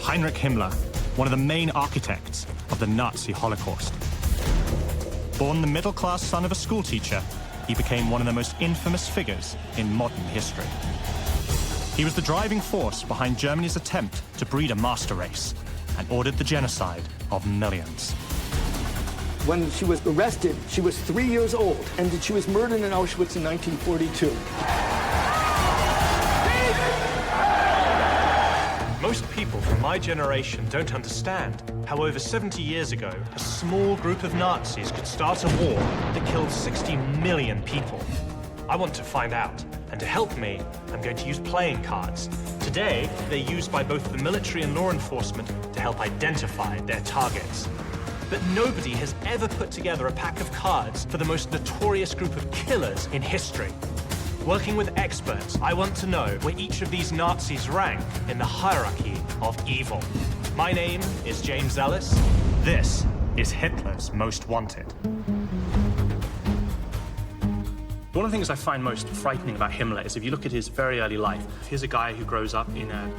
Heinrich Himmler, one of the main architects of the Nazi Holocaust. Born the middle-class son of a schoolteacher, he became one of the most infamous figures in modern history. He was the driving force behind Germany's attempt to breed a master race and ordered the genocide of millions. When she was arrested, she was 3 years old, and she was murdered in Auschwitz in 1942. Most people from my generation don't understand how over 70 years ago, a small group of Nazis could start a war that killed 60 million people. I want to find out, and to help me, I'm going to use playing cards. Today, they're used by both the military and law enforcement to help identify their targets. But nobody has ever put together a pack of cards for the most notorious group of killers in history. Working with experts, I want to know where each of these Nazis rank in the hierarchy of evil. My name is James Ellis. This is Hitler's Most Wanted. One of the things I find most frightening about Himmler is if you look at his very early life, here's a guy who grows up in a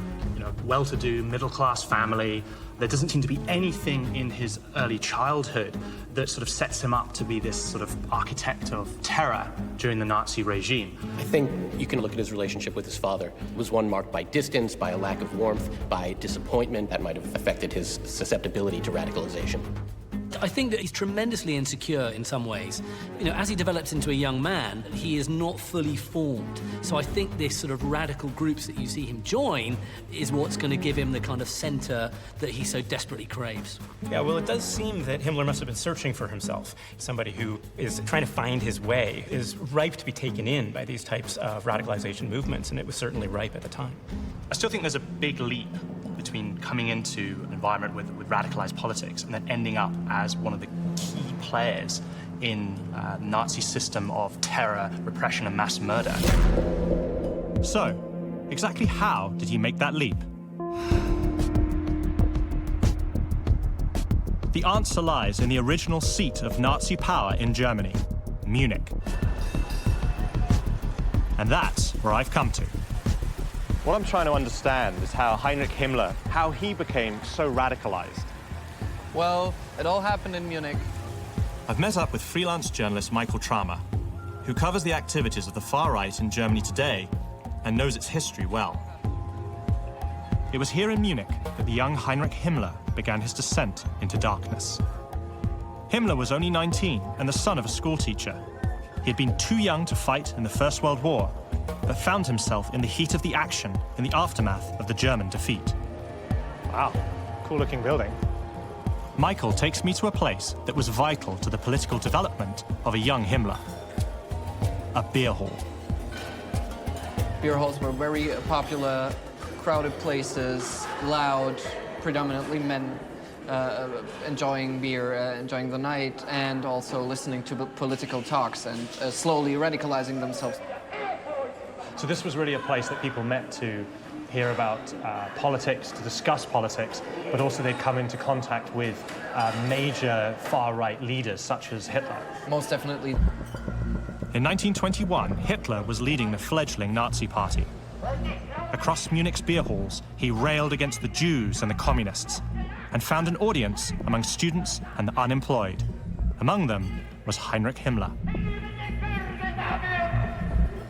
well-to-do, middle-class family. There doesn't seem to be anything in his early childhood that sort of sets him up to be this sort of architect of terror during the Nazi regime. I think you can look at his relationship with his father. It was one marked by distance, by a lack of warmth, by disappointment that might have affected his susceptibility to radicalization. I think that he's tremendously insecure in some ways. You know, as he develops into a young man, he is not fully formed. So I think this sort of radical groups that you see him join is what's going to give him the kind of center that he so desperately craves. Yeah, well, it does seem that Himmler must have been searching for himself. Somebody who is trying to find his way is ripe to be taken in by these types of radicalization movements, and it was certainly ripe at the time. I still think there's a big leap between coming into an environment with radicalized politics and then ending up as one of the key players in the Nazi system of terror, repression, and mass murder. So, exactly how did he make that leap? The answer lies in the original seat of Nazi power in Germany, Munich. And that's where I've come to. What I'm trying to understand is how Heinrich Himmler, how he became so radicalized. Well, it all happened in Munich. I've met up with freelance journalist Michael Tramer, who covers the activities of the far right in Germany today and knows its history well. It was here in Munich that the young Heinrich Himmler began his descent into darkness. Himmler was only 19 and the son of a schoolteacher. He had been too young to fight in the First World War, but found himself in the heat of the action in the aftermath of the German defeat. Wow, cool-looking building. Michael takes me to a place that was vital to the political development of a young Himmler. A beer hall. Beer halls were very popular, crowded places, loud, predominantly men enjoying beer, enjoying the night, and also listening to political talks and slowly radicalizing themselves. So this was really a place that people met to hear about politics, to discuss politics, but also they'd come into contact with major far-right leaders such as Hitler. Most definitely. In 1921, Hitler was leading the fledgling Nazi party. Across Munich's beer halls, he railed against the Jews and the communists, and found an audience among students and the unemployed. Among them was Heinrich Himmler.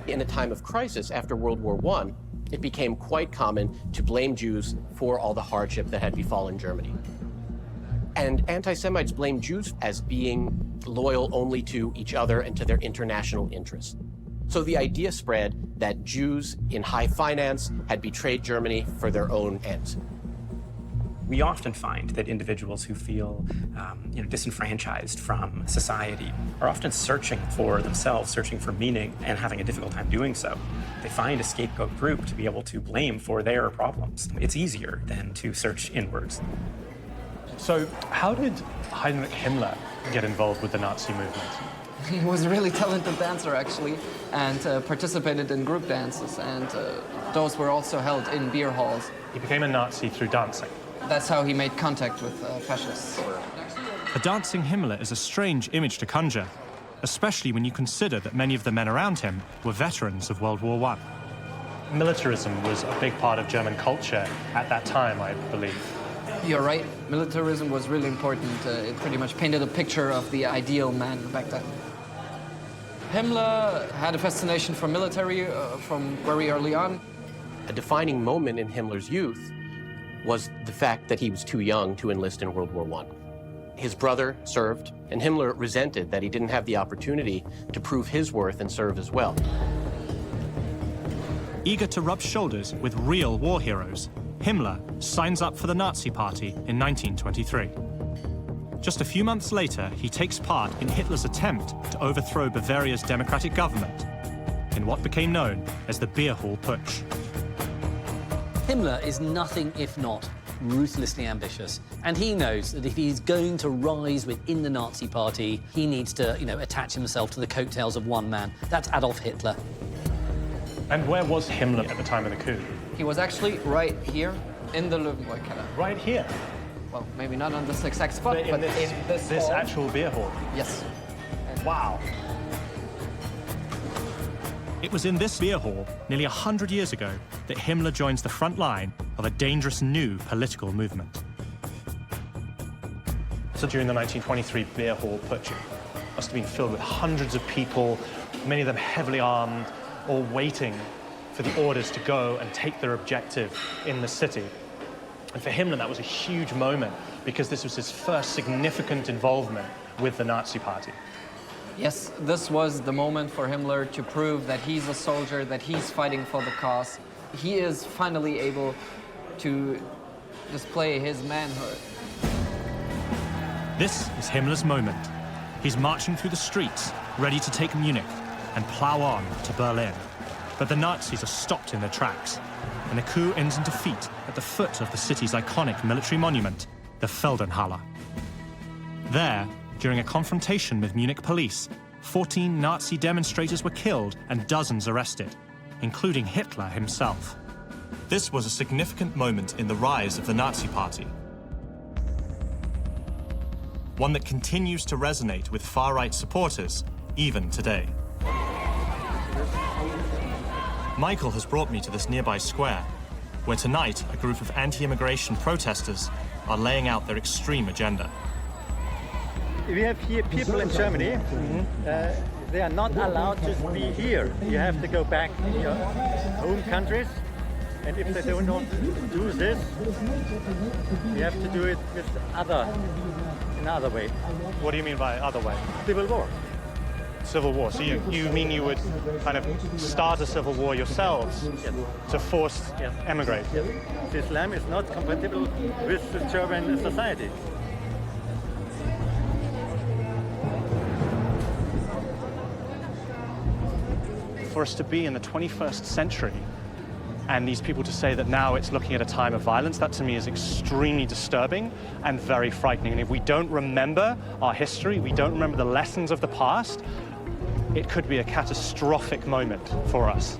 In a time of crisis after World War I, it became quite common to blame Jews for all the hardship that had befallen Germany. And anti-Semites blamed Jews as being loyal only to each other and to their international interests. So the idea spread that Jews in high finance had betrayed Germany for their own ends. We often find that individuals who feel disenfranchised from society are often searching for themselves, searching for meaning, and having a difficult time doing so. They find a scapegoat group to be able to blame for their problems. It's easier than to search inwards. So how did Heinrich Himmler get involved with the Nazi movement? He was a really talented dancer, actually, and participated in group dances, and those were also held in beer halls. He became a Nazi through dancing. That's how he made contact with fascists. A dancing Himmler is a strange image to conjure, especially when you consider that many of the men around him were veterans of World War I. militarism was a big part of German culture at that time, I believe. You're right. Militarism was really important. It pretty much painted a picture of the ideal man back then. Himmler had a fascination for military from very early on. A defining moment in Himmler's youth was the fact that he was too young to enlist in World War I. His brother served, and Himmler resented that he didn't have the opportunity to prove his worth and serve as well. Eager to rub shoulders with real war heroes, Himmler signs up for the Nazi Party in 1923. Just a few months later, he takes part in Hitler's attempt to overthrow Bavaria's democratic government in what became known as the Beer Hall Putsch. Himmler is nothing if not ruthlessly ambitious, and he knows that if he's going to rise within the Nazi Party, he needs to, attach himself to the coattails of one man. That's Adolf Hitler. And where was Himmler at the time of the coup? He was actually right here in the Löwenbräu-Keller. Right here? Well, maybe not on this exact spot, but in this this hall. actual beer hall? Yes. Wow. It was in this beer hall, nearly 100 years ago, that Himmler joins the front line of a dangerous new political movement. So during the 1923 beer hall putsch, it must have been filled with hundreds of people, many of them heavily armed, all waiting for the orders to go and take their objective in the city. And for Himmler, that was a huge moment because this was his first significant involvement with the Nazi Party. Yes, this was the moment for Himmler to prove that he's a soldier, that he's fighting for the cause. He is finally able to display his manhood. This is Himmler's moment. He's marching through the streets, ready to take Munich and plow on to Berlin. But the Nazis are stopped in their tracks, and the coup ends in defeat at the foot of the city's iconic military monument, the Feldenhalle. There, during a confrontation with Munich police, 14 Nazi demonstrators were killed and dozens arrested, including Hitler himself. This was a significant moment in the rise of the Nazi Party. One that continues to resonate with far-right supporters, even today. Michael has brought me to this nearby square, where tonight a group of anti-immigration protesters are laying out their extreme agenda. We have here people in Germany, they are not allowed to be here. You have to go back to your home countries, and if they don't do this, you have to do it with another way. What do you mean by other way? Civil war. Civil war. So you mean you would kind of start a civil war yourselves to force emigrate? Yes. Islam is not compatible with the German society. For us to be in the 21st century and these people to say that now it's looking at a time of violence, that to me is extremely disturbing and very frightening. And if we don't remember our history, we don't remember the lessons of the past, it could be a catastrophic moment for us.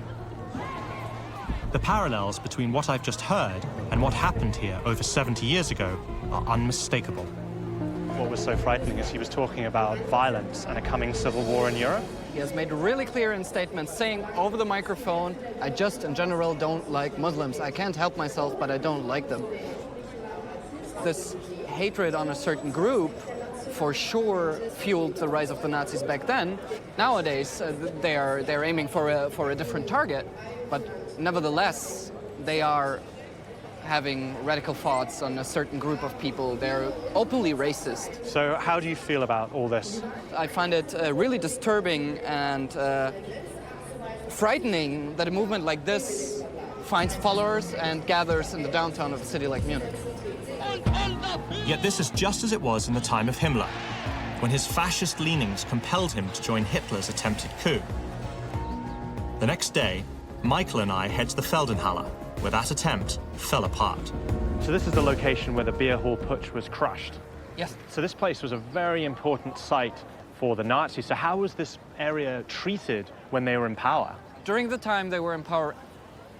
The parallels between what I've just heard and what happened here over 70 years ago are unmistakable. What was so frightening is he was talking about violence and a coming civil war in Europe. He has made really clear in statements saying over the microphone, I just in general don't like Muslims. I can't help myself, but I don't like them. This hatred on a certain group for sure fueled the rise of the Nazis back then. Nowadays, they're aiming for a different target, but nevertheless, they are having radical thoughts on a certain group of people. They're openly racist. So how do you feel about all this? I find it really disturbing and frightening that a movement like this finds followers and gathers in the downtown of a city like Munich. Yet this is just as it was in the time of Himmler, when his fascist leanings compelled him to join Hitler's attempted coup. The next day, Michael and I head to the Feldenhalle, where that attempt fell apart. So this is the location where the beer hall putsch was crushed. Yes. So this place was a very important site for the Nazis. So how was this area treated when they were in power? During the time they were in power,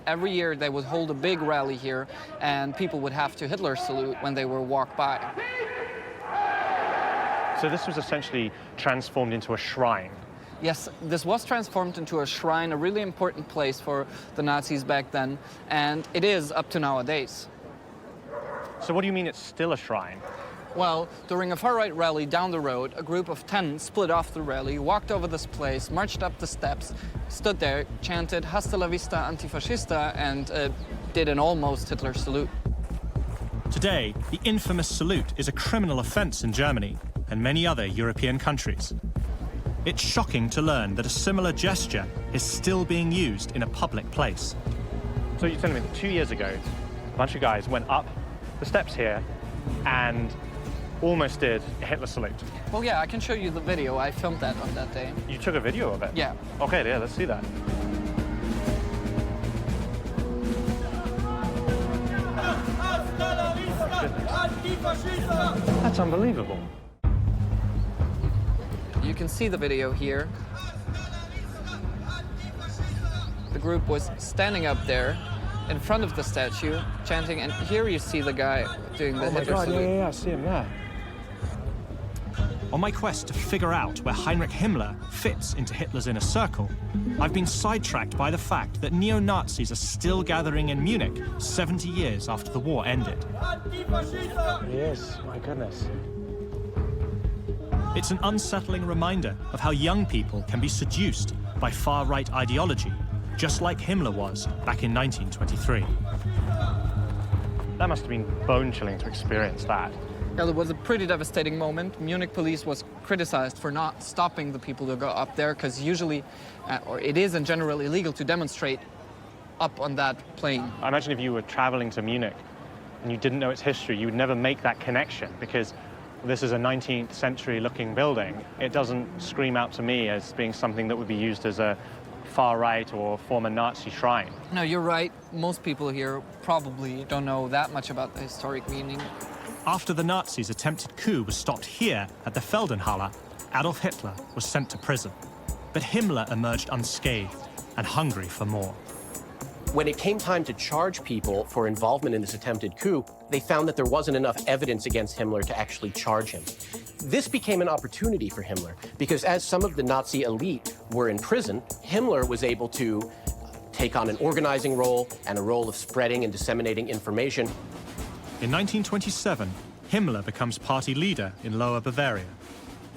every year they would hold a big rally here and people would have to Hitler salute when they were walk by. So this was essentially transformed into a shrine. Yes, this was transformed into a shrine, a really important place for the Nazis back then, and it is up to nowadays. So what do you mean it's still a shrine? Well, during a far-right rally down the road, a group of 10 split off the rally, walked over this place, marched up the steps, stood there, chanted "Hasta la vista, antifascista," and did an almost Hitler salute. Today, the infamous salute is a criminal offense in Germany and many other European countries. It's shocking to learn that a similar gesture is still being used in a public place. So you're telling me that 2 years ago, a bunch of guys went up the steps here and almost did a Hitler salute. Well, yeah, I can show you the video. I filmed that on that day. You took a video of it? Yeah. Okay, yeah, let's see that. That's unbelievable. You can see the video here. The group was standing up there in front of the statue, chanting, and here you see the guy doing the Hitler salute. Yeah, I see him there. On my quest to figure out where Heinrich Himmler fits into Hitler's inner circle, I've been sidetracked by the fact that neo-Nazis are still gathering in Munich 70 years after the war ended. Yes, my goodness. It's an unsettling reminder of how young people can be seduced by far-right ideology, just like Himmler was back in 1923. That must have been bone-chilling to experience that. Yeah, it was a pretty devastating moment. Munich police was criticized for not stopping the people who go up there, because usually, or it is in general illegal to demonstrate up on that plane. I imagine if you were traveling to Munich and you didn't know its history, you would never make that connection, because this is a 19th century looking building. It doesn't scream out to me as being something that would be used as a far-right or former Nazi shrine. No, you're right. Most people here probably don't know that much about the historic meaning. After the Nazis' attempted coup was stopped here at the Feldenhalle, Adolf Hitler was sent to prison. But Himmler emerged unscathed and hungry for more. When it came time to charge people for involvement in this attempted coup, they found that there wasn't enough evidence against Himmler to actually charge him. This became an opportunity for Himmler, because as some of the Nazi elite were in prison, Himmler was able to take on an organizing role and a role of spreading and disseminating information. In 1927, Himmler becomes party leader in Lower Bavaria.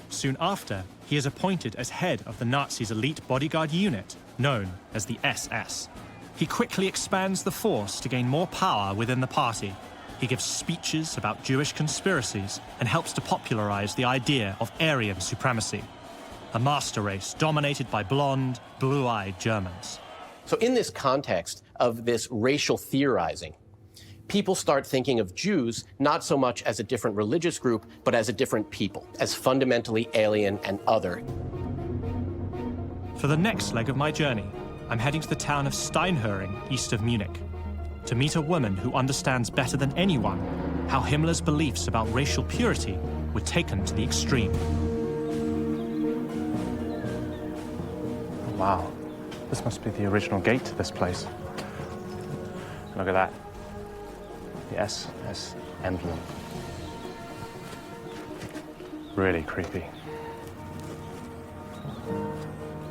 Soon after, he is appointed as head of the Nazis' elite bodyguard unit, known as the SS. He quickly expands the force to gain more power within the party. He gives speeches about Jewish conspiracies and helps to popularize the idea of Aryan supremacy, a master race dominated by blonde, blue-eyed Germans. So in this context of this racial theorizing, people start thinking of Jews not so much as a different religious group, but as a different people, as fundamentally alien and other. For the next leg of my journey, I'm heading to the town of Steinhöring, east of Munich, to meet a woman who understands better than anyone how Himmler's beliefs about racial purity were taken to the extreme. Wow, this must be the original gate to this place. Look at that. The SS emblem. Really creepy.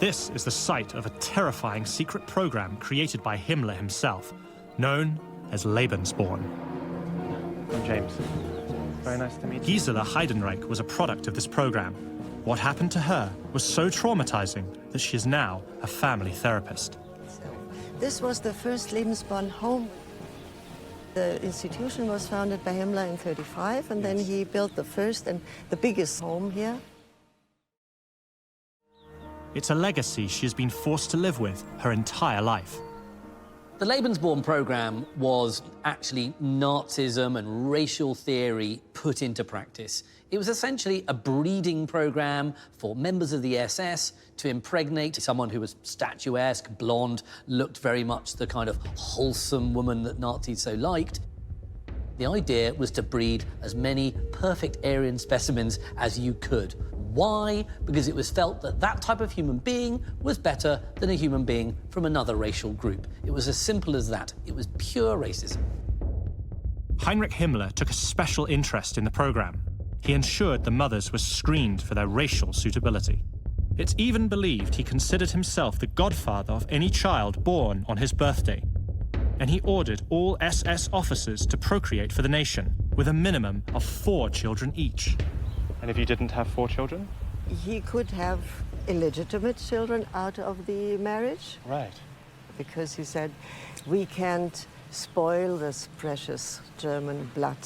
This is the site of a terrifying secret program created by Himmler himself, known as Lebensborn. I'm James. Very nice to meet you. Gisela Heidenreich was a product of this program. What happened to her was so traumatizing that she is now a family therapist. This was the first Lebensborn home. The institution was founded by Himmler in '35, and then he built the first and the biggest home here. It's a legacy she has been forced to live with her entire life. The Lebensborn program was actually Nazism and racial theory put into practice. It was essentially a breeding program for members of the SS to impregnate someone who was statuesque, blonde, looked very much the kind of wholesome woman that Nazis so liked. The idea was to breed as many perfect Aryan specimens as you could. Why? Because it was felt that that type of human being was better than a human being from another racial group. It was as simple as that. It was pure racism. Heinrich Himmler took a special interest in the program. He ensured the mothers were screened for their racial suitability. It's even believed he considered himself the godfather of any child born on his birthday. And he ordered all SS officers to procreate for the nation, with a minimum of 4 children each. And if you didn't have 4 children? He could have illegitimate children out of the marriage. Right. Because he said, we can't spoil this precious German blood.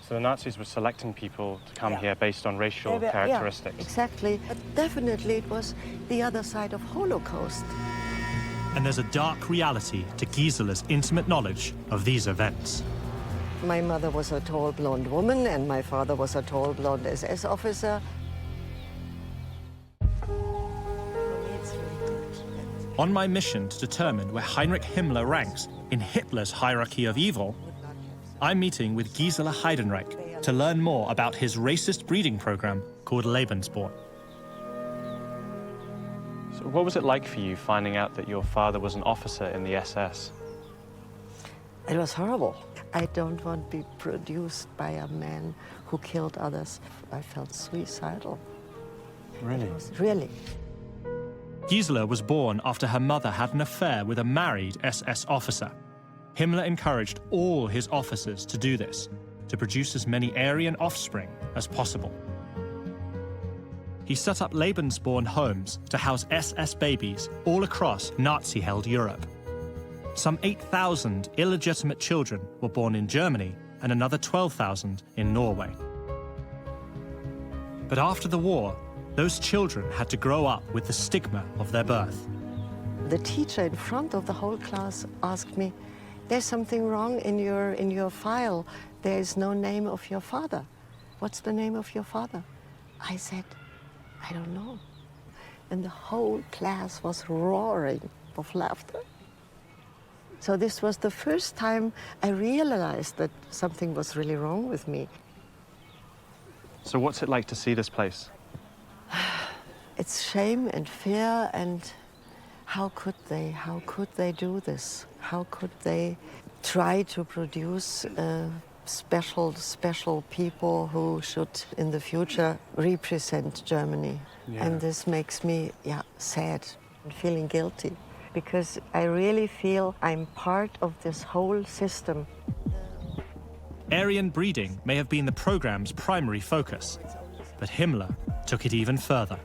So the Nazis were selecting people to come here based on racial Yeah, characteristics. exactly. But definitely it was the other side of Holocaust. And there's a dark reality to Gisela's intimate knowledge of these events. My mother was a tall blonde woman and my father was a tall blonde SS officer. On my mission to determine where Heinrich Himmler ranks in Hitler's hierarchy of evil, I'm meeting with Gisela Heidenreich to learn more about his racist breeding program called Lebensborn. So what was it like for you finding out that your father was an officer in the SS? It was horrible. I don't want to be produced by a man who killed others. I felt suicidal. Really? Really. Gisela was born after her mother had an affair with a married SS officer. Himmler encouraged all his officers to do this, to produce as many Aryan offspring as possible. He set up Lebensborn homes to house SS babies all across Nazi-held Europe. Some 8,000 illegitimate children were born in Germany and another 12,000 in Norway. But after the war, those children had to grow up with the stigma of their birth. The teacher in front of the whole class asked me, there's something wrong in your file. There is no name of your father. What's the name of your father? I said, I don't know. And the whole class was roaring of laughter. So this was the first time I realized that something was really wrong with me. So what's it like to see this place? It's shame and fear and how could they do this? How could they try to produce special people who should in the future represent Germany? Yeah. And this makes me sad and feeling guilty because I really feel I'm part of this whole system. Aryan breeding may have been the program's primary focus, but Himmler took it even further.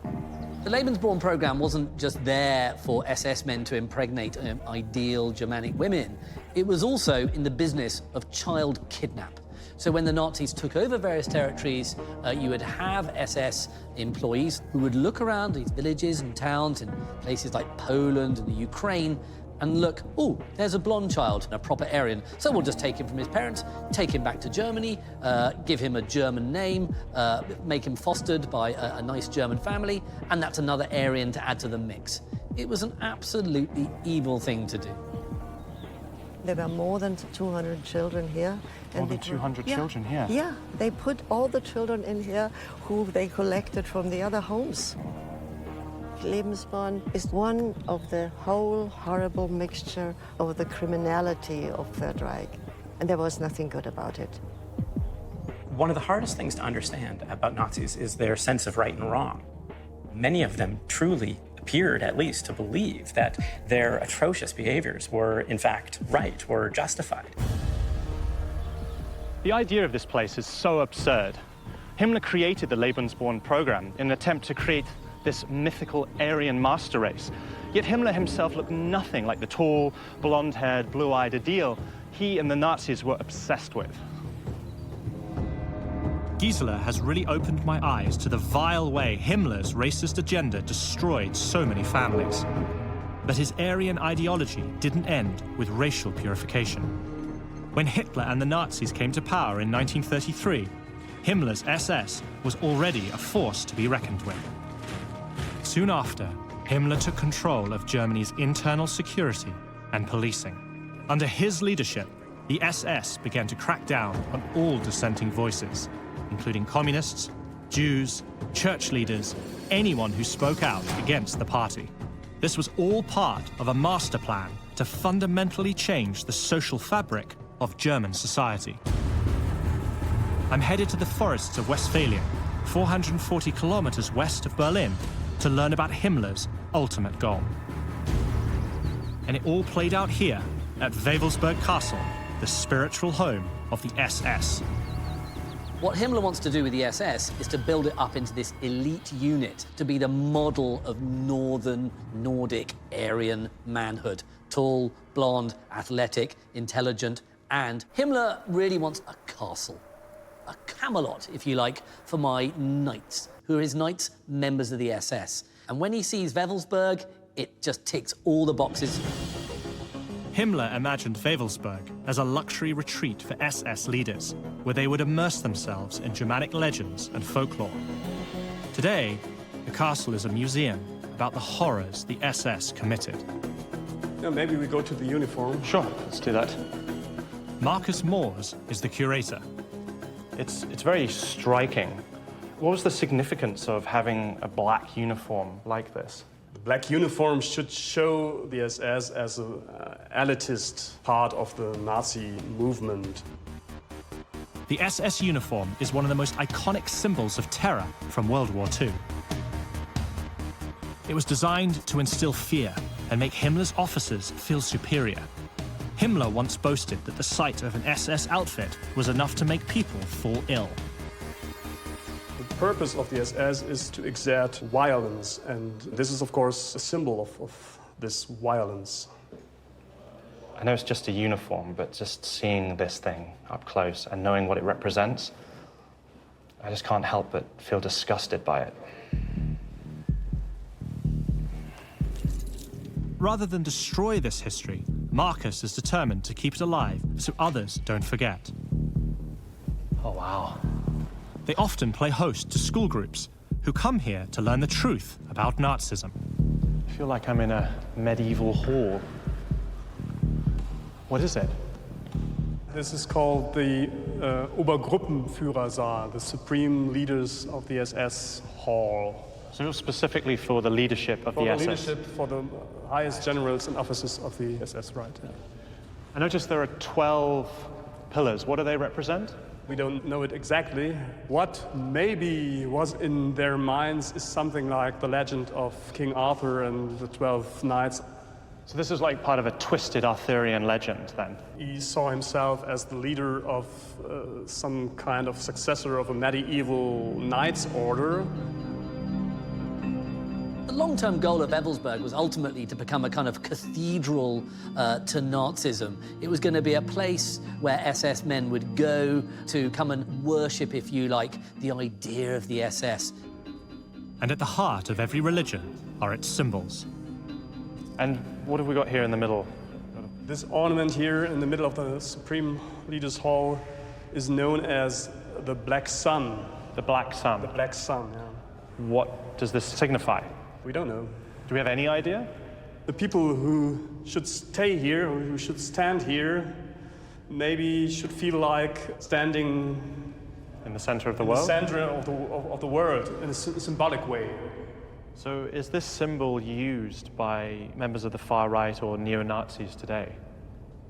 The Lebensborn program wasn't just there for SS men to impregnate ideal Germanic women. It was also in the business of child kidnap. So when the Nazis took over various territories, you would have SS employees who would look around these villages and towns in places like Poland and the Ukraine and look, oh, there's a blonde child, a proper Aryan. So we'll just take him from his parents, take him back to Germany, give him a German name, make him fostered by a nice German family, and that's another Aryan to add to the mix. It was an absolutely evil thing to do. There were more than 200 children here. More than 200 children here? Yeah, they put all the children in here who they collected from the other homes. Lebensborn is one of the whole horrible mixture of the criminality of Third Reich, and there was nothing good about it. One of the hardest things to understand about Nazis is their sense of right and wrong. Many of them truly appeared, at least, to believe that their atrocious behaviors were, in fact, right or justified. The idea of this place is so absurd. Himmler created the Lebensborn program in an attempt to create this mythical Aryan master race. Yet Himmler himself looked nothing like the tall, blonde-haired, blue-eyed ideal he and the Nazis were obsessed with. Gisela has really opened my eyes to the vile way Himmler's racist agenda destroyed so many families. But his Aryan ideology didn't end with racial purification. When Hitler and the Nazis came to power in 1933, Himmler's SS was already a force to be reckoned with. Soon after, Himmler took control of Germany's internal security and policing. Under his leadership, the SS began to crack down on all dissenting voices, including communists, Jews, church leaders, anyone who spoke out against the party. This was all part of a master plan to fundamentally change the social fabric of German society. I'm headed to the forests of Westphalia, 440 kilometers west of Berlin, to learn about Himmler's ultimate goal. And it all played out here at Wewelsburg Castle, the spiritual home of the SS. What Himmler wants to do with the SS is to build it up into this elite unit, to be the model of northern Nordic Aryan manhood. Tall, blonde, athletic, intelligent, and Himmler really wants a castle. A Camelot, if you like, for my knights. Who are his knights? Members of the SS. And when he sees Wewelsburg, it just ticks all the boxes. Himmler imagined Wewelsburg as a luxury retreat for SS leaders, where they would immerse themselves in Germanic legends and folklore. Today, the castle is a museum about the horrors the SS committed. Yeah, maybe we go to the uniform. Sure, let's do that. Marcus Moores is the curator. It's very striking. What was the significance of having a black uniform like this? The black uniform should show the SS as an elitist part of the Nazi movement. The SS uniform is one of the most iconic symbols of terror from World War II. It was designed to instill fear and make Himmler's officers feel superior. Himmler once boasted that the sight of an SS outfit was enough to make people fall ill. The purpose of the SS is to exert violence, and this is, of course, a symbol of this violence. I know it's just a uniform, but just seeing this thing up close and knowing what it represents, I just can't help but feel disgusted by it. Rather than destroy this history, Marcus is determined to keep it alive so others don't forget. Oh, wow. They often play host to school groups who come here to learn the truth about Nazism. I feel like I'm in a medieval hall. What is it? This is called the Obergruppenführersaal, the Supreme Leaders of the SS Hall. So specifically for the leadership of the SS? For the leadership, for the highest generals and officers of the SS, right. Yeah. I noticed there are 12 pillars. What do they represent? We don't know it exactly. What maybe was in their minds is something like the legend of King Arthur and the 12 knights. So this is like part of a twisted Arthurian legend, then? He saw himself as the leader of some kind of successor of a medieval knights order. The long-term goal of Wewelsburg was ultimately to become a kind of cathedral to Nazism. It was going to be a place where SS men would go to come and worship, if you like, the idea of the SS. And at the heart of every religion are its symbols. And what have we got here in the middle? This ornament here in the middle of the Supreme Leaders Hall is known as the Black Sun. The Black Sun? The Black Sun, yeah. What does this signify? We don't know. Do we have any idea? The people who should stay here, or who should stand here, maybe should feel like standing in the center of the world? In the center of the world, in a symbolic way. So is this symbol used by members of the far right or neo-Nazis today?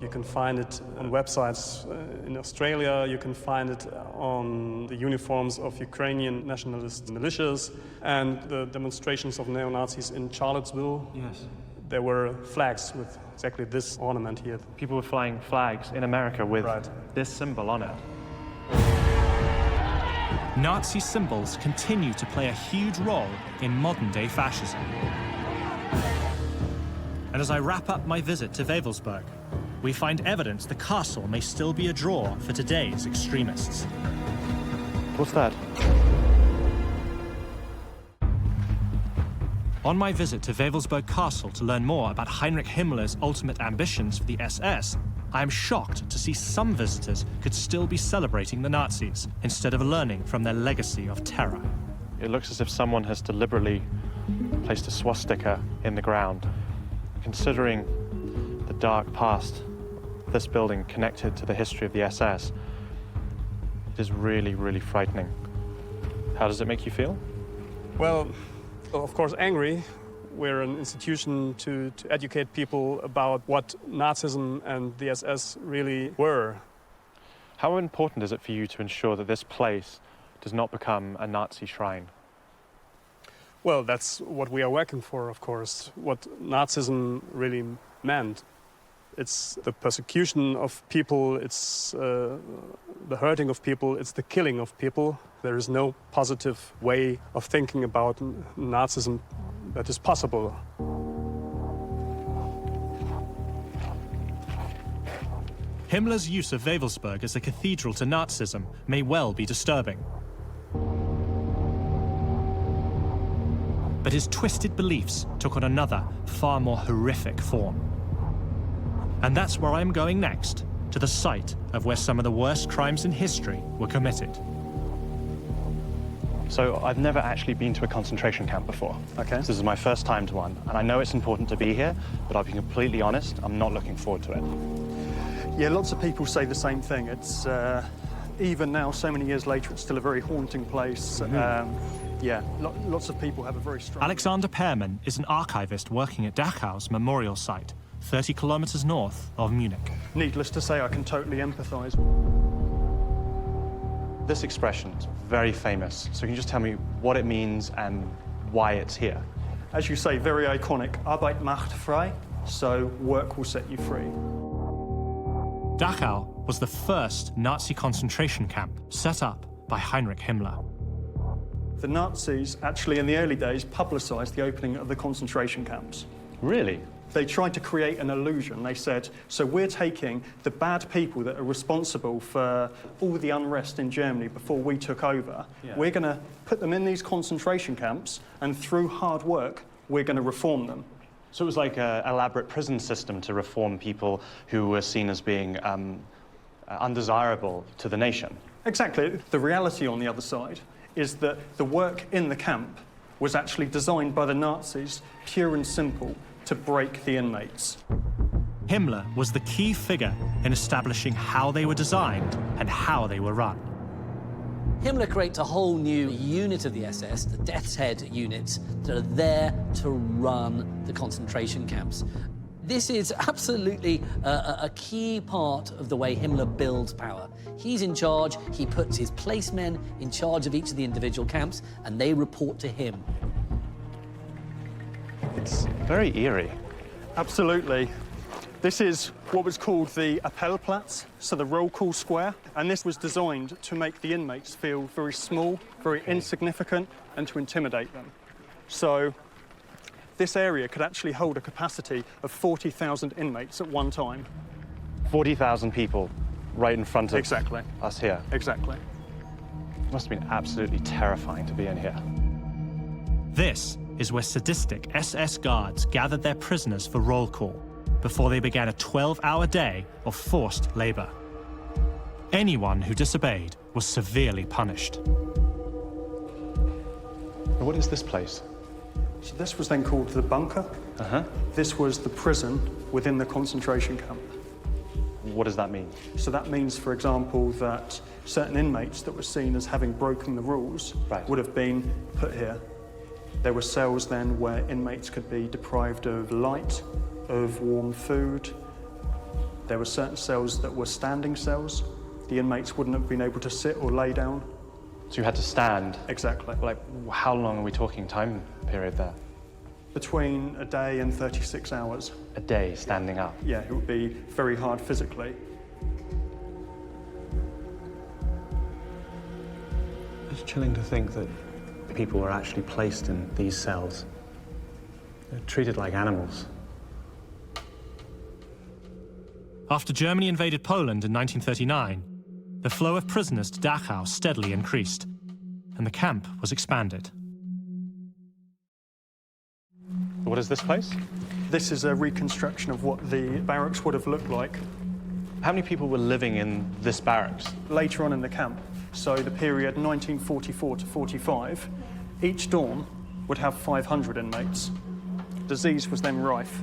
You can find it on websites in Australia, you can find it on the uniforms of Ukrainian nationalist militias and the demonstrations of neo-Nazis in Charlottesville. Yes. There were flags with exactly this ornament here. People were flying flags in America with this symbol on it. Nazi symbols continue to play a huge role in modern-day fascism. And as I wrap up my visit to Wewelsburg, we find evidence the castle may still be a draw for today's extremists. What's that? On my visit to Wewelsburg Castle to learn more about Heinrich Himmler's ultimate ambitions for the SS, I am shocked to see some visitors could still be celebrating the Nazis instead of learning from their legacy of terror. It looks as if someone has deliberately placed a swastika in the ground. Considering the dark past of this building connected to the history of the SS, it is really, really frightening. How does it make you feel? Well, of course, angry. We're an institution to educate people about what Nazism and the SS really were. How important is it for you to ensure that this place does not become a Nazi shrine? Well, that's what we are working for, of course, what Nazism really meant. It's the persecution of people, it's the hurting of people, it's the killing of people. There is no positive way of thinking about Nazism that is possible. Himmler's use of Wewelsburg as a cathedral to Nazism may well be disturbing. But his twisted beliefs took on another, far more horrific form. And that's where I'm going next, to the site of where some of the worst crimes in history were committed. So I've never actually been to a concentration camp before. Okay. This is my first time to one, and I know it's important to be here, but I'll be completely honest, I'm not looking forward to it. Yeah, lots of people say the same thing. It's, even now, so many years later, it's still a very haunting place. Yeah, lots of people have a very strong... Alexander Pearman is an archivist working at Dachau's memorial site, 30 kilometers north of Munich. Needless to say, I can totally empathize. This expression is very famous, so can you just tell me what it means and why it's here? As you say, very iconic. Arbeit macht frei, so work will set you free. Dachau was the first Nazi concentration camp set up by Heinrich Himmler. The Nazis, actually, in the early days, publicized the opening of the concentration camps. Really? They tried to create an illusion. They said, so we're taking the bad people that are responsible for all the unrest in Germany before we took over. Yeah. We're going to put them in these concentration camps, and through hard work, we're going to reform them. So it was like an elaborate prison system to reform people who were seen as being undesirable to the nation. Exactly. The reality on the other side is that the work in the camp was actually designed by the Nazis, pure and simple, to break the inmates. Himmler was the key figure in establishing how they were designed and how they were run. Himmler creates a whole new unit of the SS, the Death's Head units, that are there to run the concentration camps. This is absolutely a key part of the way Himmler builds power. He's in charge, he puts his placemen in charge of each of the individual camps, and they report to him. It's very eerie. Absolutely. This is what was called the Appellplatz, so the roll call square, and this was designed to make the inmates feel very small, very insignificant, and to intimidate them. So this area could actually hold a capacity of 40,000 inmates at one time. 40,000 people right in front of exactly. us here. Exactly. It must have been absolutely terrifying to be in here. This is where sadistic SS guards gathered their prisoners for roll call before they began a 12-hour day of forced labor. Anyone who disobeyed was severely punished. What is this place? So this was then called the bunker. This was the prison within the concentration camp. What does that mean? So that means, for example, that certain inmates that were seen as having broken the rules would have been put here. There were cells then where inmates could be deprived of light, of warm food. There were certain cells that were standing cells. The inmates wouldn't have been able to sit or lay down. So you had to stand? Exactly. Like, how long are we talking time period there? Between a day and 36 hours. A day standing up? Yeah, it would be very hard physically. It's chilling to think that people were actually placed in these cells. They're treated like animals. After Germany invaded Poland in 1939, the flow of prisoners to Dachau steadily increased, and the camp was expanded. What is this place? This is a reconstruction of what the barracks would have looked like. How many people were living in this barracks? Later on in the camp, so the period 1944 to 45, each dorm would have 500 inmates. Disease was then rife.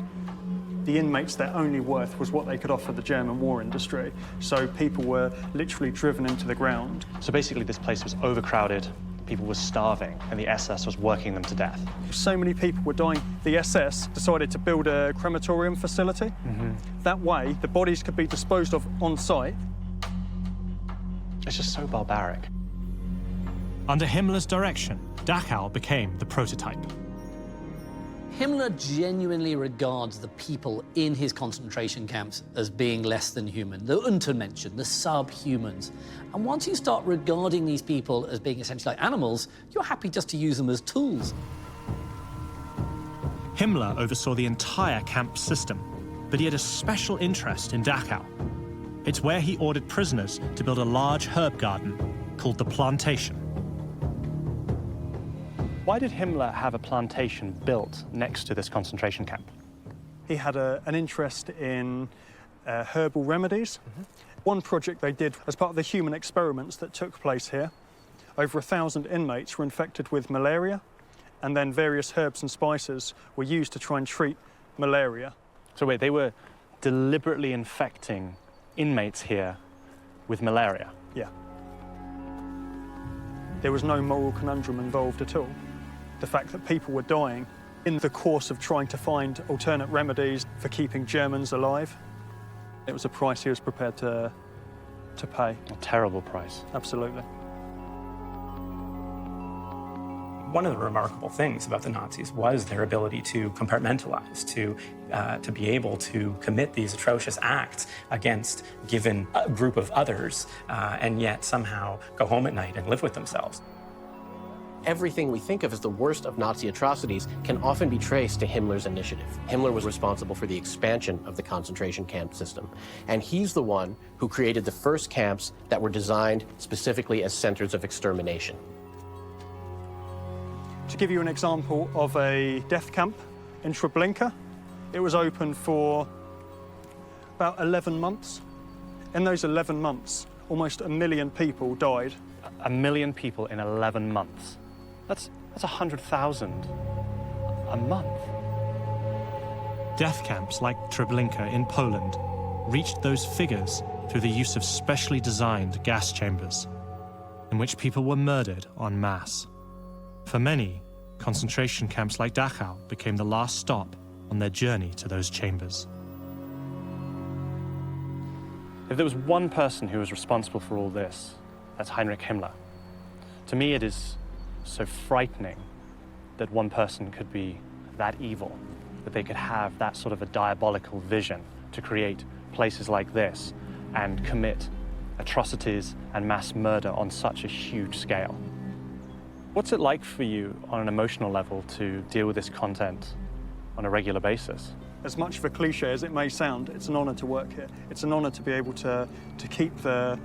The inmates, their only worth was what they could offer the German war industry. So people were literally driven into the ground. So basically this place was overcrowded, people were starving, and the SS was working them to death. So many people were dying, the SS decided to build a crematorium facility. That way, the bodies could be disposed of on site. It's just so barbaric. Under Himmler's direction, Dachau became the prototype. Himmler genuinely regards the people in his concentration camps as being less than human, the Untermenschen, the subhumans. And once you start regarding these people as being essentially like animals, you're happy just to use them as tools. Himmler oversaw the entire camp system, but he had a special interest in Dachau. It's where he ordered prisoners to build a large herb garden called the plantation. Why did Himmler have a plantation built next to this concentration camp? He had an interest in herbal remedies. One project they did as part of the human experiments that took place here, over 1,000 inmates were infected with malaria, and then various herbs and spices were used to try and treat malaria. So wait, they were deliberately infecting inmates here with malaria? Yeah. There was no moral conundrum involved at all. The fact that people were dying in the course of trying to find alternate remedies for keeping Germans alive, it was a price he was prepared to pay. A terrible price. Absolutely. One of the remarkable things about the Nazis was their ability to compartmentalize, to be able to commit these atrocious acts against given a group of others, and yet somehow go home at night and live with themselves. Everything we think of as the worst of Nazi atrocities can often be traced to Himmler's initiative. Himmler was responsible for the expansion of the concentration camp system, and he's the one who created the first camps that were designed specifically as centers of extermination. To give you an example of a death camp in Treblinka, it was open for about 11 months. In those 11 months, almost 1 million people died. 1 million people in 11 months. That's 100,000 a month. Death camps like Treblinka in Poland reached those figures through the use of specially designed gas chambers, in which people were murdered en masse. For many, concentration camps like Dachau became the last stop on their journey to those chambers. If there was one person who was responsible for all this, that's Heinrich Himmler. To me, it is so frightening that one person could be that evil, that they could have that sort of a diabolical vision to create places like this and commit atrocities and mass murder on such a huge scale. What's it like for you on an emotional level to deal with this content on a regular basis? As much of a cliche as it may sound, it's an honor to work here. It's an honor to be able to keep the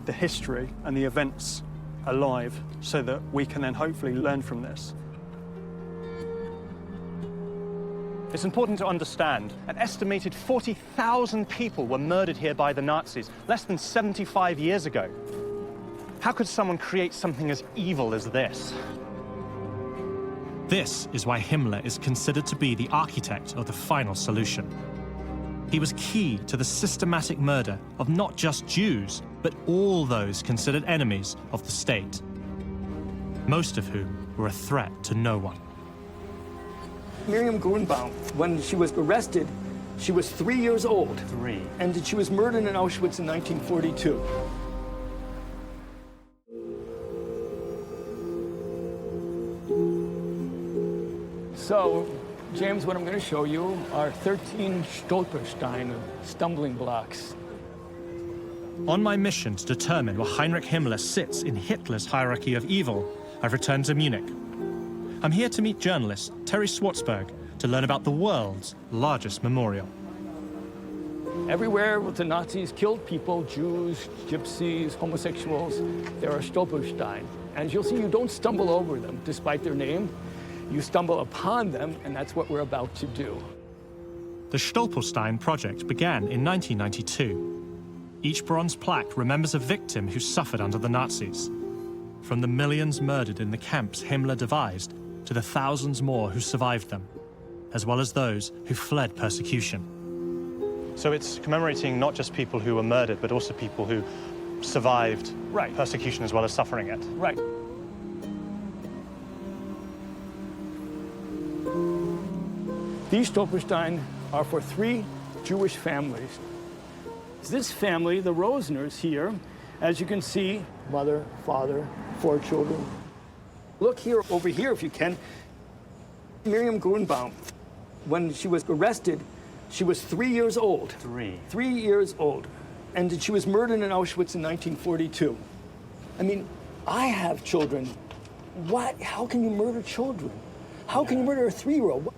history and the events alive so that we can then hopefully learn from this. It's important to understand an estimated 40,000 people were murdered here by the Nazis less than 75 years ago. How could someone create something as evil as this? This is why Himmler is considered to be the architect of the final solution. He was key to the systematic murder of not just Jews, but all those considered enemies of the state, most of whom were a threat to no one. Miriam Grunbaum, when she was arrested, she was 3 years old. 3. And she was murdered in Auschwitz in 1942. So, James, what I'm going to show you are 13 Stolpersteine, stumbling blocks. On my mission to determine where Heinrich Himmler sits in Hitler's hierarchy of evil, I've returned to Munich. I'm here to meet journalist Terry Schwartzberg to learn about the world's largest memorial. Everywhere where the Nazis killed people, Jews, gypsies, homosexuals, there are Stolpersteine. And you'll see you don't stumble over them, despite their name. You stumble upon them, and that's what we're about to do. The Stolperstein project began in 1992. Each bronze plaque remembers a victim who suffered under the Nazis. From the millions murdered in the camps Himmler devised to the thousands more who survived them, as well as those who fled persecution. So it's commemorating not just people who were murdered, but also people who survived persecution as well as suffering it. Right. These Stolpersteine are for 3 Jewish families. This family, the Rosners here, as you can see, mother, father, 4 children. Look here, over here, if you can. Miriam Grunbaum, when she was arrested, she was 3 years old. 3 years old. And she was murdered in Auschwitz in 1942. I mean, I have children. How can you murder children? How can you murder a 3-year-old?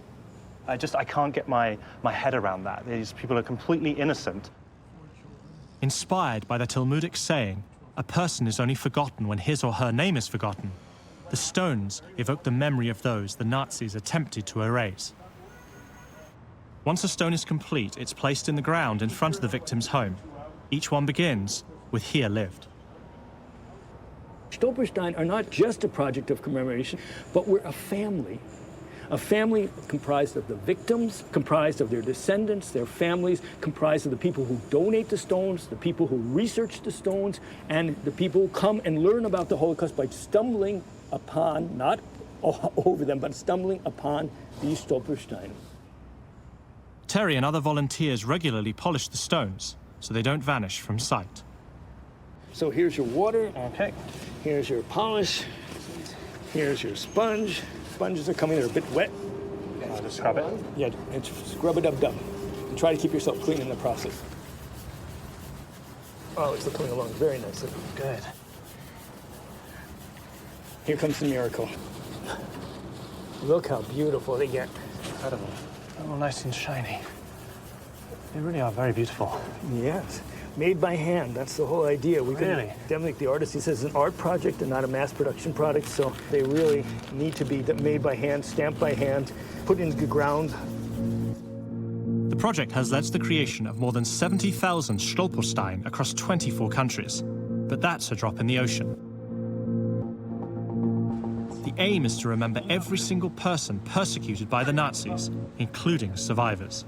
I can't get my head around that. These people are completely innocent. Inspired by the Talmudic saying, a person is only forgotten when his or her name is forgotten, the stones evoke the memory of those the Nazis attempted to erase. Once a stone is complete, it's placed in the ground in front of the victim's home. Each one begins with "Here lived." Stolperstein are not just a project of commemoration, but we're a family. A family comprised of the victims, comprised of their descendants, their families, comprised of the people who donate the stones, the people who research the stones, and the people who come and learn about the Holocaust by stumbling upon, not over them, but stumbling upon these Stolpersteine. Terry and other volunteers regularly polish the stones so they don't vanish from sight. So here's your water. Okay. Here's your polish. Here's your sponge. Sponges are coming, they're a bit wet. I'll just scrub it. Yeah, and scrub it up. And try to keep yourself clean in the process. Oh, it's coming along very nicely. Good. Here comes the miracle. Look how beautiful they get. Incredible. Oh, nice and shiny. They really are very beautiful. Yes. Made by hand, that's the whole idea. Really? Definitely, the artist, he says, it's an art project and not a mass production product, so they really need to be made by hand, stamped by hand, put into the ground. The project has led to the creation of more than 70,000 Stolpersteine across 24 countries. But that's a drop in the ocean. The aim is to remember every single person persecuted by the Nazis, including survivors.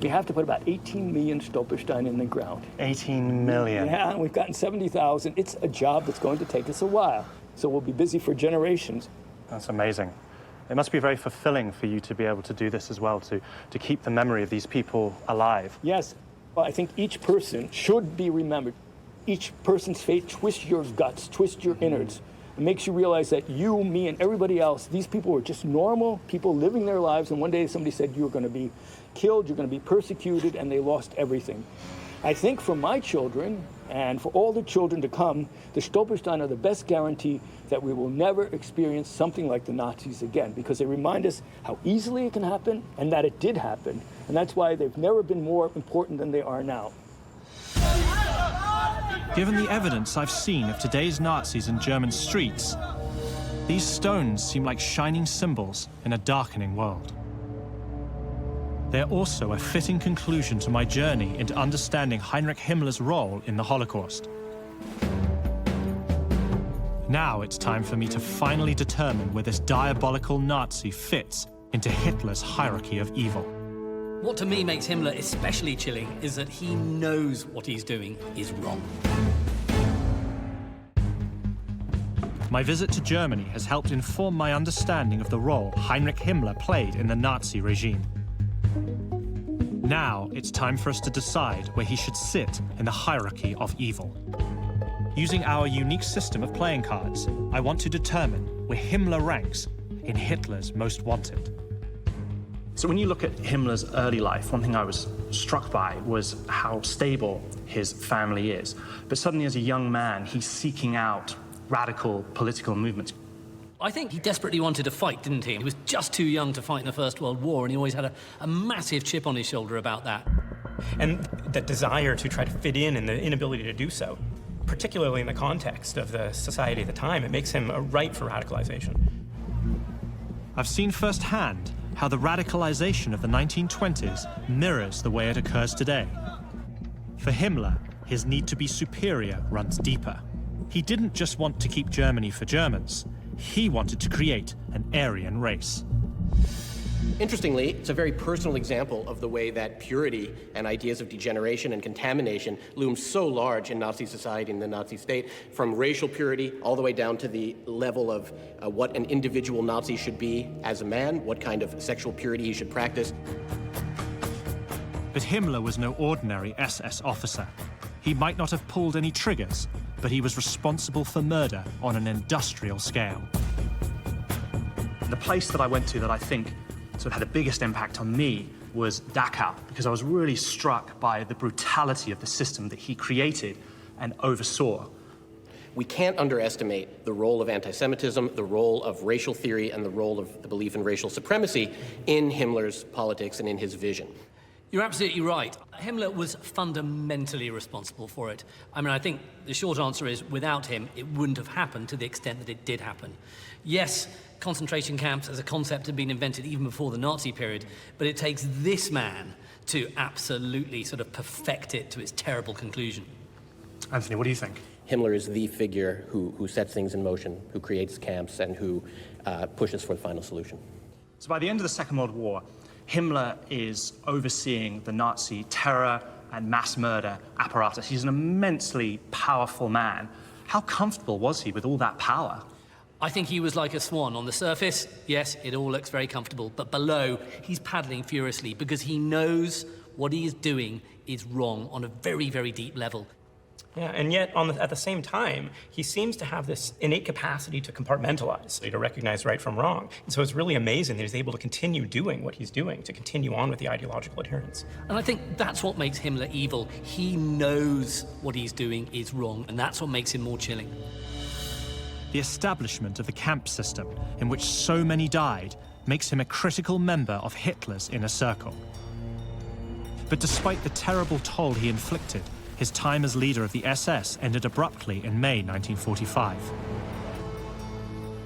We have to put about 18 million Stolpersteine in the ground. 18 million? Yeah, and we've gotten 70,000. It's a job that's going to take us a while, so we'll be busy for generations. That's amazing. It must be very fulfilling for you to be able to do this as well, to keep the memory of these people alive. Yes. Well, I think each person should be remembered. Each person's fate twists your guts, twists your innards. It makes you realize that you, me, and everybody else, these people were just normal people living their lives, and one day somebody said, you're going to be killed, you're going to be persecuted, and they lost everything. I think for my children, and for all the children to come, the Stolpersteine are the best guarantee that we will never experience something like the Nazis again, because they remind us how easily it can happen, and that it did happen, and that's why they've never been more important than they are now. Given the evidence I've seen of today's Nazis in German streets, these stones seem like shining symbols in a darkening world. They're also a fitting conclusion to my journey into understanding Heinrich Himmler's role in the Holocaust. Now it's time for me to finally determine where this diabolical Nazi fits into Hitler's hierarchy of evil. What to me makes Himmler especially chilling is that he knows what he's doing is wrong. My visit to Germany has helped inform my understanding of the role Heinrich Himmler played in the Nazi regime. Now it's time for us to decide where he should sit in the hierarchy of evil. Using our unique system of playing cards, I want to determine where Himmler ranks in Hitler's most wanted. So when you look at Himmler's early life, one thing I was struck by was how stable his family is. But suddenly as a young man, he's seeking out radical political movements. I think he desperately wanted to fight, didn't he? He was just too young to fight in the First World War, and he always had a massive chip on his shoulder about that. And the desire to try to fit in and the inability to do so, particularly in the context of the society at the time, it makes him ripe for radicalization. I've seen firsthand how the radicalization of the 1920s mirrors the way it occurs today. For Himmler, his need to be superior runs deeper. He didn't just want to keep Germany for Germans. He wanted to create an Aryan race. Interestingly, it's a very personal example of the way that purity and ideas of degeneration and contamination loom so large in Nazi society and the Nazi state, from racial purity all the way down to the level of what an individual Nazi should be as a man, what kind of sexual purity he should practice. But Himmler was no ordinary SS officer. He might not have pulled any triggers, but he was responsible for murder on an industrial scale. The place that I went to that I think sort of had the biggest impact on me was Dachau, because I was really struck by the brutality of the system that he created and oversaw. We can't underestimate the role of anti-Semitism, the role of racial theory, and the role of the belief in racial supremacy in Himmler's politics and in his vision. You're absolutely right. Himmler was fundamentally responsible for it. I mean, I think the short answer is, without him, it wouldn't have happened to the extent that it did happen. Yes, concentration camps as a concept had been invented even before the Nazi period, but it takes this man to absolutely sort of perfect it to its terrible conclusion. Anthony, what do you think? Himmler is the figure who sets things in motion, who creates camps, and who pushes for the final solution. So by the end of the Second World War, Himmler is overseeing the Nazi terror and mass murder apparatus. He's an immensely powerful man. How comfortable was he with all that power? I think he was like a swan. On the surface, yes, it all looks very comfortable, but below, he's paddling furiously because he knows what he is doing is wrong on a very, very deep level. Yeah, and yet at the same time, he seems to have this innate capacity to compartmentalize, to recognize right from wrong. And so it's really amazing that he's able to continue doing what he's doing, to continue on with the ideological adherence. And I think that's what makes Himmler evil. He knows what he's doing is wrong, and that's what makes him more chilling. The establishment of the camp system, in which so many died, makes him a critical member of Hitler's inner circle. But despite the terrible toll he inflicted, his time as leader of the SS ended abruptly in May 1945.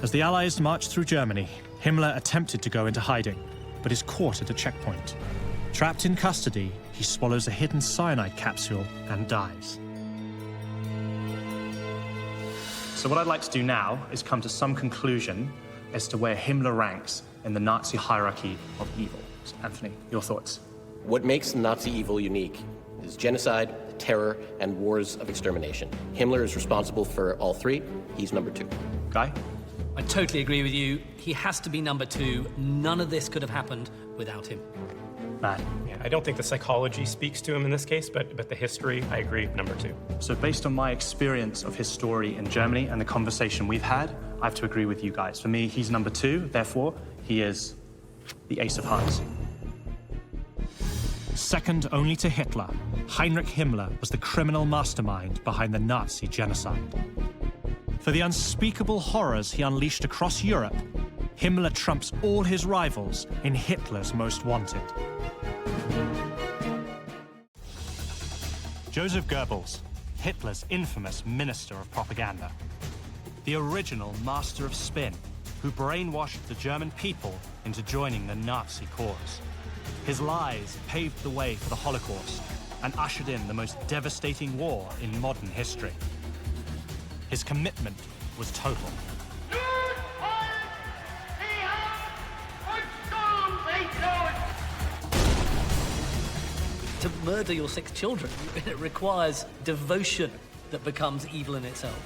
As the Allies marched through Germany, Himmler attempted to go into hiding, but is caught at a checkpoint. Trapped in custody, he swallows a hidden cyanide capsule and dies. So what I'd like to do now is come to some conclusion as to where Himmler ranks in the Nazi hierarchy of evil. So Anthony, your thoughts? What makes Nazi evil unique is genocide, terror, and wars of extermination. Himmler is responsible for all three. He's number 2. Guy? I totally agree with you. He has to be number 2. None of this could have happened without him. Matt? Yeah, I don't think the psychology speaks to him in this case, but the history, I agree, number 2. So based on my experience of his story in Germany and the conversation we've had, I have to agree with you guys. For me, he's number 2, therefore, he is the ace of hearts. Second only to Hitler, Heinrich Himmler was the criminal mastermind behind the Nazi genocide. For the unspeakable horrors he unleashed across Europe, Himmler trumps all his rivals in Hitler's Most Wanted. Josef Goebbels, Hitler's infamous minister of propaganda. The original master of spin, who brainwashed the German people into joining the Nazi cause. His lies paved the way for the Holocaust and ushered in the most devastating war in modern history. His commitment was total. To murder your 6 children, it requires devotion that becomes evil in itself.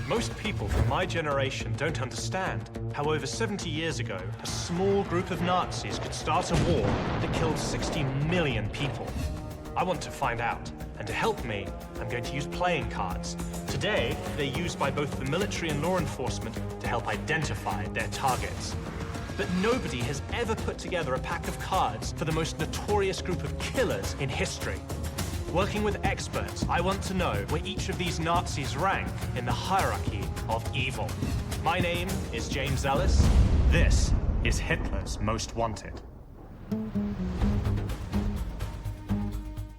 Most people from my generation don't understand how over 70 years ago, a small group of Nazis could start a war that killed 60 million people. I want to find out, and to help me, I'm going to use playing cards. Today, they're used by both the military and law enforcement to help identify their targets. But nobody has ever put together a pack of cards for the most notorious group of killers in history. Working with experts, I want to know where each of these Nazis rank in the hierarchy of evil. My name is James Ellis. This is Hitler's Most Wanted.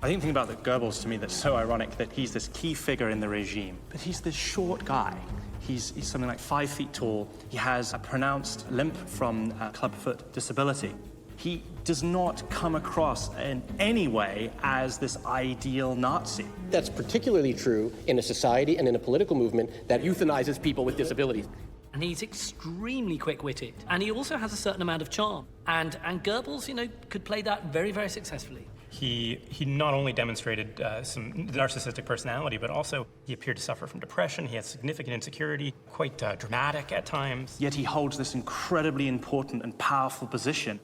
I think the thing about the Goebbels to me that's so ironic that he's this key figure in the regime, but he's this short guy. He's something like 5 feet tall. He has a pronounced limp from clubfoot disability. He does not come across in any way as this ideal Nazi. That's particularly true in a society and in a political movement that euthanizes people with disabilities. And he's extremely quick-witted. And he also has a certain amount of charm. And Goebbels, could play that very, very successfully. He not only demonstrated some narcissistic personality, but also he appeared to suffer from depression. He had significant insecurity, quite dramatic at times. Yet he holds this incredibly important and powerful position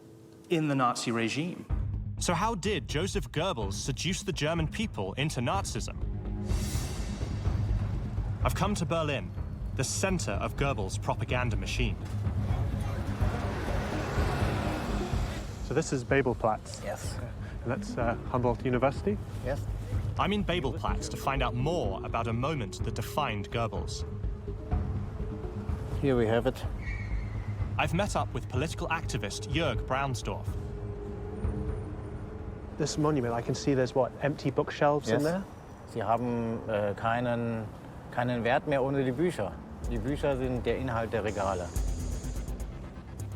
in the Nazi regime. So how did Josef Goebbels seduce the German people into Nazism? I've come to Berlin, the center of Goebbels' propaganda machine. So this is Babelplatz. Yes. And that's Humboldt University. Yes. I'm in Babelplatz to find out more about a moment that defined Goebbels. Here we have it. I've met up with political activist Jörg Braunsdorf. This monument, I can see there's, what, empty bookshelves in there? Sie haben keinen Wert mehr ohne die Bücher. Die Bücher sind der Inhalt der Regale.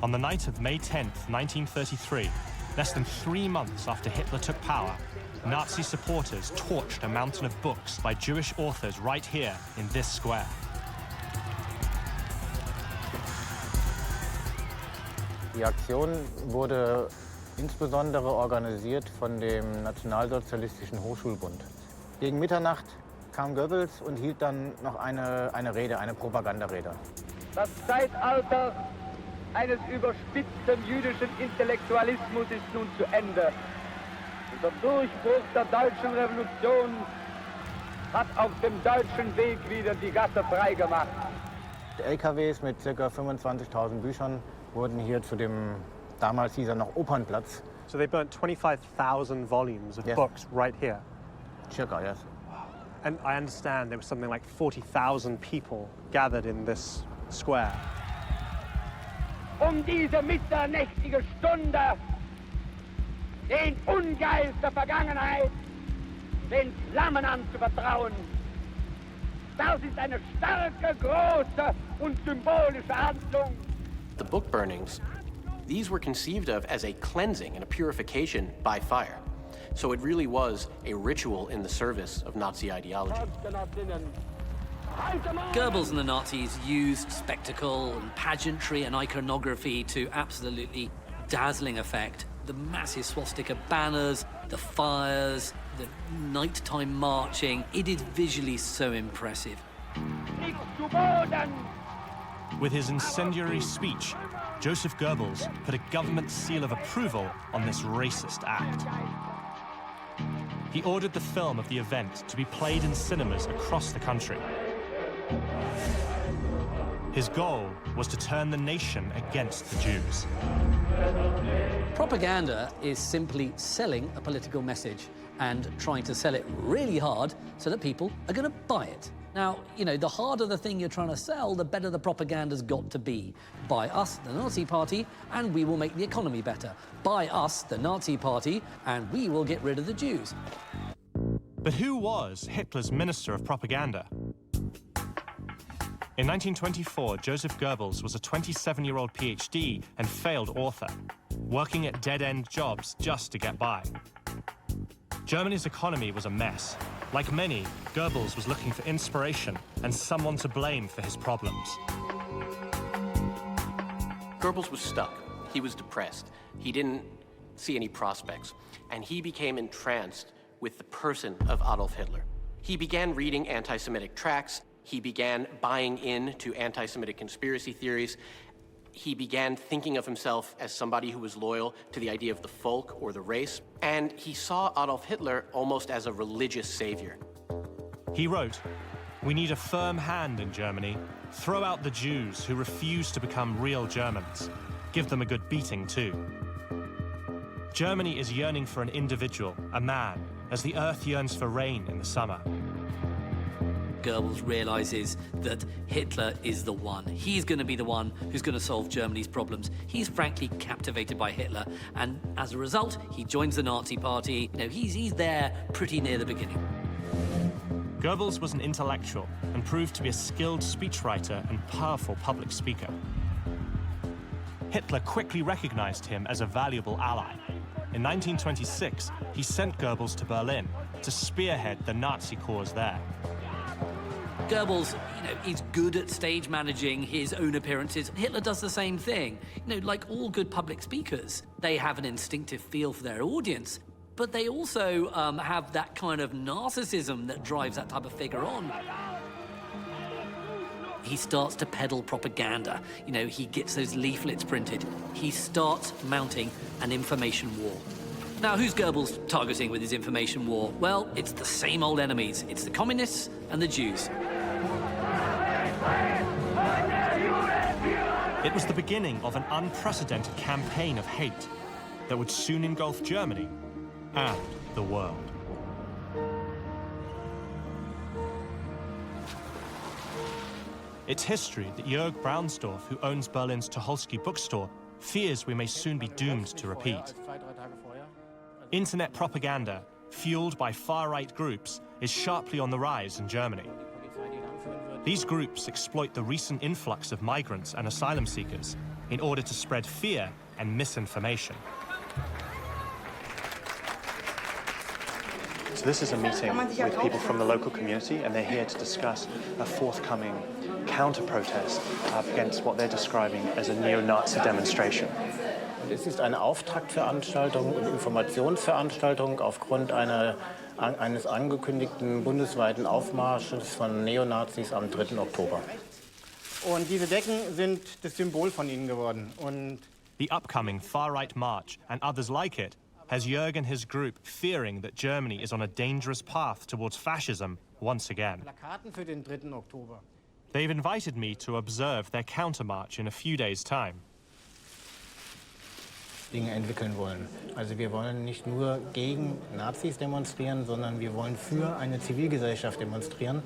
On the night of May 10th, 1933, less than 3 months after Hitler took power, Nazi supporters torched a mountain of books by Jewish authors right here in this square. Die Aktion wurde insbesondere organisiert von dem Nationalsozialistischen Hochschulbund. Gegen Mitternacht kam Goebbels und hielt dann noch eine Rede, eine Propagandarede. Das Zeitalter eines überspitzten jüdischen Intellektualismus ist nun zu Ende. Der Durchbruch der deutschen Revolution hat auf dem deutschen Weg wieder die Gasse freigemacht. LKWs mit ca. 25.000 Büchern wurden hier zu dem, damals hieß er noch Opernplatz. So they burnt 25,000 volumes of books right here? Circa, yes. And I understand there was something like 40,000 people gathered in this square. Diese mitternächtige Stunde den Ungeist der Vergangenheit den Flammen anzuvertrauen. Das ist eine starke, große und symbolische Handlung. The book burnings, these were conceived of as a cleansing and a purification by fire. So it really was a ritual in the service of Nazi ideology. Goebbels and the Nazis used spectacle and pageantry and iconography to absolutely dazzling effect. The massive swastika banners, the fires, the nighttime marching. It is visually so impressive. With his incendiary speech, Josef Goebbels put a government seal of approval on this racist act. He ordered the film of the event to be played in cinemas across the country. His goal was to turn the nation against the Jews. Propaganda is simply selling a political message and trying to sell it really hard so that people are going to buy it. Now, you know, the harder the thing you're trying to sell, the better the propaganda's got to be. Buy us, the Nazi Party, and we will make the economy better. Buy us, the Nazi Party, and we will get rid of the Jews. But who was Hitler's Minister of Propaganda? In 1924, Josef Goebbels was a 27-year-old PhD and failed author, working at dead-end jobs just to get by. Germany's economy was a mess. Like many, Goebbels was looking for inspiration and someone to blame for his problems. Goebbels was stuck. He was depressed. He didn't see any prospects. And he became entranced with the person of Adolf Hitler. He began reading anti-Semitic tracts. He began buying into anti-Semitic conspiracy theories. He began thinking of himself as somebody who was loyal to the idea of the folk or the race. And he saw Adolf Hitler almost as a religious savior. He wrote, "We need a firm hand in Germany. Throw out the Jews who refuse to become real Germans. Give them a good beating too. Germany is yearning for an individual, a man, as the earth yearns for rain in the summer." Goebbels realizes that Hitler is the one. He's going to be the one who's going to solve Germany's problems. He's frankly captivated by Hitler, and as a result, he joins the Nazi Party. You know, he's there pretty near the beginning. Goebbels was an intellectual and proved to be a skilled speechwriter and powerful public speaker. Hitler quickly recognized him as a valuable ally. In 1926, he sent Goebbels to Berlin to spearhead the Nazi cause there. Goebbels, you know, is good at stage managing his own appearances. Hitler does the same thing. You know, like all good public speakers, they have an instinctive feel for their audience, but they also have that kind of narcissism that drives that type of figure on. He starts to peddle propaganda. You know, he gets those leaflets printed. He starts mounting an information war. Now, who's Goebbels targeting with his information war? Well, it's the same old enemies. It's the communists and the Jews. It was the beginning of an unprecedented campaign of hate that would soon engulf Germany and the world. It's history that Jörg Braunsdorf, who owns Berlin's Tucholsky bookstore, fears we may soon be doomed to repeat. Internet propaganda, fueled by far-right groups, is sharply on the rise in Germany. These groups exploit the recent influx of migrants and asylum seekers in order to spread fear and misinformation. So this is a meeting with people from the local community, and they're here to discuss a forthcoming counter-protest against what they're describing as a neo-Nazi demonstration. Es ist eine Auftaktveranstaltung und Informationsveranstaltung aufgrund eines angekündigten bundesweiten Aufmarsches von Neonazis am 3. Oktober. Und diese Decken sind das Symbol von ihnen geworden. Und the upcoming far-right march and others like it has Jörg and his group fearing that Germany is on a dangerous path towards fascism once again. Plakaten für den 3. Oktober. They've invited me to observe their countermarch in a few days' time. Dinge entwickeln wollen. Also wir wollen nicht nur gegen Nazis demonstrieren, sondern wir wollen für eine Zivilgesellschaft demonstrieren.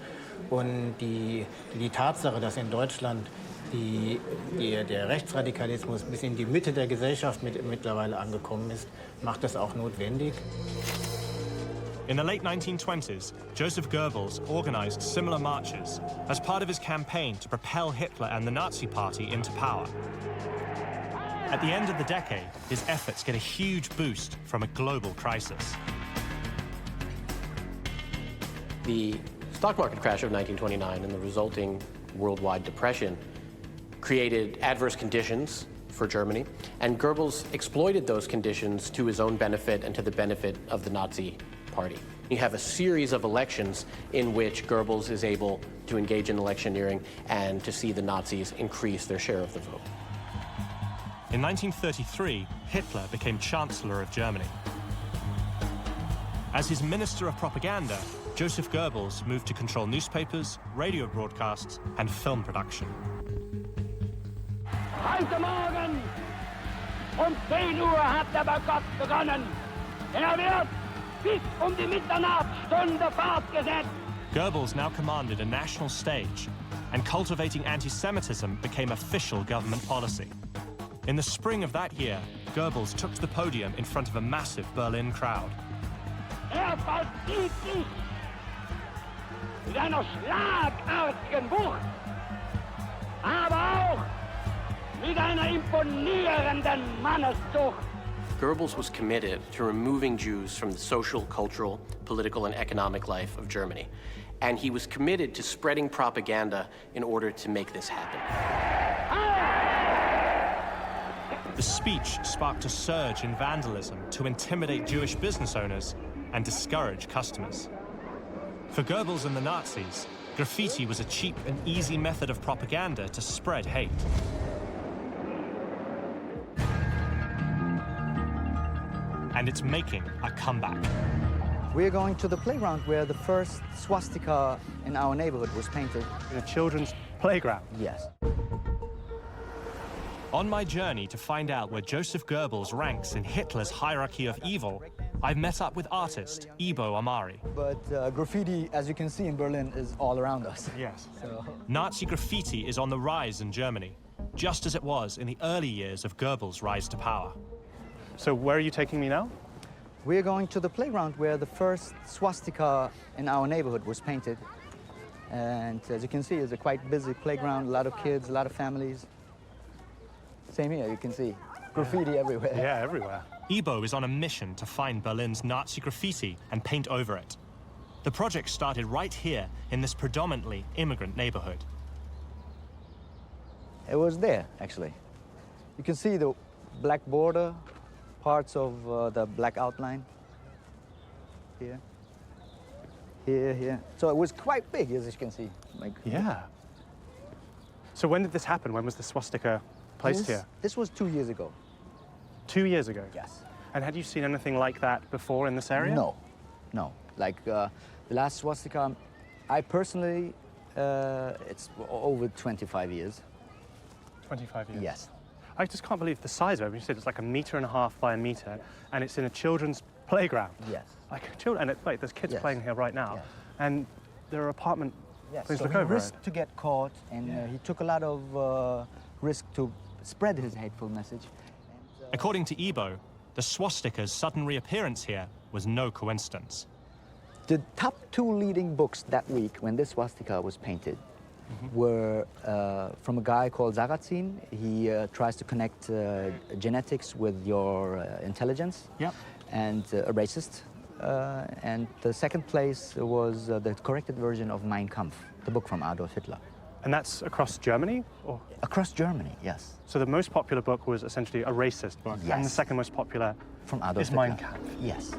Und die Tatsache, dass in Deutschland der Rechtsradikalismus bis in die Mitte der Gesellschaft mittlerweile angekommen ist, macht das auch notwendig. In the late 1920s, Josef Goebbels organized similar marches as part of his campaign to propel Hitler and the Nazi Party into power. At the end of the decade, his efforts get a huge boost from a global crisis. The stock market crash of 1929 and the resulting worldwide depression created adverse conditions for Germany, and Goebbels exploited those conditions to his own benefit and to the benefit of the Nazi Party. You have a series of elections in which Goebbels is able to engage in electioneering and to see the Nazis increase their share of the vote. In 1933, Hitler became Chancellor of Germany. As his Minister of Propaganda, Josef Goebbels moved to control newspapers, radio broadcasts, and film production. Heute Morgen um 10 Uhr hat der Boykott begonnen. Wird bis die Mitternachtsstunde fortgesetzt. Goebbels now commanded a national stage, and cultivating anti-Semitism became official government policy. In the spring of that year, Goebbels took to the podium in front of a massive Berlin crowd. Vollzieht sich mit einer schlagartigen Wucht, aber auch mit einer imponierenden Manneszucht. Goebbels was committed to removing Jews from the social, cultural, political, and economic life of Germany. And he was committed to spreading propaganda in order to make this happen. The speech sparked a surge in vandalism to intimidate Jewish business owners and discourage customers. For Goebbels and the Nazis, graffiti was a cheap and easy method of propaganda to spread hate. And it's making a comeback. We're going to the playground where the first swastika in our neighborhood was painted. In a children's playground? Yes. On my journey to find out where Josef Goebbels ranks in Hitler's hierarchy of evil, I've met up with artist Ibo Amari. But graffiti, as you can see in Berlin, is all around us. Yes. So. Nazi graffiti is on the rise in Germany, just as it was in the early years of Goebbels' rise to power. So where are you taking me now? We're going to the playground where the first swastika in our neighborhood was painted. And as you can see, it's a quite busy playground, a lot of kids, a lot of families. Same here, you can see. Graffiti everywhere. Yeah, everywhere. Ibo is on a mission to find Berlin's Nazi graffiti and paint over it. The project started right here in this predominantly immigrant neighborhood. It was there, actually. You can see the black border, parts of the black outline. Here. Here. So it was quite big, as you can see. Yeah. So when did this happen? When was the swastika placed here? This was 2 years ago. 2 years ago? Yes. And had you seen anything like that before in this area? No, no. Like the last swastika, I personally, it's over 25 years. 25 years? Yes. I just can't believe the size of it. You said it's like 1.5 meters by 1 meter, and it's in a children's playground. Yes. Like children, and wait, there's kids Yes. playing here right now, Yes. and there are apartment. Yes. Please So look he over risked it. to get caught, and he took a lot of risk to spread his hateful message. According to Ibo, the swastika's sudden reappearance here was no coincidence. The top 2 leading books that week when this swastika was painted were from a guy called Sarrazin. He tries to connect genetics with your intelligence. Yep. And a racist. And the second place was the corrected version of Mein Kampf, the book from Adolf Hitler. And that's across Germany? Or? Across Germany, yes. So the most popular book was essentially a racist book, Yes. and the second most popular from Adolf is Hitler. Mein Kampf. Yes.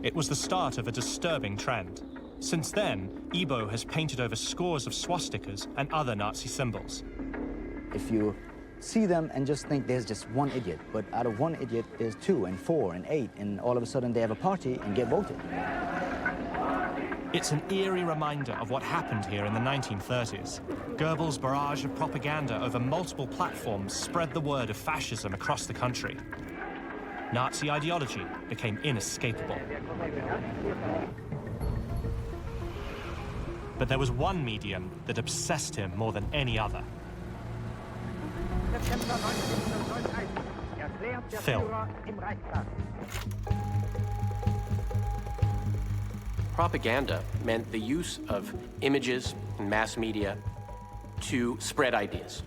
It was the start of a disturbing trend. Since then, Ibo has painted over scores of swastikas and other Nazi symbols. If you see them and just think there's just one idiot, but out of one idiot, there's 2 and 4 and 8, and all of a sudden they have a party and get voted. It's an eerie reminder of what happened here in the 1930s. Goebbels' barrage of propaganda over multiple platforms spread the word of fascism across the country. Nazi ideology became inescapable. But there was one medium that obsessed him more than any other. Film. Propaganda meant the use of images and mass media to spread ideas.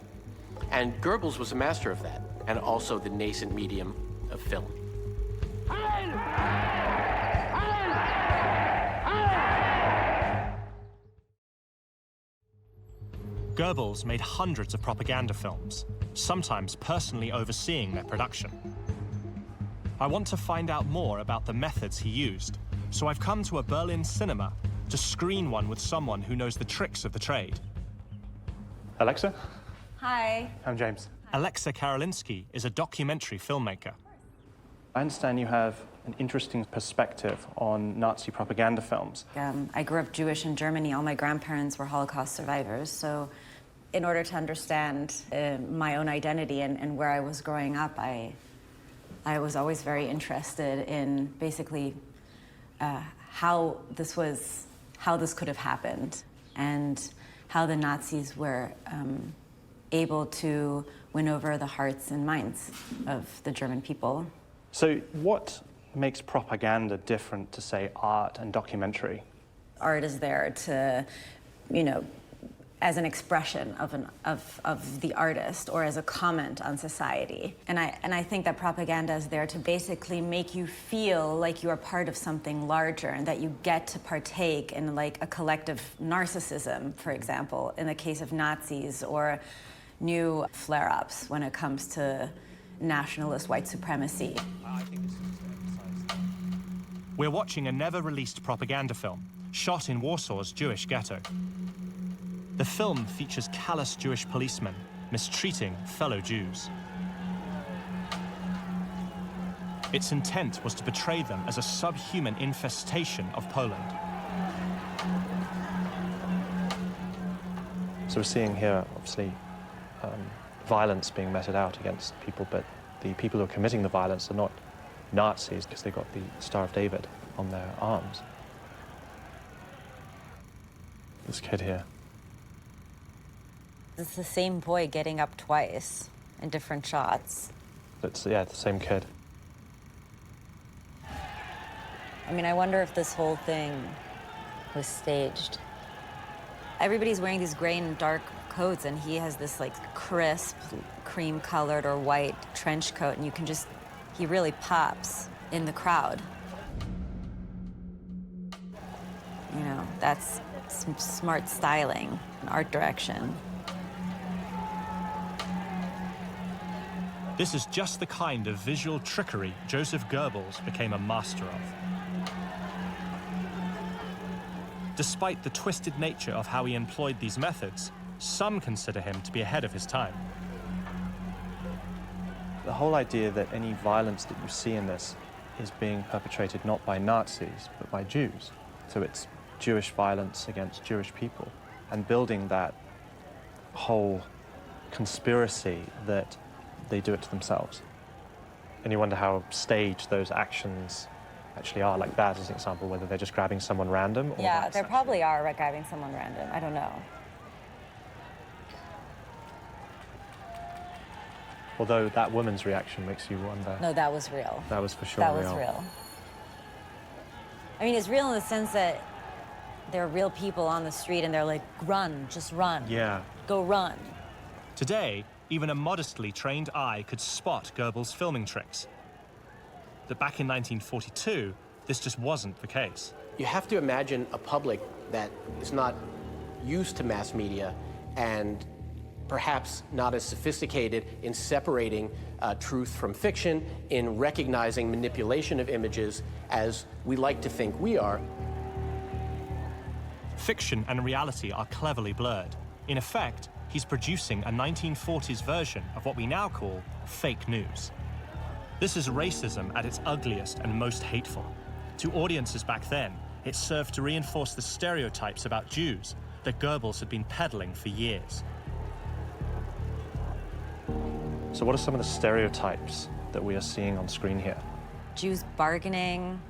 And Goebbels was a master of that, and also the nascent medium of film. Goebbels made hundreds of propaganda films, sometimes personally overseeing their production. I want to find out more about the methods he used, so I've come to a Berlin cinema to screen one with someone who knows the tricks of the trade. Alexa? Hi. I'm James. Alexa Karolinski is a documentary filmmaker. I understand you have an interesting perspective on Nazi propaganda films. I grew up Jewish in Germany. All my grandparents were Holocaust survivors. So in order to understand my own identity and where I was growing up, I was always very interested in basically how this could have happened and how the Nazis were able to win over the hearts and minds of the German people. So what makes propaganda different to, say, art and documentary? Art is there to, as an expression of the artist or as a comment on society. And I think that propaganda is there to basically make you feel like you are part of something larger and that you get to partake in like a collective narcissism, for example, in the case of Nazis, or new flare-ups when it comes to nationalist white supremacy. We're watching a never-released propaganda film, shot in Warsaw's Jewish ghetto. The film features callous Jewish policemen mistreating fellow Jews. Its intent was to portray them as a subhuman infestation of Poland. So we're seeing here, obviously, violence being meted out against people, but the people who are committing the violence are not Nazis because they've got the Star of David on their arms. This kid here. It's the same boy getting up twice in different shots. It's, yeah, the same kid. I mean, I wonder if this whole thing was staged. Everybody's wearing these gray and dark coats, and he has this like crisp, cream-colored or white trench coat, and he really pops in the crowd. That's some smart styling and art direction. This is just the kind of visual trickery Josef Goebbels became a master of. Despite the twisted nature of how he employed these methods, some consider him to be ahead of his time. The whole idea that any violence that you see in this is being perpetrated not by Nazis, but by Jews. So it's Jewish violence against Jewish people, and building that whole conspiracy that they do it to themselves. And you wonder how staged those actions actually are, like that as an example, whether they're just grabbing someone random or... Yeah, there probably are grabbing someone random. I don't know. Although that woman's reaction makes you wonder. No, that was real. That was for sure real. That was real. I mean, it's real in the sense that there are real people on the street and they're like, run, just run. Yeah. Go run. Today, even a modestly trained eye could spot Goebbels' filming tricks. But back in 1942, this just wasn't the case. You have to imagine a public that is not used to mass media and perhaps not as sophisticated in separating truth from fiction, in recognizing manipulation of images as we like to think we are. Fiction and reality are cleverly blurred. In effect, he's producing a 1940s version of what we now call fake news. This is racism at its ugliest and most hateful. To audiences back then, it served to reinforce the stereotypes about Jews that Goebbels had been peddling for years. So what are some of the stereotypes that we are seeing on screen here? Jews bargaining,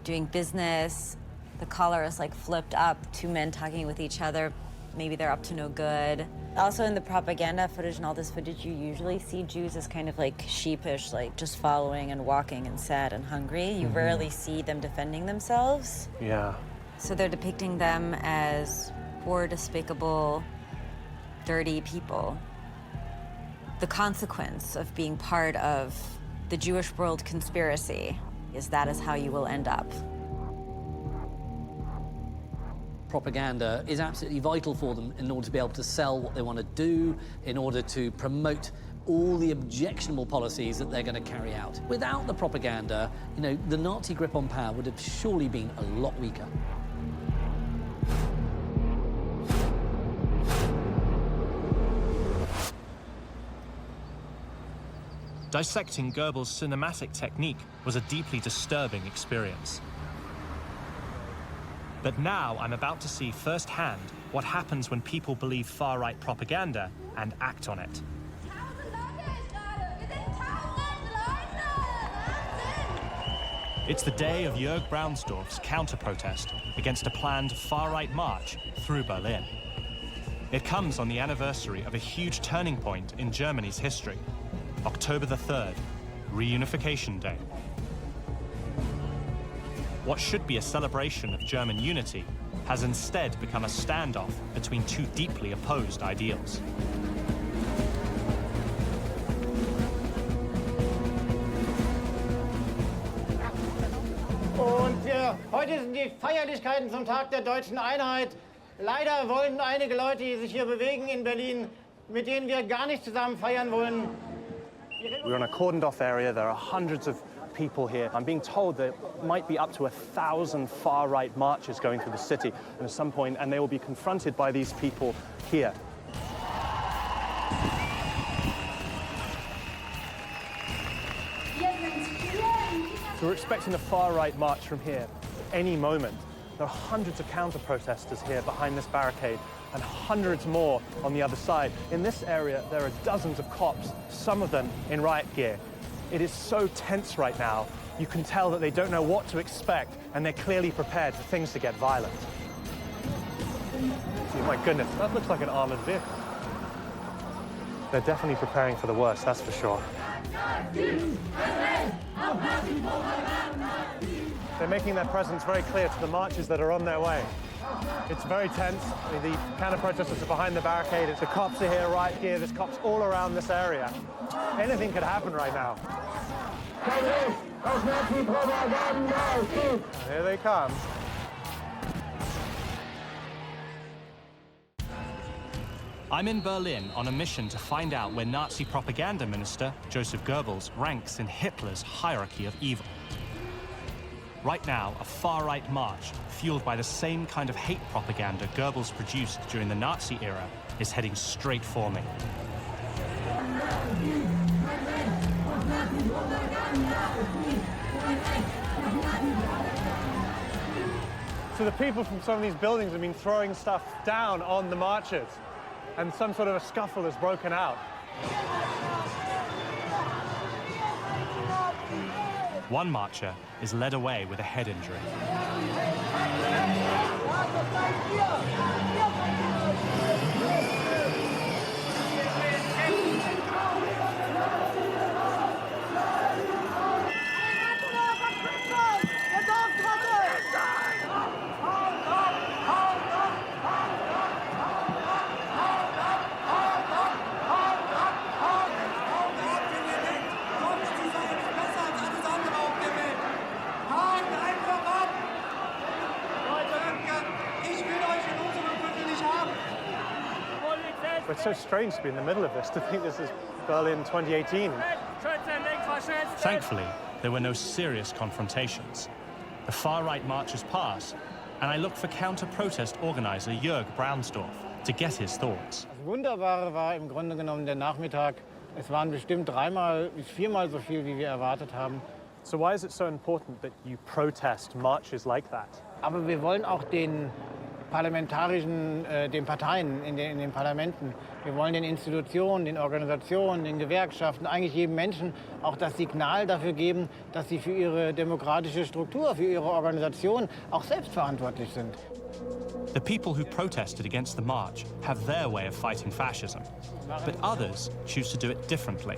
doing business. The collar is like flipped up, two men talking with each other. Maybe they're up to no good. Also in the propaganda footage and all this footage, you usually see Jews as kind of like sheepish, like just following and walking and sad and hungry. You rarely see them defending themselves. Yeah. So they're depicting them as poor, despicable, dirty people. The consequence of being part of the Jewish world conspiracy is that is how you will end up. Propaganda is absolutely vital for them in order to be able to sell what they want to do, in order to promote all the objectionable policies that they're going to carry out. Without the propaganda, you know, the Nazi grip on power would have surely been a lot weaker. Dissecting Goebbels' cinematic technique was a deeply disturbing experience. But now I'm about to see firsthand what happens when people believe far-right propaganda and act on it. It's the day of Jörg Braunsdorf's counter-protest against a planned far-right march through Berlin. It comes on the anniversary of a huge turning point in Germany's history, October the 3rd, Reunification Day. What should be a celebration of German unity has instead become a standoff between two deeply opposed ideals. Und heute sind die Feierlichkeiten zum Tag der deutschen Einheit. Leider wollen einige Leute, die sich hier bewegen in Berlin, mit denen wir gar nicht zusammen feiern wollen. We're in a cordoned-off area. There are hundreds of people here. I'm being told there might be up to 1,000 far-right marches going through the city at some point, and they will be confronted by these people here. So we're expecting a far-right march from here any moment. There are hundreds of counter-protesters here behind this barricade and hundreds more on the other side. In this area, there are dozens of cops, some of them in riot gear. It is so tense right now. You can tell that they don't know what to expect, and they're clearly prepared for things to get violent. See, my goodness, that looks like an armored vehicle. They're definitely preparing for the worst, that's for sure. They're making their presence very clear to the marchers that are on their way. It's very tense. I mean, the counter-protesters are behind the barricade. The cops are here, riot gear. There's cops all around this area. Anything could happen right now. Here they come. I'm in Berlin on a mission to find out where Nazi propaganda minister Josef Goebbels ranks in Hitler's hierarchy of evil. Right now, a far-right march, fueled by the same kind of hate propaganda Goebbels produced during the Nazi era, is heading straight for me. So the people from some of these buildings have been throwing stuff down on the marchers, and some sort of a scuffle has broken out. One marcher is led away with a head injury. It's so strange to be in the middle of this, to think this is Berlin 2018. Thankfully, there were no serious confrontations. The far-right marchers pass, and I look for counter-protest organizer Jörg Braunsdorf to get his thoughts. Das Wunderbare war im Grunde genommen der Nachmittag. Es waren bestimmt 3-mal bis 4-mal so viel, wie wir erwartet haben. So why is it so important that you protest marches like that? Aber wir wollen auch den parlamentarischen, den Parteien in den Parlamenten, wir wollen den Institutionen, den Organisationen, den Gewerkschaften, eigentlich jedem Menschen auch das Signal dafür geben, dass sie für ihre demokratische Struktur, für ihre Organisation auch selbst verantwortlich sind. The people who protested against the march have their way of fighting fascism, but others choose to do it differently.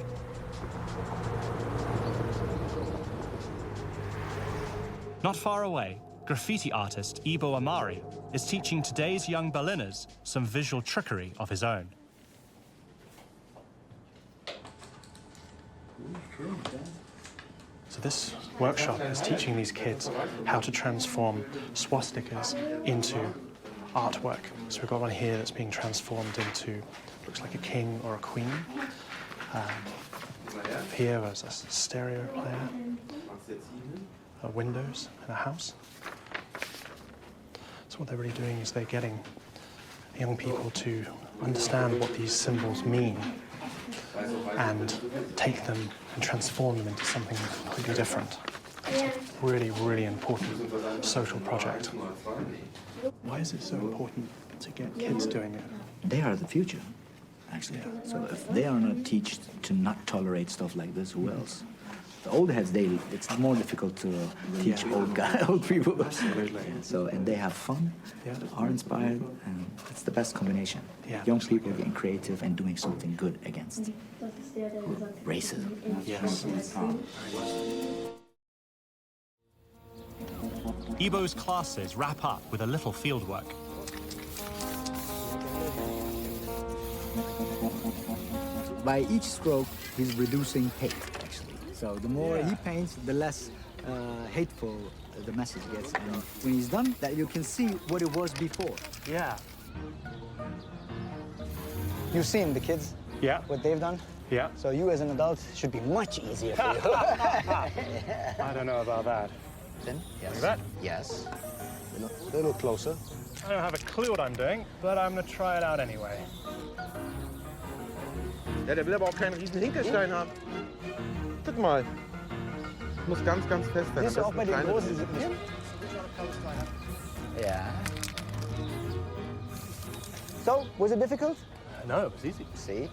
Not far away, graffiti artist Ibo Amari is teaching today's young Berliners some visual trickery of his own. So this workshop is teaching these kids how to transform swastikas into artwork. So we've got one here that's being transformed into, looks like a king or a queen. Here there's a stereo player, windows in a house. So what they're really doing is they're getting young people to understand what these symbols mean and take them and transform them into something completely different. It's a really, really important social project. Why is it so important to get kids doing it? They are the future, actually. So if they are not taught to not tolerate stuff like this, who else? The old heads, it's more difficult to teach old people. Absolutely. So, and they have fun, are inspired, and it's the best combination. Young people getting creative and doing something good against racism. Yes. Ibo's classes wrap up with a little fieldwork. By each stroke, he's reducing hate, actually. So the more he paints, the less hateful the message gets. And when he's done, that you can see what it was before. Yeah. You've seen the kids? Yeah. What they've done? Yeah. So you as an adult should be much easier for you. I don't know about that. Then? Yes. Like that? Yes. A little closer. I don't have a clue what I'm doing, but I'm going to try it out anyway. Ja, der will aber auch keinen riesen Hinkelstein haben. Guck mal. Muss ganz, ganz fest sein. Siehst du auch bei den großen Sippen? Yeah. So, was it difficult? No, it was easy. See?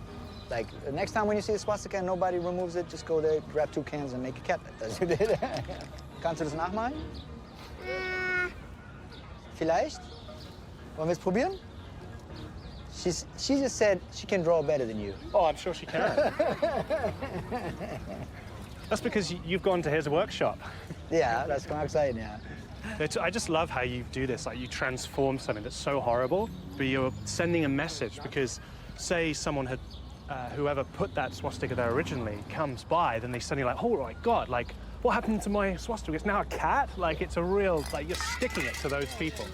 Like, next time when you see a swastika and nobody removes it, just go there, grab 2 cans and make a cat as you did. Kannst du das nachmalen? Vielleicht? Wollen wir es probieren? She just said she can draw better than you. Oh, I'm sure she can. That's because you've gone to his workshop. Yeah, that's quite exciting, yeah. I just love how you do this. Like, you transform something that's so horrible, but you're sending a message because, say, someone had, whoever put that swastika there originally comes by, then they suddenly like, oh my God, like, what happened to my swastika? It's now a cat? Like, it's a real, like, you're sticking it to those people.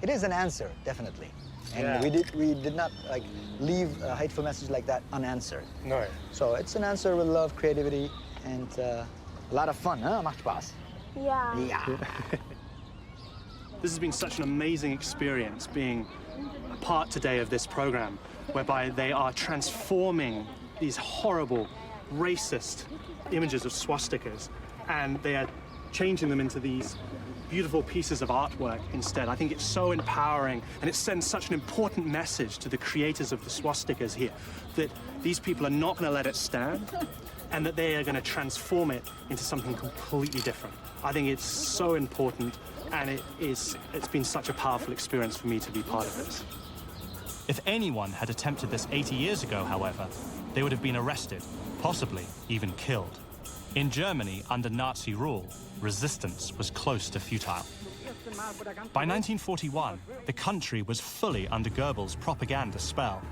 It is an answer, definitely. And Yeah. we did not like leave a hateful message like that unanswered. No. So it's an answer with love, creativity, and a lot of fun, huh? Macht Spaß. Yeah. Yeah. This has been such an amazing experience being a part today of this program, whereby they are transforming these horrible, racist images of swastikas, and they are changing them into these beautiful pieces of artwork instead. I think it's so empowering, and it sends such an important message to the creators of the swastikas here, that these people are not going to let it stand, and that they are going to transform it into something completely different. I think it's so important, and it's been such a powerful experience for me to be part of this. If anyone had attempted this 80 years ago, however, they would have been arrested, possibly even killed. In Germany, under Nazi rule, resistance was close to futile. By 1941, the country was fully under Goebbels' propaganda spell.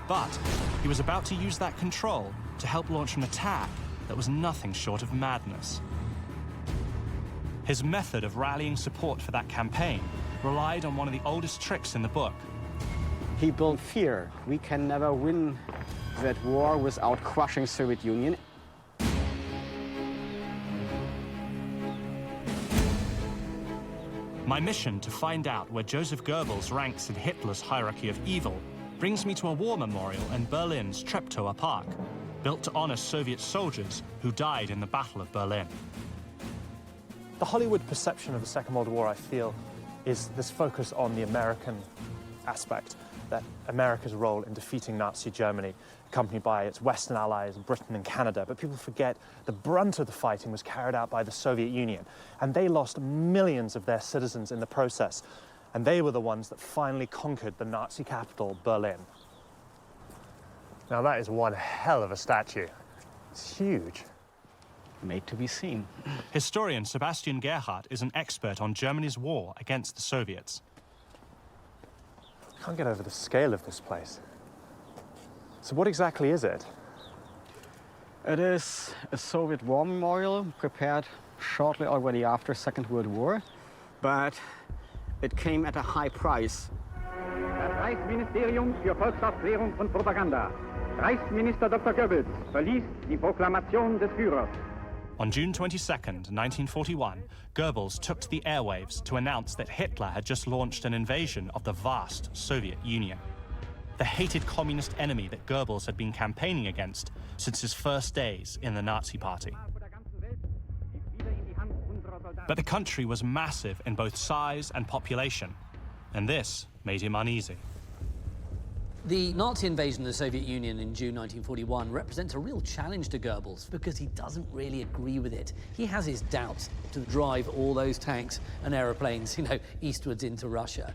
But he was about to use that control to help launch an attack that was nothing short of madness. His method of rallying support for that campaign relied on one of the oldest tricks in the book. He built fear. We can never win that war without crushing Soviet Union. My mission to find out where Josef Goebbels ranks in Hitler's hierarchy of evil brings me to a war memorial in Berlin's Treptower Park, built to honor Soviet soldiers who died in the Battle of Berlin. The Hollywood perception of the Second World War, I feel, is this focus on the American aspect, that America's role in defeating Nazi Germany, accompanied by its Western allies, Britain and Canada. But people forget the brunt of the fighting was carried out by the Soviet Union, and they lost millions of their citizens in the process. And they were the ones that finally conquered the Nazi capital, Berlin. Now that is one hell of a statue. It's huge. Made to be seen. Historian Sebastian Gerhardt is an expert on Germany's war against the Soviets. I can't get over the scale of this place. So what exactly is it? It is a Soviet war memorial prepared shortly already after Second World War, but it came at a high price. Das Reichsministerium für Volksaufklärung und Propaganda. Reichsminister Dr. Goebbels verließ die Proklamation des Führers. On June 22nd, 1941, Goebbels took to the airwaves to announce that Hitler had just launched an invasion of the vast Soviet Union, the hated communist enemy that Goebbels had been campaigning against since his first days in the Nazi Party. But the country was massive in both size and population, and this made him uneasy. The Nazi invasion of the Soviet Union in June 1941 represents a real challenge to Goebbels because he doesn't really agree with it. He has his doubts to drive all those tanks and aeroplanes, eastwards into Russia.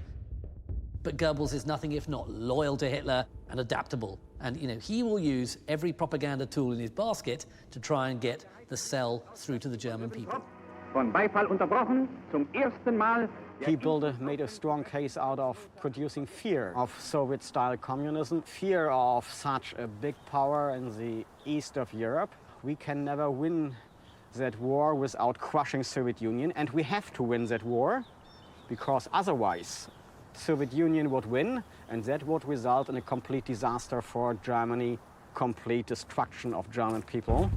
But Goebbels is nothing if not loyal to Hitler and adaptable. And, he will use every propaganda tool in his basket to try and get the sell through to the German people. Von Beifall unterbrochen, zum ersten Mal. He made a strong case out of producing fear of Soviet-style communism, fear of such a big power in the east of Europe. We can never win that war without crushing Soviet Union, and we have to win that war, because otherwise Soviet Union would win, and that would result in a complete disaster for Germany, complete destruction of German people.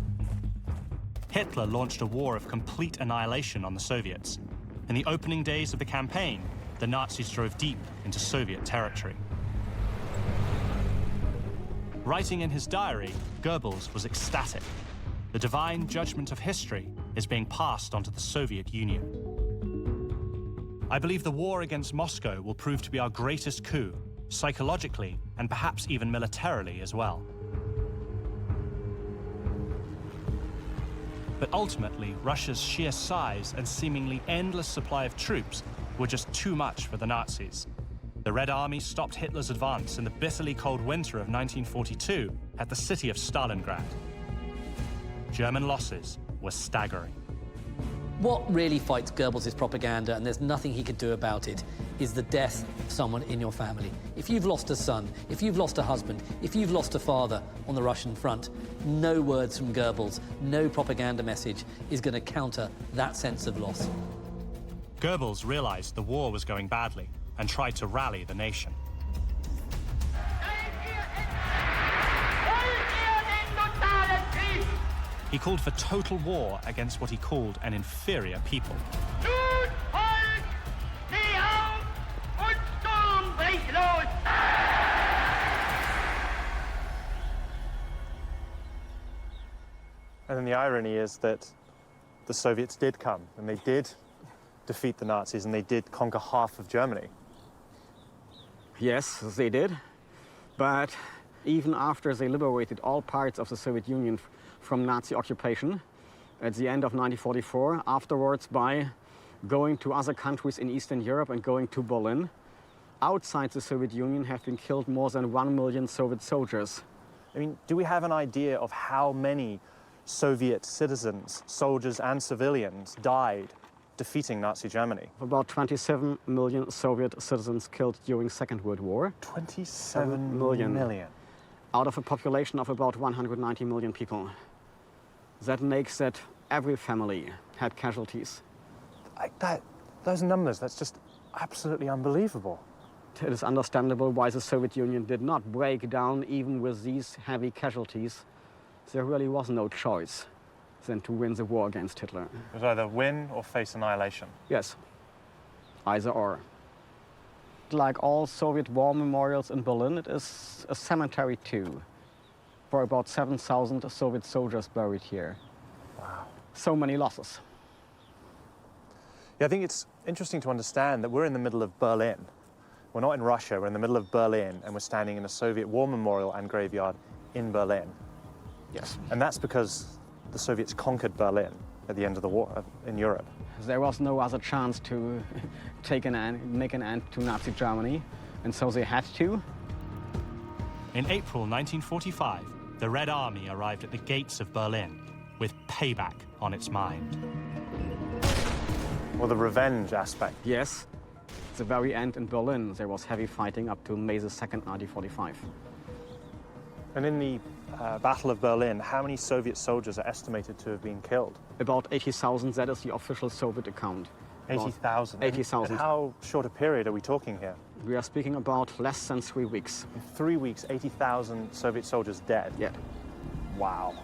Hitler launched a war of complete annihilation on the Soviets. In the opening days of the campaign, the Nazis drove deep into Soviet territory. Writing in his diary, Goebbels was ecstatic. The divine judgment of history is being passed onto the Soviet Union. I believe the war against Moscow will prove to be our greatest coup, psychologically and perhaps even militarily as well. But ultimately, Russia's sheer size and seemingly endless supply of troops were just too much for the Nazis. The Red Army stopped Hitler's advance in the bitterly cold winter of 1942 at the city of Stalingrad. German losses were staggering. What really fights Goebbels' propaganda, and there's nothing he could do about it, is the death of someone in your family. If you've lost a son, if you've lost a husband, if you've lost a father on the Russian front, no words from Goebbels, no propaganda message is going to counter that sense of loss. Goebbels realized the war was going badly and tried to rally the nation. He called for total war against what he called an inferior people. And then the irony is that the Soviets did come, and they did defeat the Nazis, and they did conquer half of Germany. Yes, they did. But even after they liberated all parts of the Soviet Union from Nazi occupation, at the end of 1944, afterwards by going to other countries in Eastern Europe and going to Berlin, outside the Soviet Union have been killed more than 1 million Soviet soldiers. I mean, do we have an idea of how many Soviet citizens, soldiers and civilians, died defeating Nazi Germany? About 27 million Soviet citizens killed during Second World War. 27 million? Out of a population of about 190 million people. That makes that every family had casualties. Those numbers, that's just absolutely unbelievable. It is understandable why the Soviet Union did not break down even with these heavy casualties. There really was no choice than to win the war against Hitler. It was either win or face annihilation. Yes, either or. Like all Soviet war memorials in Berlin, it is a cemetery too, for about 7,000 Soviet soldiers buried here. Wow. So many losses. Yeah, I think it's interesting to understand that we're in the middle of Berlin. We're not in Russia, we're in the middle of Berlin, and we're standing in a Soviet war memorial and graveyard in Berlin. Yes. And that's because the Soviets conquered Berlin at the end of the war in Europe. There was no other chance to make an end to Nazi Germany, and so they had to. In April 1945, the Red Army arrived at the gates of Berlin with payback on its mind. Well, the revenge aspect. Yes. At the very end in Berlin, there was heavy fighting up to May the 2nd, 1945. And in the Battle of Berlin, how many Soviet soldiers are estimated to have been killed? About 80,000, that is the official Soviet account. 80,000? 80,000. How short a period are we talking here? We are speaking about less than 3 weeks. In 3 weeks, 80,000 Soviet soldiers dead? Yeah. Wow.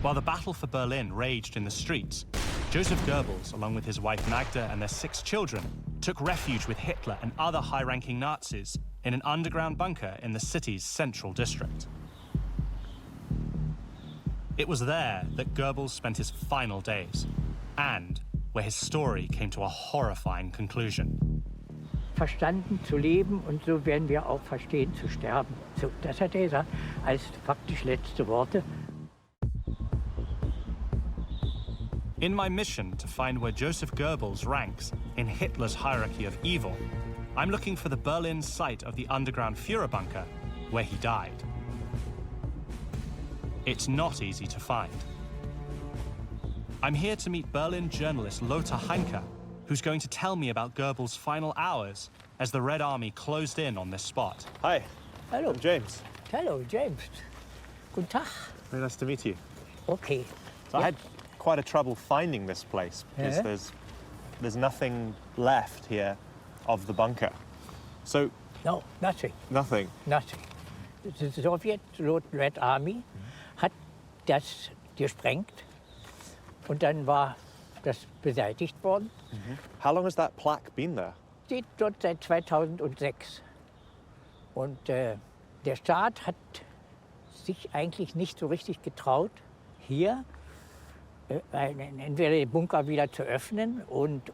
While the battle for Berlin raged in the streets, Josef Goebbels, along with his wife Magda and their 6 children, took refuge with Hitler and other high-ranking Nazis in an underground bunker in the city's central district. It was there that Goebbels spent his final days, and where his story came to a horrifying conclusion. Verstanden zu leben und so werden wir auch verstehen zu sterben. So, das hat er gesagt als faktisch letzte Worte. In my mission to find where Josef Goebbels ranks in Hitler's hierarchy of evil, I'm looking for the Berlin site of the underground Führer bunker where he died. It's not easy to find. I'm here to meet Berlin journalist Lothar Heinke, who's going to tell me about Goebbels' final hours as the Red Army closed in on this spot. Hi. Hello. I'm James. Hello, James. Guten Tag. Very nice to meet you. Okay. So I had quite a trouble finding this place because there's nothing left here of the bunker. So No, nothing. nothing. Nothing. The Soviet Red Army hat das gesprengt und dann war das beseitigt worden. How long has that plaque been there? Steht dort seit 2006. Und der Staat hat sich eigentlich nicht so richtig getraut, hier entweder den Bunker wieder zu öffnen und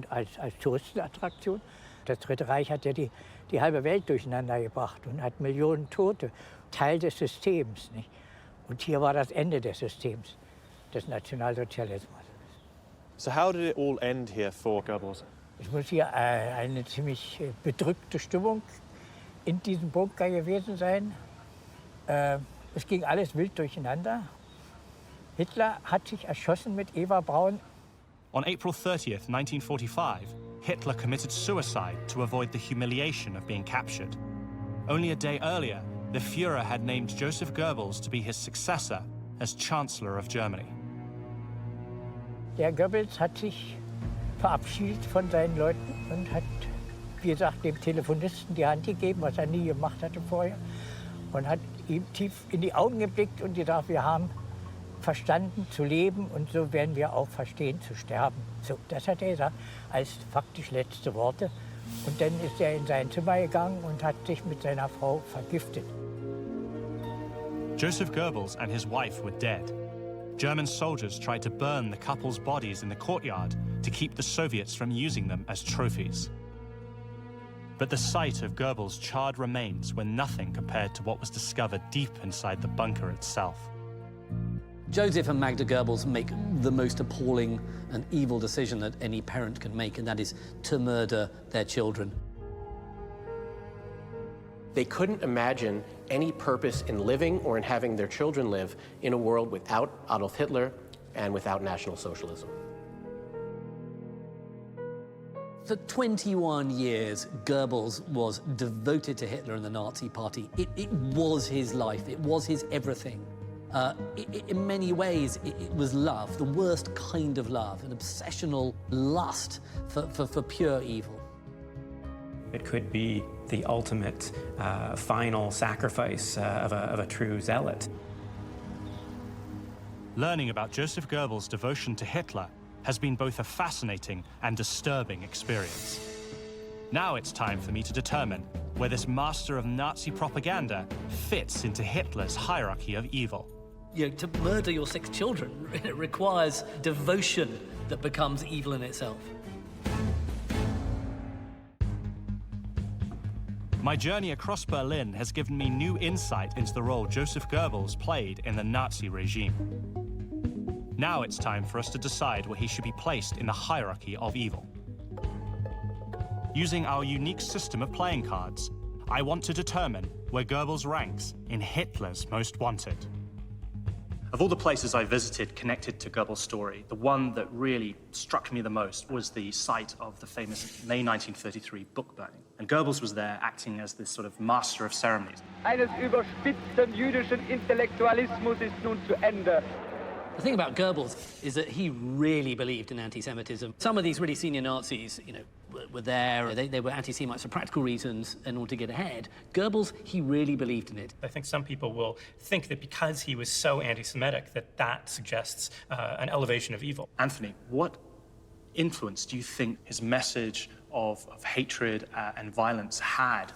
als Touristenattraktion. Das Dritte Reich hat ja die halbe Welt durcheinander gebracht und hat Millionen Tote. Teil des Systems. Nicht? Und hier war das Ende des Systems, des Nationalsozialismus. So how did it all end here for Goebbels? Es muss hier eine ziemlich bedrückte Stimmung in diesem Bunker gewesen sein. Es ging alles wild durcheinander. Hitler hat sich erschossen mit Eva Braun. On April 30th, 1945, Hitler committed suicide to avoid the humiliation of being captured. Only a day earlier, the Führer had named Josef Goebbels to be his successor as Chancellor of Germany. Der Goebbels hat sich verabschiedet von seinen Leuten und hat, wie gesagt, dem Telefonisten die Hand gegeben, was er nie gemacht hatte vorher, und hat ihm tief in die Augen geblickt und gesagt, wir haben verstanden zu leben und so werden wir auch verstehen zu sterben. So, das hat er gesagt als faktisch letzte Worte. Und dann ist er in sein Zimmer gegangen und hat sich mit seiner Frau vergiftet. Josef Goebbels and his wife were dead. German soldiers tried to burn the couple's bodies in the courtyard to keep the Soviets from using them as trophies. But the sight of Goebbels' charred remains were nothing compared to what was discovered deep inside the bunker itself. Josef and Magda Goebbels make the most appalling and evil decision that any parent can make, and that is to murder their children. They couldn't imagine any purpose in living or in having their children live in a world without Adolf Hitler and without National Socialism. For 21 years, Goebbels was devoted to Hitler and the Nazi Party. It was his life. It was his everything. In many ways, it was love, the worst kind of love, an obsessional lust for pure evil. It could be the ultimate final sacrifice of a true zealot. Learning about Josef Goebbels' devotion to Hitler has been both a fascinating and disturbing experience. Now it's time for me to determine where this master of Nazi propaganda fits into Hitler's hierarchy of evil. You know, to murder your 6 children, it requires devotion that becomes evil in itself. My journey across Berlin has given me new insight into the role Josef Goebbels played in the Nazi regime. Now it's time for us to decide where he should be placed in the hierarchy of evil. Using our unique system of playing cards, I want to determine where Goebbels ranks in Hitler's Most Wanted. Of all the places I visited connected to Goebbels' story, the one that really struck me the most was the site of the famous May 1933 book burning. And Goebbels was there acting as this sort of master of ceremonies. Eines überspitzten jüdischen Intellektualismus ist nun zu Ende. The thing about Goebbels is that he really believed in anti-Semitism. Some of these really senior Nazis, you know, were there. They were anti-Semites for practical reasons in order to get ahead. Goebbels, he really believed in it. I think some people will think that because he was so anti-Semitic that suggests an elevation of evil. Anthony, what influence do you think his message of hatred and violence had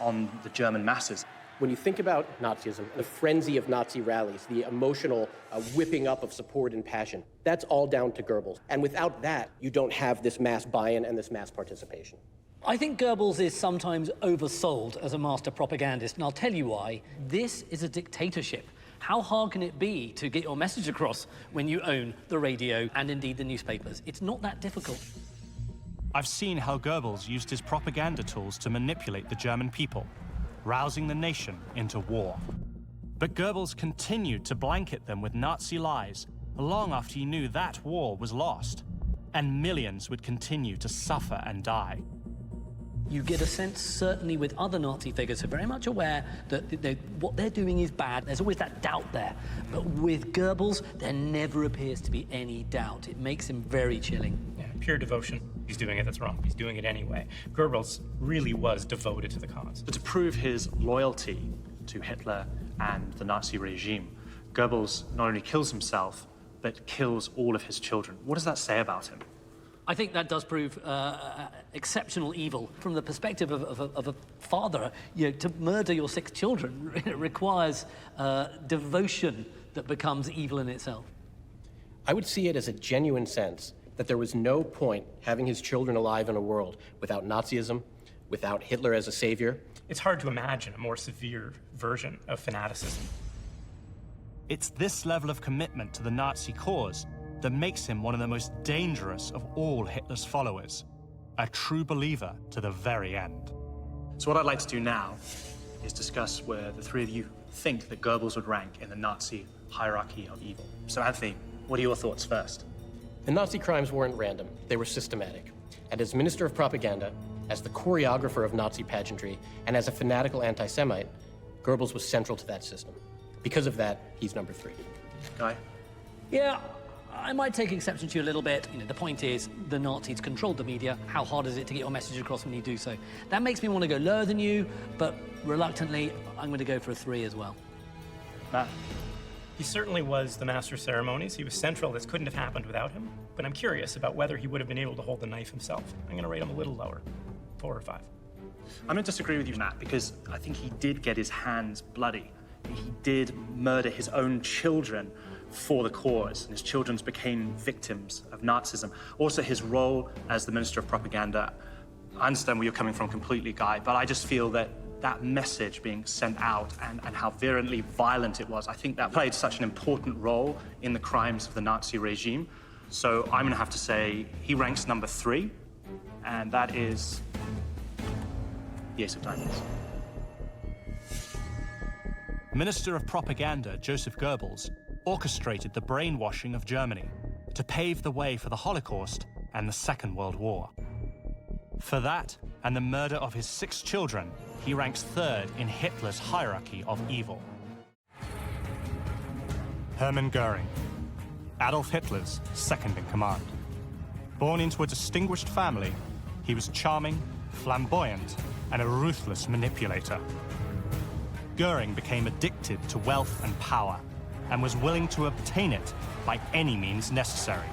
on the German masses? When you think about Nazism, the frenzy of Nazi rallies, the emotional whipping up of support and passion, that's all down to Goebbels. And without that, you don't have this mass buy-in and this mass participation. I think Goebbels is sometimes oversold as a master propagandist, and I'll tell you why. This is a dictatorship. How hard can it be to get your message across when you own the radio and indeed the newspapers? It's not that difficult. I've seen how Goebbels used his propaganda tools to manipulate the German people, rousing the nation into war. But Goebbels continued to blanket them with Nazi lies long after he knew that war was lost, and millions would continue to suffer and die. You get a sense, certainly with other Nazi figures, who are very much aware that what they're doing is bad. There's always that doubt there. But with Goebbels, there never appears to be any doubt. It makes him very chilling. Yeah, pure devotion. He's doing it, that's wrong. He's doing it anyway. Goebbels really was devoted to the cause. But to prove his loyalty to Hitler and the Nazi regime, Goebbels not only kills himself, but kills all of his children. What does that say about him? I think that does prove exceptional evil. From the perspective of a father, you know, to murder your 6 children requires devotion that becomes evil in itself. I would see it as a genuine sense that there was no point having his children alive in a world without Nazism, without Hitler as a savior. It's hard to imagine a more severe version of fanaticism. It's this level of commitment to the Nazi cause that makes him one of the most dangerous of all Hitler's followers, a true believer to the very end. So what I'd like to do now is discuss where the three of you think that Goebbels would rank in the Nazi hierarchy of evil. So Anthony, what are your thoughts first? The Nazi crimes weren't random, they were systematic. And as Minister of Propaganda, as the choreographer of Nazi pageantry, and as a fanatical anti-Semite, Goebbels was central to that system. Because of that, he's number 3. Guy? Yeah, I might take exception to you a little bit. You know, the point is, the Nazis controlled the media. How hard is it to get your message across when you do so? That makes me want to go lower than you, but reluctantly, I'm going to go for a 3 as well. Matt? He certainly was the master of ceremonies. He was central. This couldn't have happened without him. But I'm curious about whether he would have been able to hold the knife himself. I'm going to rate him a little lower, 4 or 5. I'm going to disagree with you, Matt, because I think he did get his hands bloody. He did murder his own children for the cause, and his children became victims of Nazism. Also, his role as the Minister of Propaganda. I understand where you're coming from completely, Guy, but I just feel that that message being sent out and how virulently violent it was, I think that played such an important role in the crimes of the Nazi regime. So I'm going to have to say he ranks number 3, and that is the Ace of Diamonds. Minister of Propaganda Josef Goebbels orchestrated the brainwashing of Germany to pave the way for the Holocaust and the Second World War. For that and the murder of his 6 children, he ranks 3rd in Hitler's hierarchy of evil. Hermann Goering, Adolf Hitler's second in command. Born into a distinguished family, he was charming, flamboyant, and a ruthless manipulator. Goering became addicted to wealth and power and was willing to obtain it by any means necessary.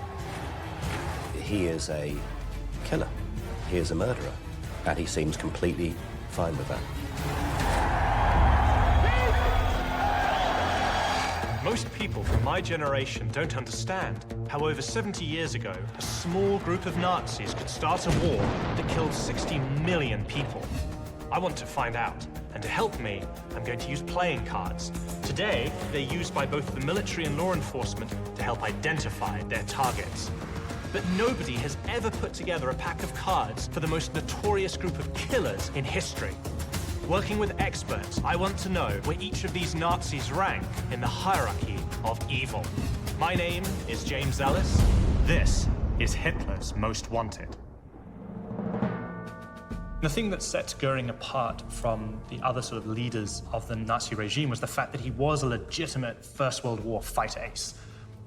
He is a killer. He is a murderer, and he seems completely fine with that. Most people from my generation don't understand how over 70 years ago, a small group of Nazis could start a war that killed 60 million people. I want to find out, and to help me, I'm going to use playing cards. Today, they're used by both the military and law enforcement to help identify their targets. But nobody has ever put together a pack of cards for the most notorious group of killers in history. Working with experts, I want to know where each of these Nazis rank in the hierarchy of evil. My name is James Ellis. This is Hitler's Most Wanted. The thing that sets Goering apart from the other sort of leaders of the Nazi regime was the fact that he was a legitimate First World War fighter ace.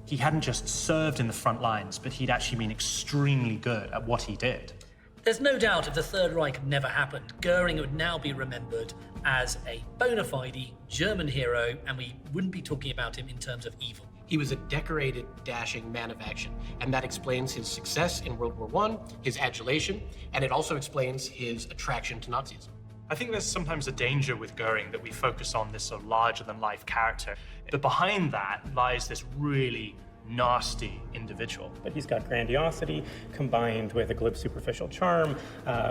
He hadn't just served in the front lines, but he'd actually been extremely good at what he did. There's no doubt if the Third Reich had never happened, Goering would now be remembered as a bona fide German hero, and we wouldn't be talking about him in terms of evil. He was a decorated, dashing man of action, and that explains his success in World War I, his adulation, and it also explains his attraction to Nazism. I think there's sometimes a danger with Goering that we focus on this sort of larger-than-life character, but behind that lies this really nasty individual. But he's got grandiosity combined with a glib superficial charm,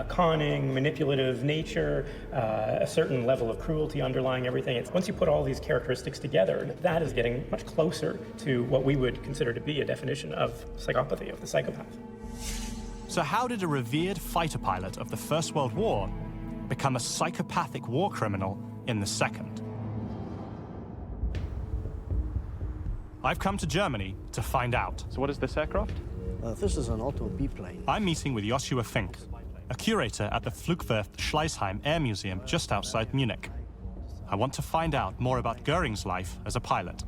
conning, manipulative nature, a certain level of cruelty underlying everything. Once you put all these characteristics together, that is getting much closer to what we would consider to be a definition of psychopathy, of the psychopath. So how did a revered fighter pilot of the First World War become a psychopathic war criminal in the Second? I've come to Germany to find out. So what is this aircraft? This is an Otto biplane. I'm meeting with Joshua Fink, a curator at the Flugwerft Schleißheim Air Museum just outside Munich. I want to find out more about Goering's life as a pilot.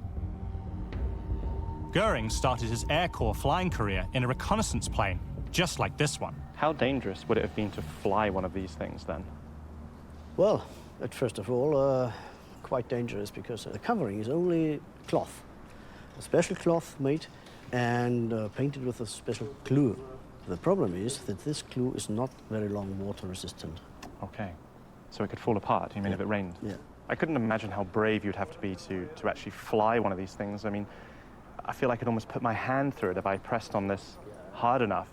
Goering started his Air Corps flying career in a reconnaissance plane, just like this one. How dangerous would it have been to fly one of these things then? Well, first of all, quite dangerous because the covering is only cloth. A special cloth made and painted with a special glue. The problem is that this glue is not very long water resistant. Okay, so it could fall apart, you mean, if it rained? Yeah. I couldn't imagine how brave you'd have to be to actually fly one of these things. I mean, I feel I could almost put my hand through it if I pressed on this hard enough.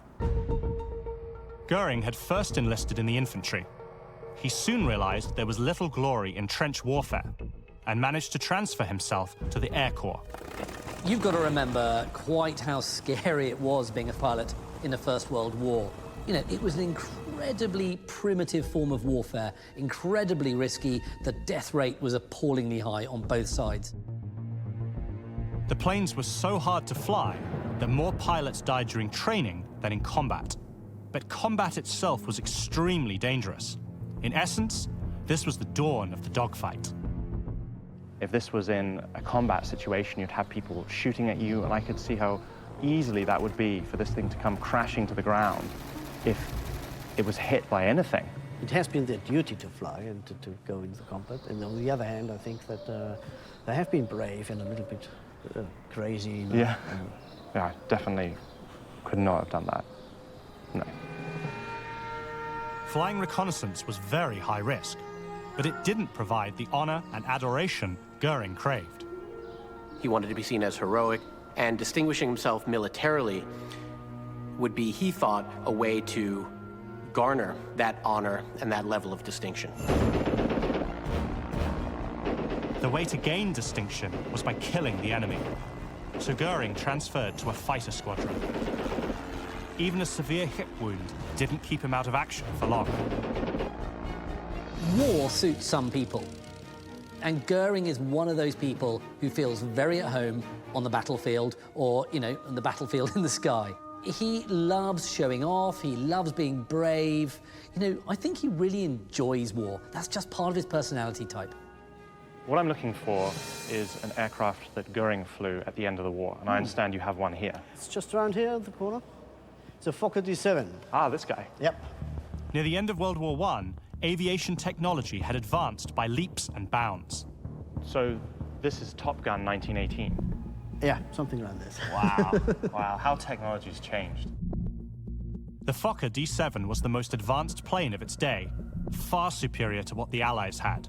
Goering had first enlisted in the infantry. He soon realized there was little glory in trench warfare and managed to transfer himself to the Air Corps. You've got to remember quite how scary it was being a pilot in the First World War. You know, it was an incredibly primitive form of warfare, incredibly risky. The death rate was appallingly high on both sides. The planes were so hard to fly that more pilots died during training than in combat. But combat itself was extremely dangerous. In essence, this was the dawn of the dogfight. If this was in a combat situation, you'd have people shooting at you, and I could see how easily that would be for this thing to come crashing to the ground if it was hit by anything. It has been their duty to fly and to go into combat. And on the other hand, I think that they have been brave and a little bit crazy. You know? Yeah. Yeah, I definitely could not have done that. No. Flying reconnaissance was very high risk, but it didn't provide the honor and adoration Goering craved. He wanted to be seen as heroic, And distinguishing himself militarily would be, he thought, a way to garner that honor and that level of distinction. The way to gain distinction was by killing the enemy. So Goering transferred to a fighter squadron. Even a severe hip wound didn't keep him out of action for long. War suits some people. And Goering is one of those people who feels very at home on the battlefield or, you know, on the battlefield in the sky. He loves showing off, he loves being brave. You know, I think he really enjoys war. That's just part of his personality type. What I'm looking for is an aircraft that Goering flew at the end of the war, and I understand you have one here. It's just around here at the corner. It's a Fokker D7. Ah, this guy. Yep. Near the end of World War I, aviation technology had advanced by leaps and bounds. So this is Top Gun 1918? Yeah, something like this. Wow, wow, how technology's changed. The Fokker D7 was the most advanced plane of its day, far superior to what the Allies had.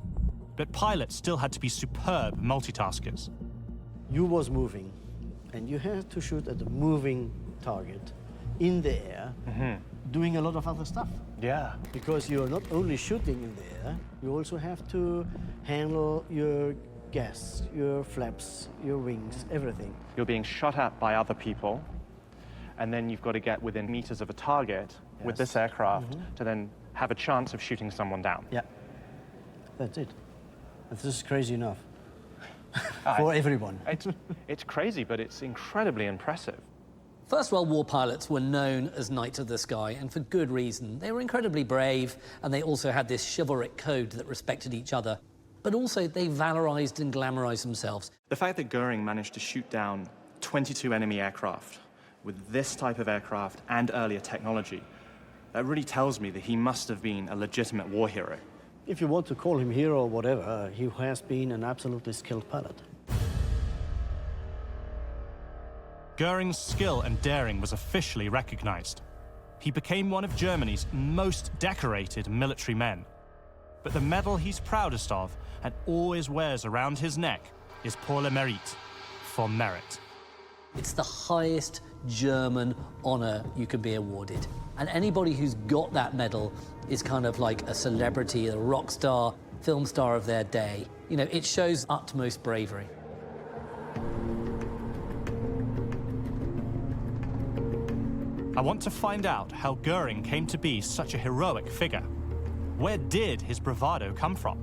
But pilots still had to be superb multitaskers. You was moving, and you had to shoot at a moving target in the air, doing a lot of other stuff. Yeah. Because you're not only shooting in the air, you also have to handle your gas, your flaps, your wings, everything. You're being shot at by other people, and then you've got to get within meters of a target with this aircraft to then have a chance of shooting someone down. Yeah, that's it. This is crazy enough for everyone. It's crazy, but it's incredibly impressive. First World War pilots were known as Knights of the Sky, and for good reason. They were incredibly brave, and they also had this chivalric code that respected each other. But also, they valorized and glamorized themselves. The fact that Goering managed to shoot down 22 enemy aircraft with this type of aircraft and earlier technology, that really tells me that he must have been a legitimate war hero. If you want to call him hero or whatever, he has been an absolutely skilled pilot. Goering's skill and daring was officially recognized. He became one of Germany's most decorated military men. But the medal he's proudest of and always wears around his neck is pour le mérite, for merit. It's the highest German honor you can be awarded. And anybody who's got that medal is kind of like a celebrity, a rock star, film star of their day. You know, it shows utmost bravery. I want to find out how Goering came to be such a heroic figure. Where did his bravado come from?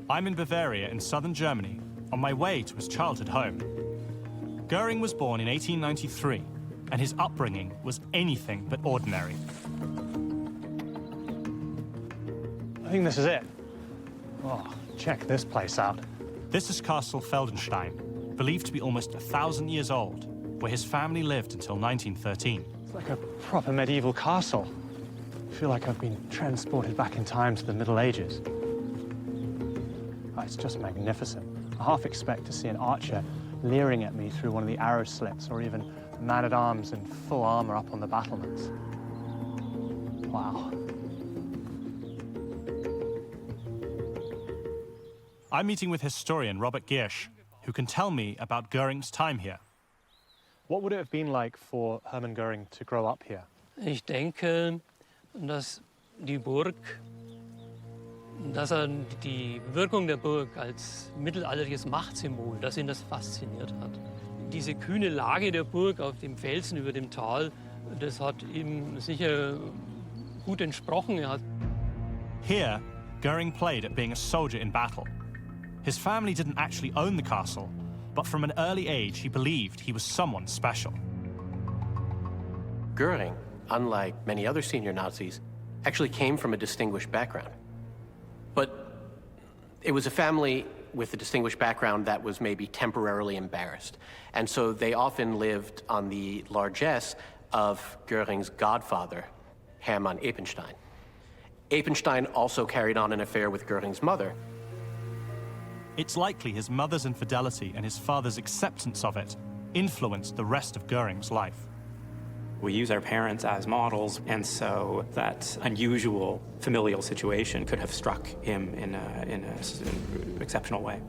I'm in Bavaria in southern Germany, on my way to his childhood home. Goering was born in 1893, and his upbringing was anything but ordinary. I think this is it. Oh, check this place out. This is Castle Feldenstein, believed to be almost 1,000 years old, where his family lived until 1913. It's like a proper medieval castle. I feel like I've been transported back in time to the Middle Ages. Oh, it's just magnificent. I half expect to see an archer leering at me through one of the arrow slits, or even man-at-arms in full armor up on the battlements. Wow. I'm meeting with historian Robert Giersch, who can tell me about Goering's time here. What would it have been like for Hermann Goering to grow up here? Ich denke, dass die Burg, dass die Wirkung der Burg als mittelalterliches Machtsymbol, dass ihn das fasziniert hat. Diese kühne Lage der Burg auf dem Felsen über dem Tal, das hat ihm sicher gut entsprochen. Here, Goering played at being a soldier in battle. His family didn't actually own the castle, but from an early age, he believed he was someone special. Goering, unlike many other senior Nazis, actually came from a distinguished background. But it was a family with a distinguished background that was maybe temporarily embarrassed. And so they often lived on the largesse of Goering's godfather, Hermann Eppenstein. Eppenstein also carried on an affair with Goering's mother. It's likely his mother's infidelity and his father's acceptance of it influenced the rest of Goering's life. We use our parents as models, and so that unusual familial situation could have struck him in an exceptional way.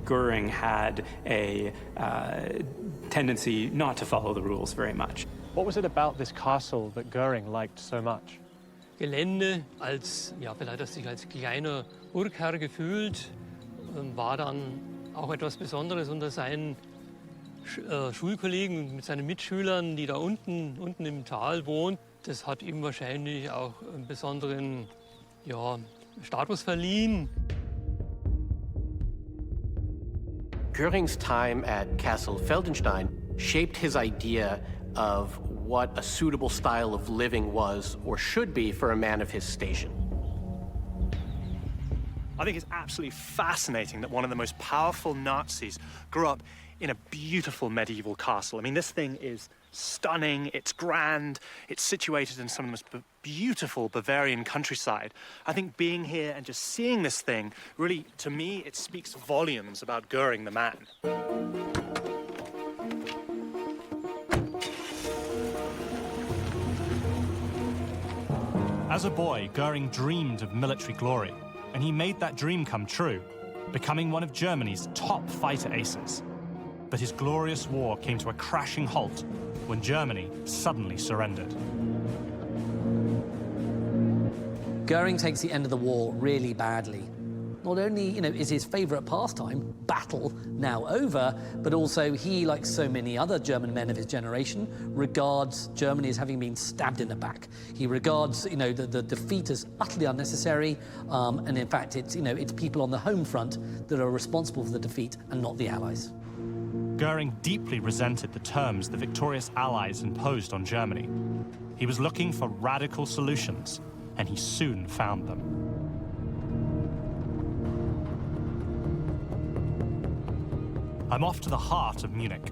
Goering had a tendency not to follow the rules very much. What was it about this castle that Goering liked so much? Gelände als, ja, vielleicht hat er sich als kleiner Burgherr gefühlt, war dann auch etwas Besonderes unter seinen Schulkollegen, mit seinen Mitschülern, die da unten im Tal wohnen. Das hat ihm wahrscheinlich auch einen besonderen, ja, Status verliehen. Goering's time at Castle Feldenstein shaped his idea of what a suitable style of living was or should be for a man of his station. I think it's absolutely fascinating that one of the most powerful Nazis grew up in a beautiful medieval castle. I mean, this thing is stunning, it's grand, it's situated in some of the most beautiful Bavarian countryside. I think being here and just seeing this thing, really, to me, it speaks volumes about Goering the man. As a boy, Goering dreamed of military glory, and he made that dream come true, becoming one of Germany's top fighter aces. But his glorious war came to a crashing halt when Germany suddenly surrendered. Goering takes the end of the war really badly. Not only, is his favorite pastime, battle, now over, but also he, like so many other German men of his generation, regards Germany as having been stabbed in the back. He regards, the defeat as utterly unnecessary, and in fact, it's people on the home front that are responsible for the defeat and not the Allies. Goering deeply resented the terms the victorious Allies imposed on Germany. He was looking for radical solutions, and he soon found them. I'm off to the heart of Munich.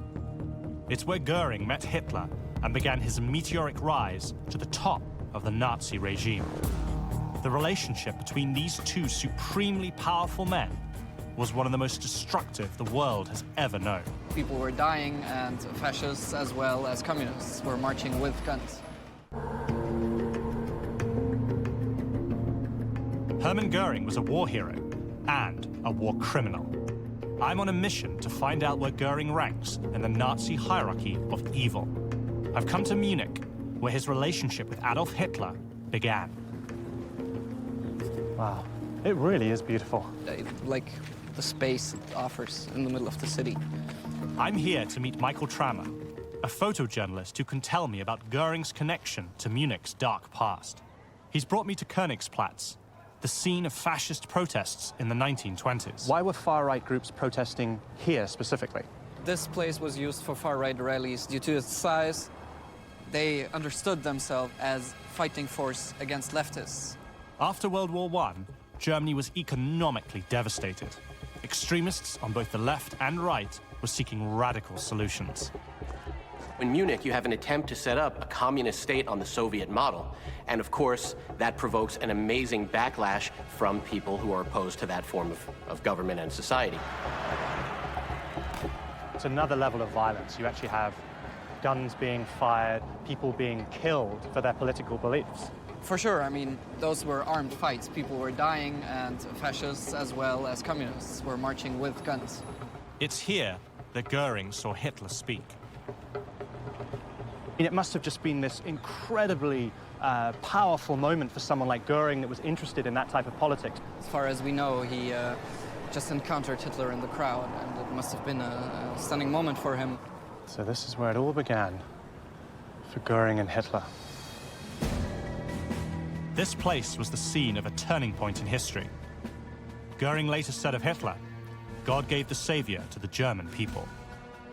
It's where Goering met Hitler and began his meteoric rise to the top of the Nazi regime. The relationship between these two supremely powerful men was one of the most destructive the world has ever known. People were dying, and fascists as well as communists were marching with guns. Hermann Goering was a war hero and a war criminal. I'm on a mission to find out where Goering ranks in the Nazi hierarchy of evil. I've come to Munich, where his relationship with Adolf Hitler began. Wow, it really is beautiful. Like the space it offers in the middle of the city. I'm here to meet Michael Trammer, a photojournalist who can tell me about Goering's connection to Munich's dark past. He's brought me to Königsplatz, the scene of fascist protests in the 1920s. Why were far-right groups protesting here specifically? This place was used for far-right rallies due to its size. They understood themselves as fighting force against leftists. After World War I, Germany was economically devastated. Extremists on both the left and right were seeking radical solutions. In Munich, you have an attempt to set up a communist state on the Soviet model. And of course, that provokes an amazing backlash from people who are opposed to that form of government and society. It's another level of violence. You actually have guns being fired, people being killed for their political beliefs. For sure, I mean, those were armed fights. People were dying, and fascists as well as communists were marching with guns. It's here that Goering saw Hitler speak. It must have just been this incredibly powerful moment for someone like Goering that was interested in that type of politics. As far as we know, he just encountered Hitler in the crowd, and it must have been a stunning moment for him. So this is where it all began for Goering and Hitler. This place was the scene of a turning point in history. Goering later said of Hitler, God gave the savior to the German people.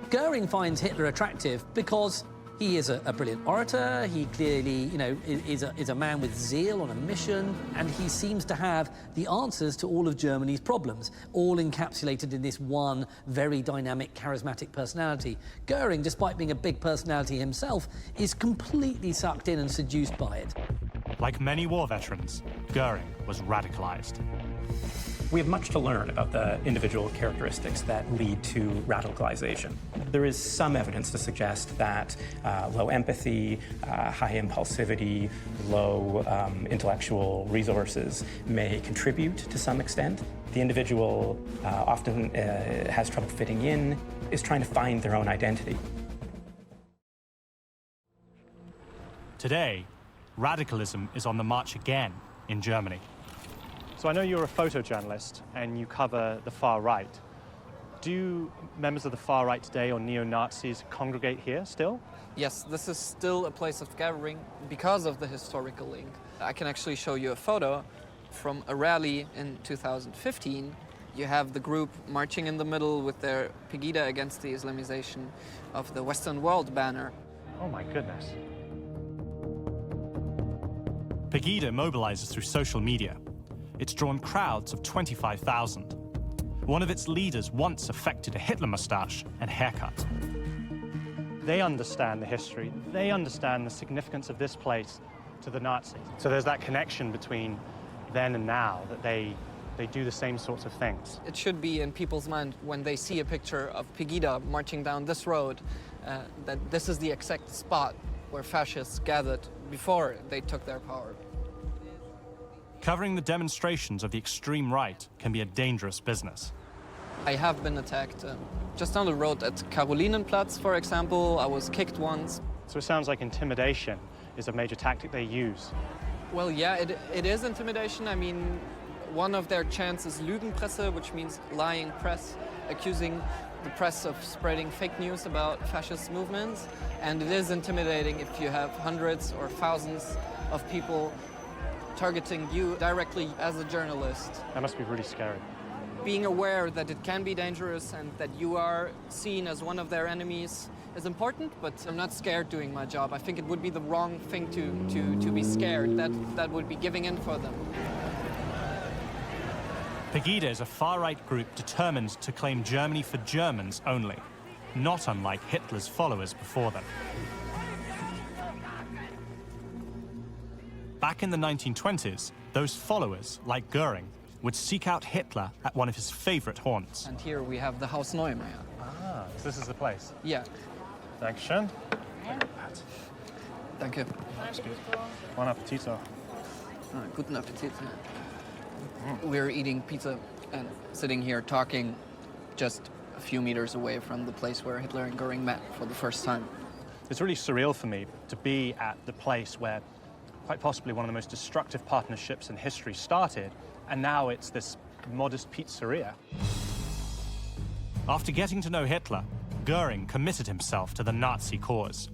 Goering finds Hitler attractive because he is a brilliant orator. He clearly, is a man with zeal on a mission, and he seems to have the answers to all of Germany's problems, all encapsulated in this one very dynamic, charismatic personality. Goering, despite being a big personality himself, is completely sucked in and seduced by it. Like many war veterans, Goering was radicalized. We have much to learn about the individual characteristics that lead to radicalization. There is some evidence to suggest that low empathy, high impulsivity, low intellectual resources may contribute to some extent. The individual often has trouble fitting in, is trying to find their own identity. Today, radicalism is on the march again in Germany. So I know you're a photojournalist and you cover the far right. Do members of the far right today or neo-Nazis congregate here still? Yes, this is still a place of gathering because of the historical link. I can actually show you a photo from a rally in 2015. You have the group marching in the middle with their Pegida against the Islamization of the Western world banner. Oh my goodness. Pegida mobilizes through social media. It's drawn crowds of 25,000. One of its leaders once affected a Hitler mustache and haircut. They understand the history. They understand the significance of this place to the Nazis. So there's that connection between then and now, that they do the same sorts of things. It should be in people's mind when they see a picture of Pegida marching down this road, that this is the exact spot where fascists gathered before they took their power. Covering the demonstrations of the extreme right can be a dangerous business. I have been attacked. Just down the road at Karolinenplatz, for example, I was kicked once. So it sounds like intimidation is a major tactic they use. Well, yeah, it is intimidation. I mean, one of their chants is Lügenpresse, which means lying press, accusing the press of spreading fake news about fascist movements. And it is intimidating if you have hundreds or thousands of people targeting you directly as a journalist. That must be really scary. Being aware that it can be dangerous and that you are seen as one of their enemies is important, but I'm not scared doing my job. I think it would be the wrong thing to be scared. That would be giving in for them. Pegida is a far-right group determined to claim Germany for Germans only, not unlike Hitler's followers before them. Back in the 1920s, those followers, like Goering, would seek out Hitler at one of his favorite haunts. And here we have the Haus Neumeier. Ah, so this is the place? Yeah. Dankeschön. Danke. Buon appetito. Guten Appetit. We're eating pizza and sitting here talking just a few meters away from the place where Hitler and Goering met for the first time. It's really surreal for me to be at the place where quite possibly one of the most destructive partnerships in history started, and now it's this modest pizzeria. After getting to know Hitler, Goering committed himself to the Nazi cause,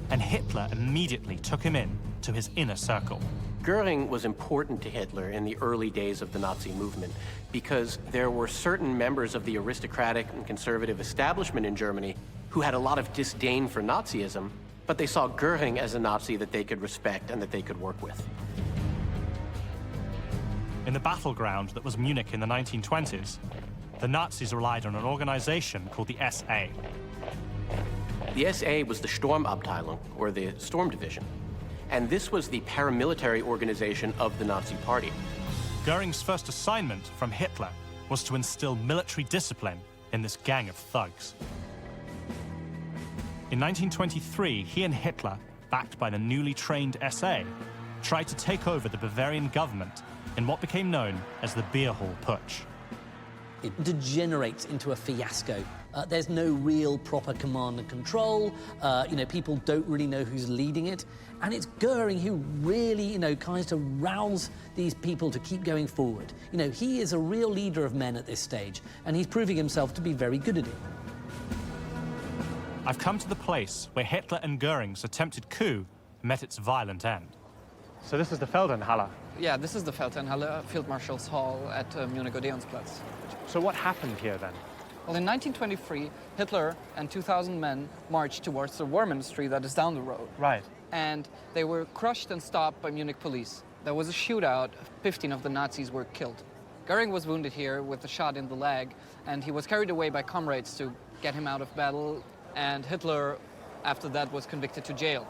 and Hitler immediately took him in to his inner circle. Goering was important to Hitler in the early days of the Nazi movement because there were certain members of the aristocratic and conservative establishment in Germany who had a lot of disdain for Nazism, but they saw Goering as a Nazi that they could respect and that they could work with. In the battleground that was Munich in the 1920s, the Nazis relied on an organization called the SA. The SA was the Sturmabteilung, or the Storm Division, and this was the paramilitary organization of the Nazi Party. Goering's first assignment from Hitler was to instill military discipline in this gang of thugs. In 1923, he and Hitler, backed by the newly trained SA, tried to take over the Bavarian government in what became known as the Beer Hall Putsch. It degenerates into a fiasco. There's no real proper command and control. People don't really know who's leading it. And it's Goering who really, tries to rouse these people to keep going forward. He is a real leader of men at this stage, and he's proving himself to be very good at it. I've come to the place where Hitler and Goering's attempted coup met its violent end. So this is the Feldherrnhalle? Yeah, this is the Feldherrnhalle, Field Marshal's Hall at Munich Odeonsplatz. So what happened here then? Well, in 1923, Hitler and 2,000 men marched towards the War Ministry that is down the road. Right. And they were crushed and stopped by Munich police. There was a shootout. 15 of the Nazis were killed. Goering was wounded here with a shot in the leg, and he was carried away by comrades to get him out of battle. And Hitler, after that, was convicted to jail.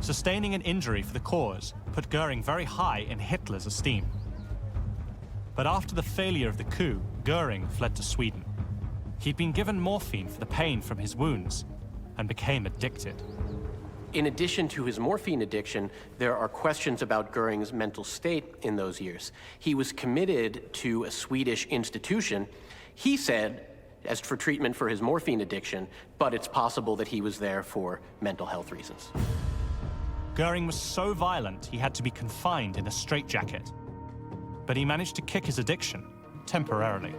Sustaining an injury for the cause put Goering very high in Hitler's esteem. But after the failure of the coup, Goering fled to Sweden. He'd been given morphine for the pain from his wounds and became addicted. In addition to his morphine addiction, there are questions about Goering's mental state in those years. He was committed to a Swedish institution, he said, as for treatment for his morphine addiction, but it's possible that he was there for mental health reasons. Goering was so violent he had to be confined in a straitjacket. But he managed to kick his addiction, temporarily.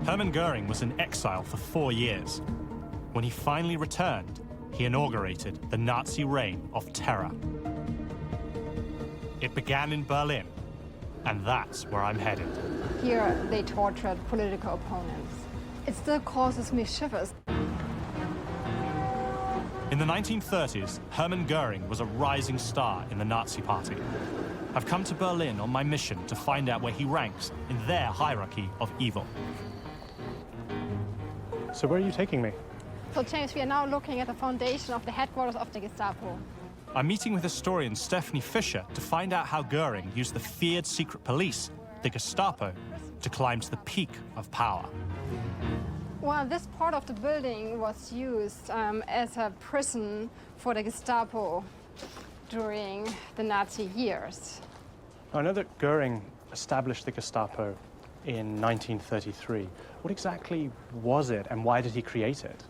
Hermann Goering was in exile for 4 years. When he finally returned, he inaugurated the Nazi reign of terror. It began in Berlin, and that's where I'm headed. Here they tortured political opponents. It still causes me shivers. In the 1930s, Hermann Goering was a rising star in the Nazi Party. I've come to Berlin on my mission to find out where he ranks in their hierarchy of evil. So where are you taking me? So James, we are now looking at the foundation of the headquarters of the Gestapo. I'm meeting with historian Stephanie Fischer to find out how Goering used the feared secret police, the Gestapo, to climb to the peak of power. Well, this part of the building was used as a prison for the Gestapo during the Nazi years. I know that Goering established the Gestapo in 1933. What exactly was it, and why did he create it?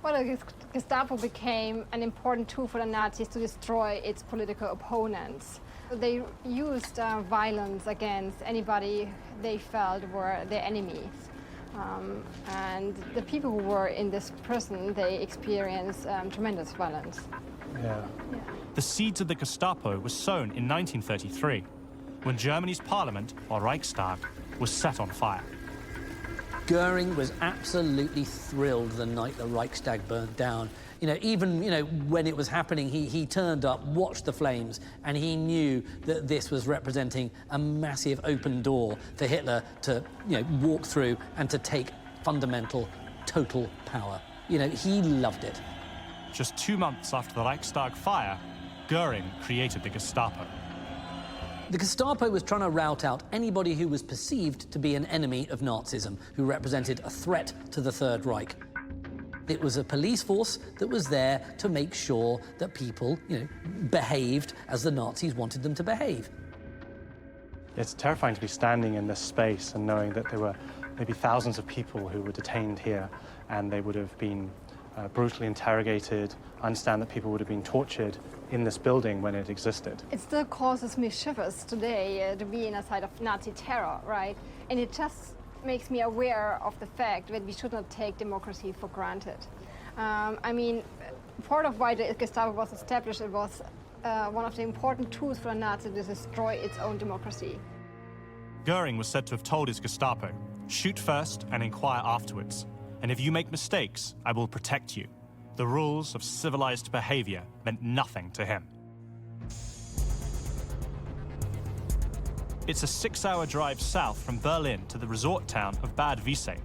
Well, the Gestapo became an important tool for the Nazis to destroy its political opponents. They used violence against anybody they felt were their enemies. And the people who were in this prison, they experienced tremendous violence. Yeah. The seeds of the Gestapo were sown in 1933, when Germany's parliament, or Reichstag, was set on fire. Goering was absolutely thrilled the night the Reichstag burnt down. Even when it was happening, he turned up, watched the flames, and he knew that this was representing a massive open door for Hitler to, walk through and to take fundamental, total power. He loved it. Just 2 months after the Reichstag fire, Goering created the Gestapo. The Gestapo was trying to rout out anybody who was perceived to be an enemy of Nazism, who represented a threat to the Third Reich. It was a police force that was there to make sure that people, behaved as the Nazis wanted them to behave. It's terrifying to be standing in this space and knowing that there were maybe thousands of people who were detained here, and they would have been brutally interrogated. I understand that people would have been tortured in this building when it existed. It still causes me shivers today to be in a site of Nazi terror, right? And it just makes me aware of the fact that we should not take democracy for granted. Part of why the Gestapo was established, it was one of the important tools for the Nazis to destroy its own democracy. Goering was said to have told his Gestapo, "Shoot first and inquire afterwards. And if you make mistakes, I will protect you." The rules of civilized behavior meant nothing to him. It's a 6-hour drive south from Berlin to the resort town of Bad Wiessee.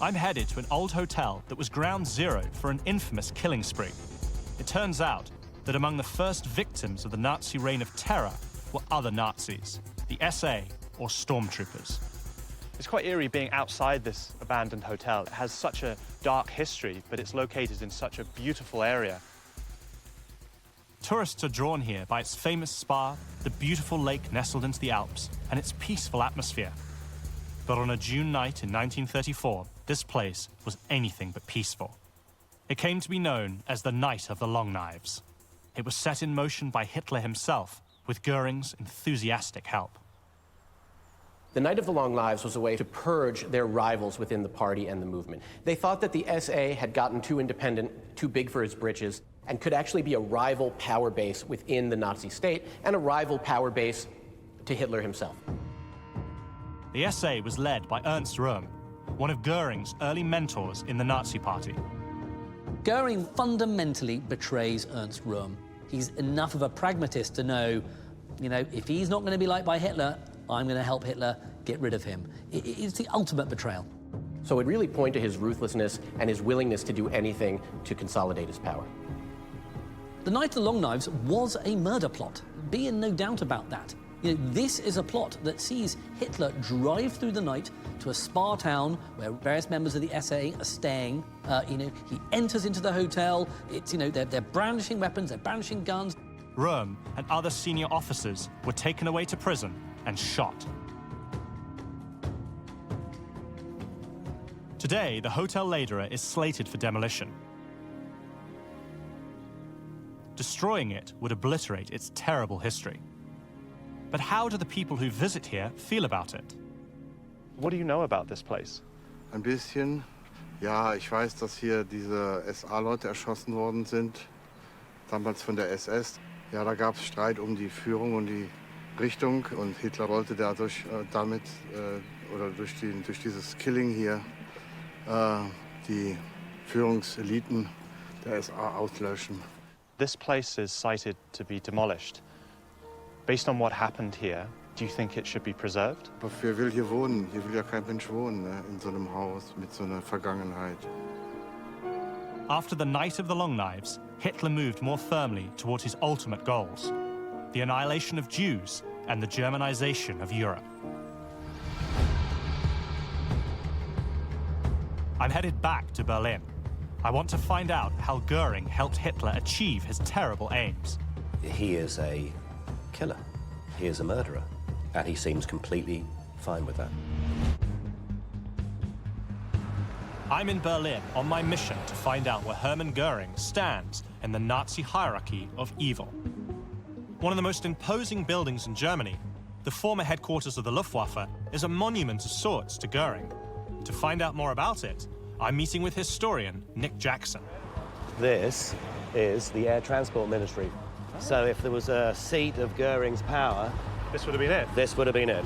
I'm headed to an old hotel that was ground zero for an infamous killing spree. It turns out that among the first victims of the Nazi reign of terror were other Nazis, the SA or stormtroopers. It's quite eerie being outside this abandoned hotel. It has such a dark history, but it's located in such a beautiful area. Tourists are drawn here by its famous spa, the beautiful lake nestled into the Alps, and its peaceful atmosphere. But on a June night in 1934, this place was anything but peaceful. It came to be known as the Night of the Long Knives. It was set in motion by Hitler himself, with Goering's enthusiastic help. The Night of the Long Knives was a way to purge their rivals within the party and the movement. They thought that the SA had gotten too independent, too big for its britches, and could actually be a rival power base within the Nazi state and a rival power base to Hitler himself. The SA was led by Ernst Röhm, one of Goering's early mentors in the Nazi Party. Goering fundamentally betrays Ernst Röhm. He's enough of a pragmatist to know, if he's not going to be liked by Hitler, I'm going to help Hitler get rid of him. It's the ultimate betrayal. So it really pointed to his ruthlessness and his willingness to do anything to consolidate his power. The Night of the Long Knives was a murder plot. Be in no doubt about that. This is a plot that sees Hitler drive through the night to a spa town where various members of the SA are staying. He enters into the hotel. It's, they're brandishing weapons, they're brandishing guns. Röhm and other senior officers were taken away to prison and shot. Today, the Hotel Lederer is slated for demolition. Destroying it would obliterate its terrible history. But how do the people who visit here feel about it? What do you know about this place? Ein bisschen. Ja, ich weiß, dass hier diese SA-Leute erschossen worden sind, damals von der SS. Ja, da gab es Streit um die Führung und die Richtung und Hitler wollte dadurch durch dieses Killing hier die Führungseliten der SA auslöschen. This place is cited to be demolished. Based on what happened here, do you think it should be preserved? Aber wer will hier wohnen? Hier will ja kein Mensch wohnen, ne? In so einem Haus mit so einer Vergangenheit. After the Night of the Long Knives, Hitler moved more firmly toward his ultimate goals: the annihilation of Jews and the Germanization of Europe. I'm headed back to Berlin. I want to find out how Goering helped Hitler achieve his terrible aims. He is a killer. He is a murderer. And he seems completely fine with that. I'm in Berlin on my mission to find out where Hermann Goering stands in the Nazi hierarchy of evil. One of the most imposing buildings in Germany, the former headquarters of the Luftwaffe, is a monument of sorts to Goering. To find out more about it, I'm meeting with historian Nick Jackson. This is the Air Transport Ministry. So if there was a seat of Goering's power... This would have been it? This would have been it.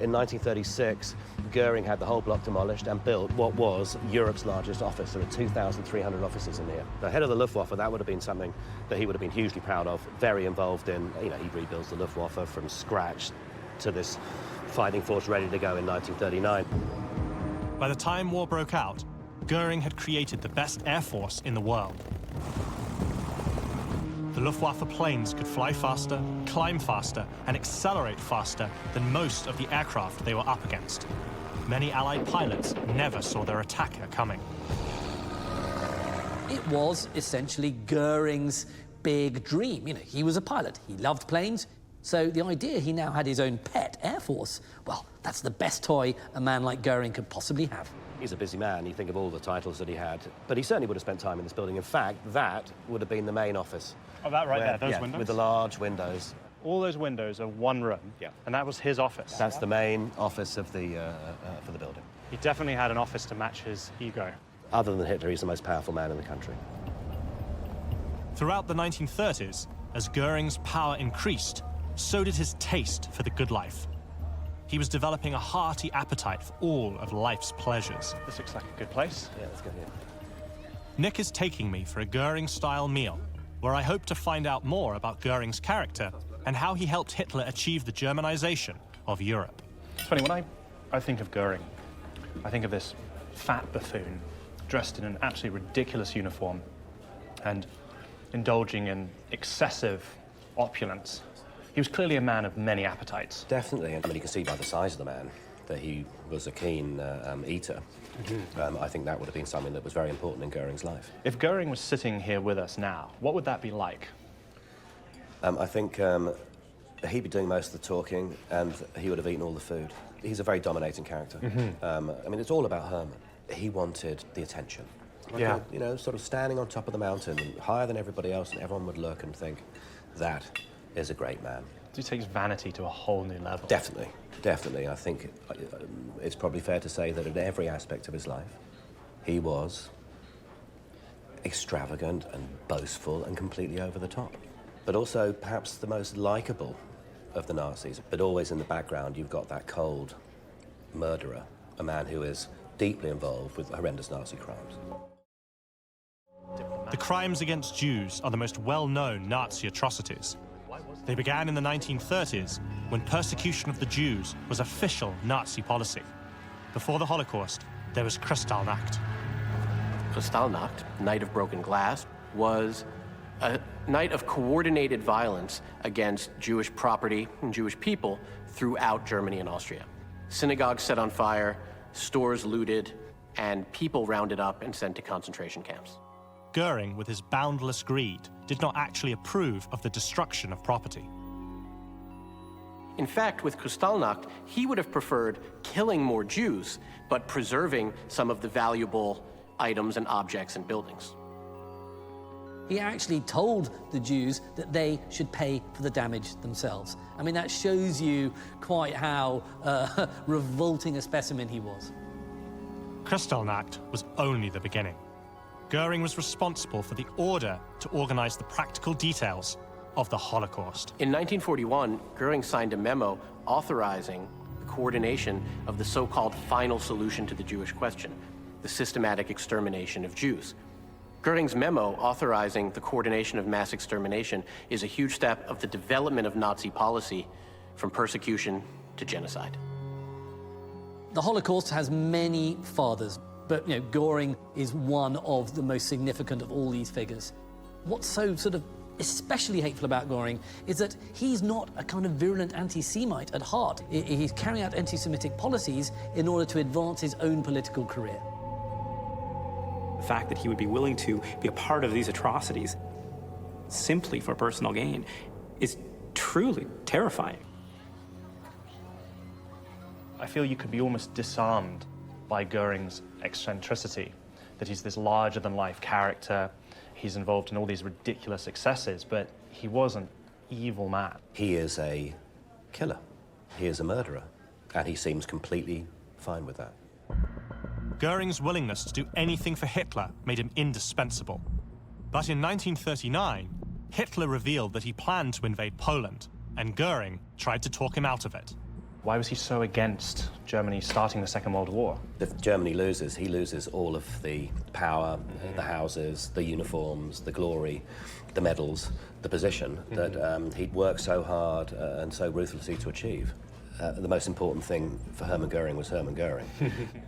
In 1936, Goering had the whole block demolished and built what was Europe's largest office. There are 2,300 offices in here. The head of the Luftwaffe, that would have been something that he would have been hugely proud of, very involved in. He rebuilds the Luftwaffe from scratch to this fighting force ready to go in 1939. By the time war broke out, Goering had created the best air force in the world. The Luftwaffe planes could fly faster, climb faster, and accelerate faster than most of the aircraft they were up against. Many Allied pilots never saw their attacker coming. It was essentially Goering's big dream. He was a pilot. He loved planes. So the idea he now had his own pet air force, well, that's the best toy a man like Goering could possibly have. He's a busy man. You think of all the titles that he had. But he certainly would have spent time in this building. In fact, that would have been the main office. Oh, that right there, those windows? With the large windows. All those windows are one room, and that was his office. That's the main office of the for the building. He definitely had an office to match his ego. Other than Hitler, he's the most powerful man in the country. Throughout the 1930s, as Goering's power increased, so did his taste for the good life. He was developing a hearty appetite for all of life's pleasures. This looks like a good place. Yeah, let's go here. Nick is taking me for a Goering-style meal, where I hope to find out more about Goering's character and how he helped Hitler achieve the Germanization of Europe. It's funny, when I think of Goering, I think of this fat buffoon dressed in an absolutely ridiculous uniform and indulging in excessive opulence. He was clearly a man of many appetites. Definitely. I mean, you can see by the size of the man that he was a keen eater. I think that would have been something that was very important in Goering's life. If Goering was sitting here with us now, what would that be like? I think he'd be doing most of the talking, and he would have eaten all the food. He's a very dominating character. I mean, it's all about Hermann. He wanted the attention. Like sort of standing on top of the mountain, higher than everybody else, and everyone would look and think, that is a great man. He takes vanity to a whole new level. Definitely, definitely. I think it's probably fair to say that in every aspect of his life, he was extravagant and boastful and completely over the top. But also perhaps the most likable of the Nazis. But always in the background, you've got that cold murderer, a man who is deeply involved with horrendous Nazi crimes. The crimes against Jews are the most well-known Nazi atrocities. They began in the 1930s, when persecution of the Jews was official Nazi policy. Before the Holocaust, there was Kristallnacht. Kristallnacht, Night of Broken Glass, was a night of coordinated violence against Jewish property and Jewish people throughout Germany and Austria. synagogues set on fire, stores looted, and people rounded up and sent to concentration camps. Goering, with his boundless greed, did not actually approve of the destruction of property. In fact, with Kristallnacht, he would have preferred killing more Jews, but preserving some of the valuable items and objects and buildings. He actually told the Jews that they should pay for the damage themselves. I mean, that shows you quite how revolting a specimen he was. Kristallnacht was only the beginning. Goering was responsible for the order to organize the practical details of the Holocaust. In 1941, Goering signed a memo authorizing the coordination of the so-called final solution to the Jewish question, the systematic extermination of Jews. Goering's memo authorizing the coordination of mass extermination is a huge step of the development of Nazi policy from persecution to genocide. The Holocaust has many fathers, but Goering is one of the most significant of all these figures. What's so sort of especially hateful about Goering is that he's not a kind of virulent anti-Semite at heart. He's carrying out anti-Semitic policies in order to advance his own political career. The fact that he would be willing to be a part of these atrocities simply for personal gain is truly terrifying. I feel you could be almost disarmed by Goering's eccentricity, that he's this larger-than-life character. He's involved in all these ridiculous excesses, but he was an evil man. He is a killer. He is a murderer, and he seems completely fine with that. Goering's willingness to do anything for Hitler made him indispensable. But in 1939, Hitler revealed that he planned to invade Poland, and Goering tried to talk him out of it. Why was he so against Germany starting the Second World War? If Germany loses, he loses all of the power, the houses, the uniforms, the glory, the medals, the position that he'd worked so hard and so ruthlessly to achieve. The most important thing for Hermann Goering was Hermann Goering.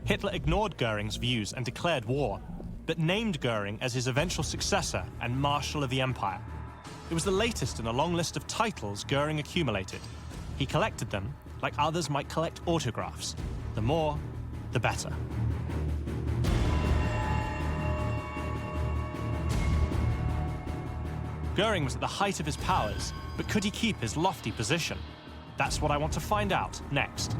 Hitler ignored Goering's views and declared war, but named Goering as his eventual successor and Marshal of the Empire. It was the latest in a long list of titles Goering accumulated. He collected them like others might collect autographs. The more, the better. Goering was at the height of his powers, but could he keep his lofty position? That's what I want to find out next.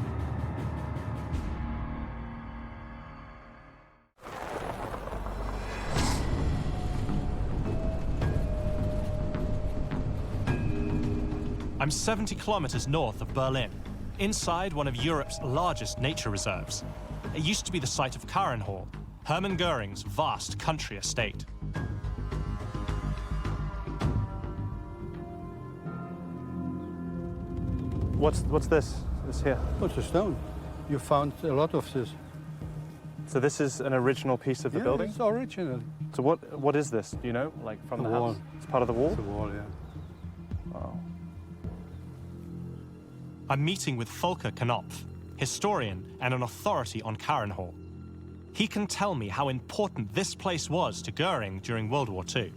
I'm 70 kilometers north of Berlin, inside one of Europe's largest nature reserves. It used to be the site of Karenhall, Hermann Goering's vast country estate. What's this? This here? What's a stone? You found a lot of this. So this is an original piece of the building? It's original. So what is this? Do you know? Like from the wall. house? It's part of the wall? It's the wall, yeah. Wow. I'm meeting with Volker Knopf, historian and an authority on Karenhall. He can tell me how important this place was to Goering during World War II.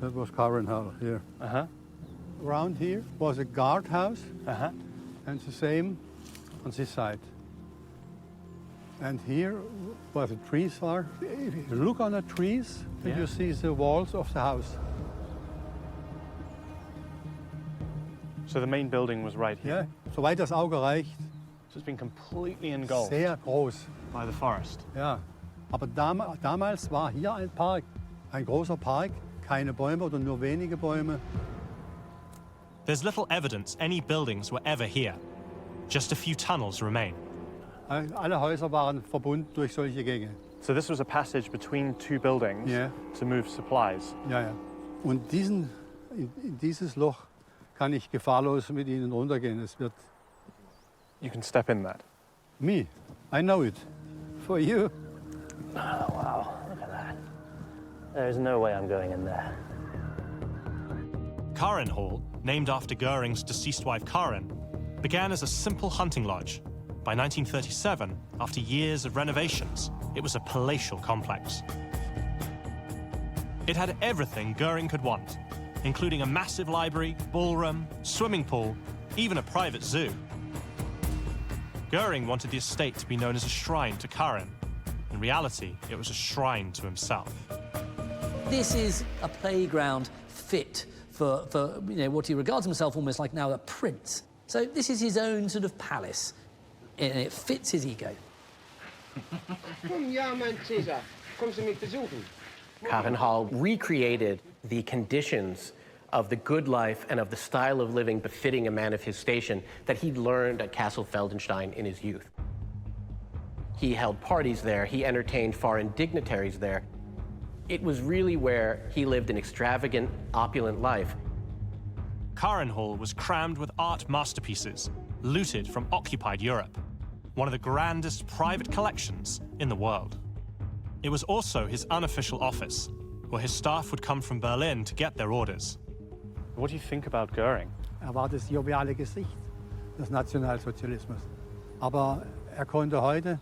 That was Karenhall here. Uh-huh. Around here was a guardhouse, and the same on this side. And here where the trees are, if you look on the trees, then you see the walls of the house. So the main building was right here? Ja, soweit das Auge reicht. So it's been completely engulfed Sehr groß. by the forest. Ja, aber damals war hier ein Park, ein großer Park, keine Bäume oder nur wenige Bäume. There's little evidence any buildings were ever here. Just a few tunnels remain. Alle Häuser waren verbunden durch solche Gänge. So this was a passage between two buildings to move supplies? Ja, ja. Und in dieses Loch kann ich gefahrlos mit Ihnen runtergehen. Es wird... You can step in that? Me, I know it. For you. Oh, wow, look at that. There's no way I'm going in there. Karenhall, named after Goering's deceased wife Karen, began as a simple hunting lodge. By 1937, after years of renovations, it was a palatial complex. It had everything Goering could want, including a massive library, ballroom, swimming pool, even a private zoo. Goering wanted the estate to be known as a shrine to Karin. In reality, it was a shrine to himself. This is a playground fit for what he regards himself almost like now a prince. So this is his own sort of palace, and it fits his ego. Komm, ja, mein Cäsar. Kommst du mich besuchen? Karin Hall recreated the conditions of the good life and of the style of living befitting a man of his station that he'd learned at Castle Feldenstein in his youth. He held parties there, he entertained foreign dignitaries there. It was really where he lived an extravagant, opulent life. Karin Hall was crammed with art masterpieces, looted from occupied Europe, one of the grandest private collections in the world. It was also his unofficial office, where his staff would come from Berlin to get their orders. What do you think about Goering? War das joviale Gesicht des Nationalsozialismus. Aber konnte heute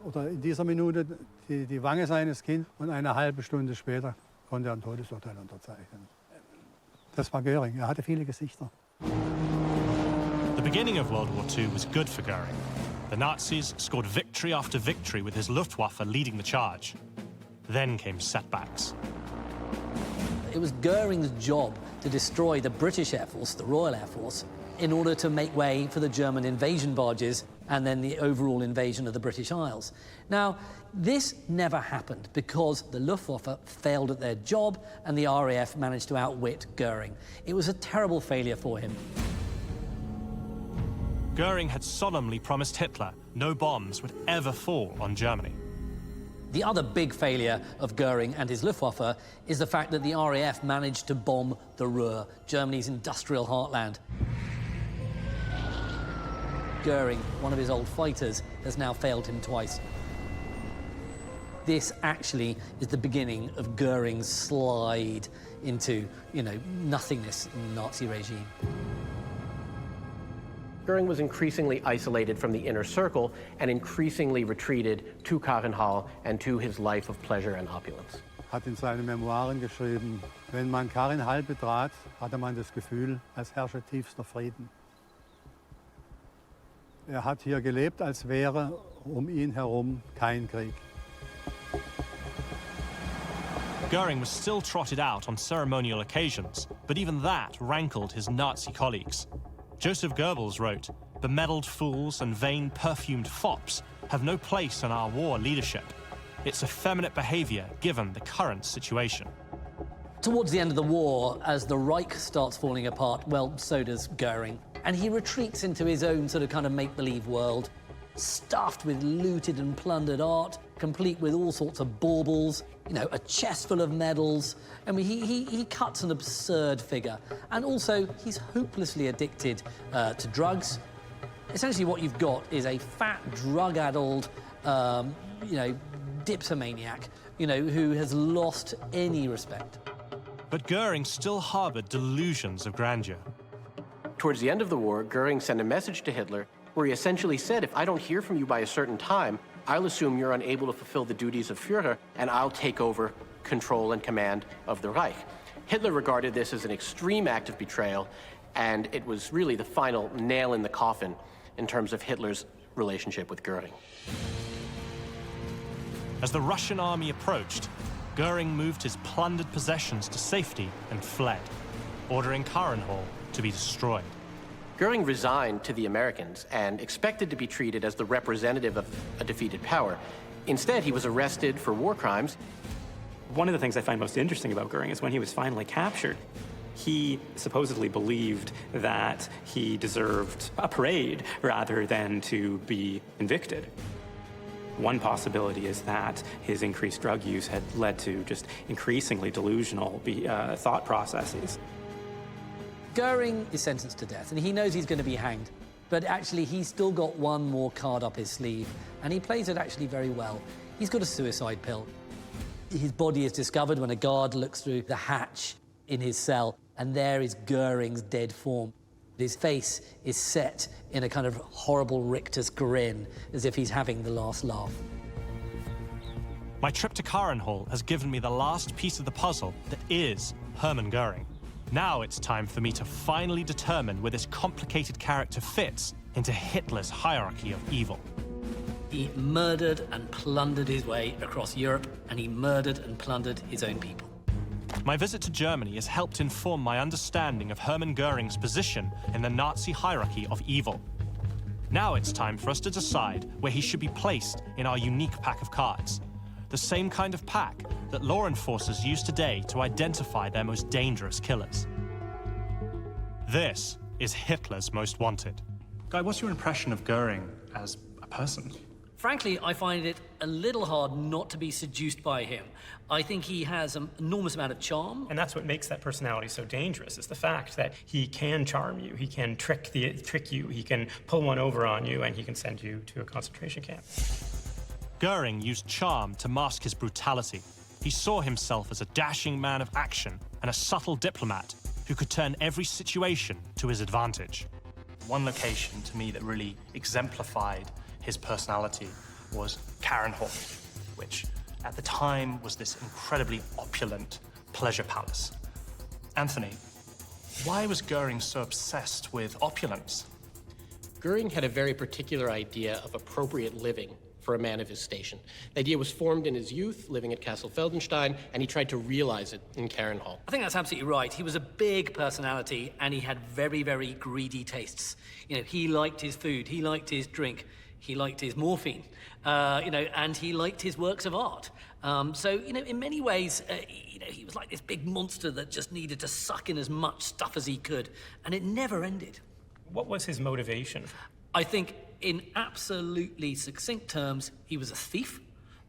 oder in dieser Minute die Wange seines Kindes und eine halbe Stunde später konnte ein Todesurteil unterzeichnen. Das war Goering. Hatte viele Gesichter. The beginning of World War II was good for Goering. The Nazis scored victory after victory with his Luftwaffe leading the charge. Then came setbacks. It was Goering's job to destroy the British Air Force, the Royal Air Force, in order to make way for the German invasion barges and then the overall invasion of the British Isles. Now, this never happened because the Luftwaffe failed at their job and the RAF managed to outwit Goering. It was a terrible failure for him. Goering had solemnly promised Hitler no bombs would ever fall on Germany. The other big failure of Goering and his Luftwaffe is the fact that the RAF managed to bomb the Ruhr, Germany's industrial heartland. Goering, one of his old fighters, has now failed him twice. This actually is the beginning of Goering's slide into, nothingness in the Nazi regime. Goering was increasingly isolated from the inner circle and increasingly retreated to Karin Hall and to his life of pleasure and opulence. Hat in seinen Memoiren geschrieben, wenn man Karin Hall betrat, hatte man das Gefühl, als herrsche tiefster Frieden. Hat hier gelebt, als wäre ihn herum kein Krieg. Goering was still trotted out on ceremonial occasions, but even that rankled his Nazi colleagues. Josef Goebbels wrote, "Bemedaled fools and vain perfumed fops have no place in our war leadership. It's effeminate behavior given the current situation." Towards the end of the war, as the Reich starts falling apart, well, so does Goering. And he retreats into his own sort of kind of make-believe world, stuffed with looted and plundered art, complete with all sorts of baubles, a chest full of medals. I mean, he cuts an absurd figure. And also, he's hopelessly addicted to drugs. Essentially, what you've got is a fat, drug-addled, dipsomaniac, who has lost any respect. But Goering still harbored delusions of grandeur. Towards the end of the war, Goering sent a message to Hitler where he essentially said, if I don't hear from you by a certain time, I'll assume you're unable to fulfill the duties of Führer, and I'll take over control and command of the Reich. Hitler regarded this as an extreme act of betrayal, and it was really the final nail in the coffin in terms of Hitler's relationship with Goering. As the Russian army approached, Goering moved his plundered possessions to safety and fled, ordering Karin Hall to be destroyed. Goering resigned to the Americans and expected to be treated as the representative of a defeated power. Instead, he was arrested for war crimes. One of the things I find most interesting about Goering is when he was finally captured, he supposedly believed that he deserved a parade rather than to be convicted. One possibility is that his increased drug use had led to just increasingly delusional thought processes. Goering is sentenced to death, and he knows he's going to be hanged. But actually, he's still got one more card up his sleeve, and he plays it actually very well. He's got a suicide pill. His body is discovered when a guard looks through the hatch in his cell, and there is Goering's dead form. His face is set in a kind of horrible rictus grin, as if he's having the last laugh. My trip to Karin Hall has given me the last piece of the puzzle that is Hermann Goering. Now it's time for me to finally determine where this complicated character fits into Hitler's hierarchy of evil. He murdered and plundered his way across Europe, and he murdered and plundered his own people. My visit to Germany has helped inform my understanding of Hermann Goering's position in the Nazi hierarchy of evil. Now it's time for us to decide where he should be placed in our unique pack of cards. The same kind of pack that law enforcers use today to identify their most dangerous killers. This is Hitler's Most Wanted. Guy, what's your impression of Goering as a person? Frankly, I find it a little hard not to be seduced by him. I think he has an enormous amount of charm. And that's what makes that personality so dangerous, is the fact that he can charm you, he can trick you, he can pull one over on you, and he can send you to a concentration camp. Goering used charm to mask his brutality. He saw himself as a dashing man of action and a subtle diplomat who could turn every situation to his advantage. One location to me that really exemplified his personality was Karenhof, which at the time was this incredibly opulent pleasure palace. Anthony, why was Goering so obsessed with opulence? Goering had a very particular idea of appropriate living for a man of his station. The idea was formed in his youth, living at Castle Feldenstein, and he tried to realize it in Karenhall. I think that's absolutely right. He was a big personality, and he had very, very greedy tastes. You know, he liked his food, he liked his drink, he liked his morphine, and he liked his works of art. So, in many ways, he was like this big monster that just needed to suck in as much stuff as he could, and it never ended. What was his motivation? I think, in absolutely succinct terms, he was a thief.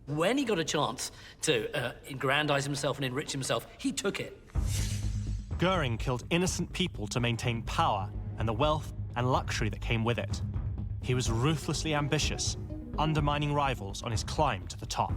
When he got a chance to aggrandize himself and enrich himself, he took it. Goering killed innocent people to maintain power and the wealth and luxury that came with it. He was ruthlessly ambitious, undermining rivals on his climb to the top.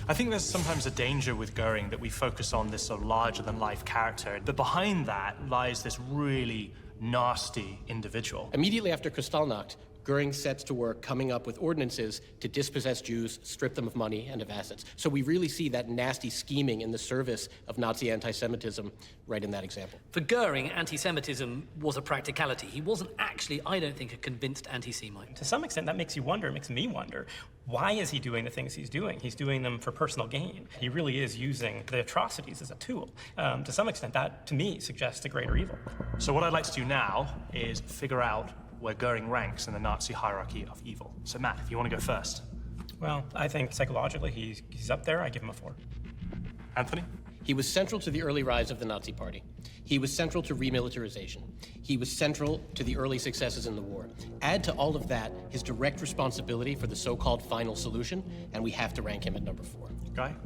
I think there's sometimes a danger with Goering that we focus on this sort of larger-than-life character, but behind that lies this really nasty individual. Immediately after Kristallnacht, Goering sets to work coming up with ordinances to dispossess Jews, strip them of money and of assets. So we really see that nasty scheming in the service of Nazi anti-Semitism right in that example. For Goering, anti-Semitism was a practicality. He wasn't actually, I don't think, a convinced anti-Semite. To some extent, that makes me wonder, why is he doing the things he's doing? He's doing them for personal gain. He really is using the atrocities as a tool. To some extent, that, to me, suggests a greater evil. So what I'd like to do now is figure out where Goering ranks in the Nazi hierarchy of evil. So Matt, if you want to go first. Well, I think psychologically he's up there. I give him a 4. Anthony? He was central to the early rise of the Nazi Party. He was central to remilitarization. He was central to the early successes in the war. Add to all of that his direct responsibility for the so-called final solution, and we have to rank him at number 4. Guy?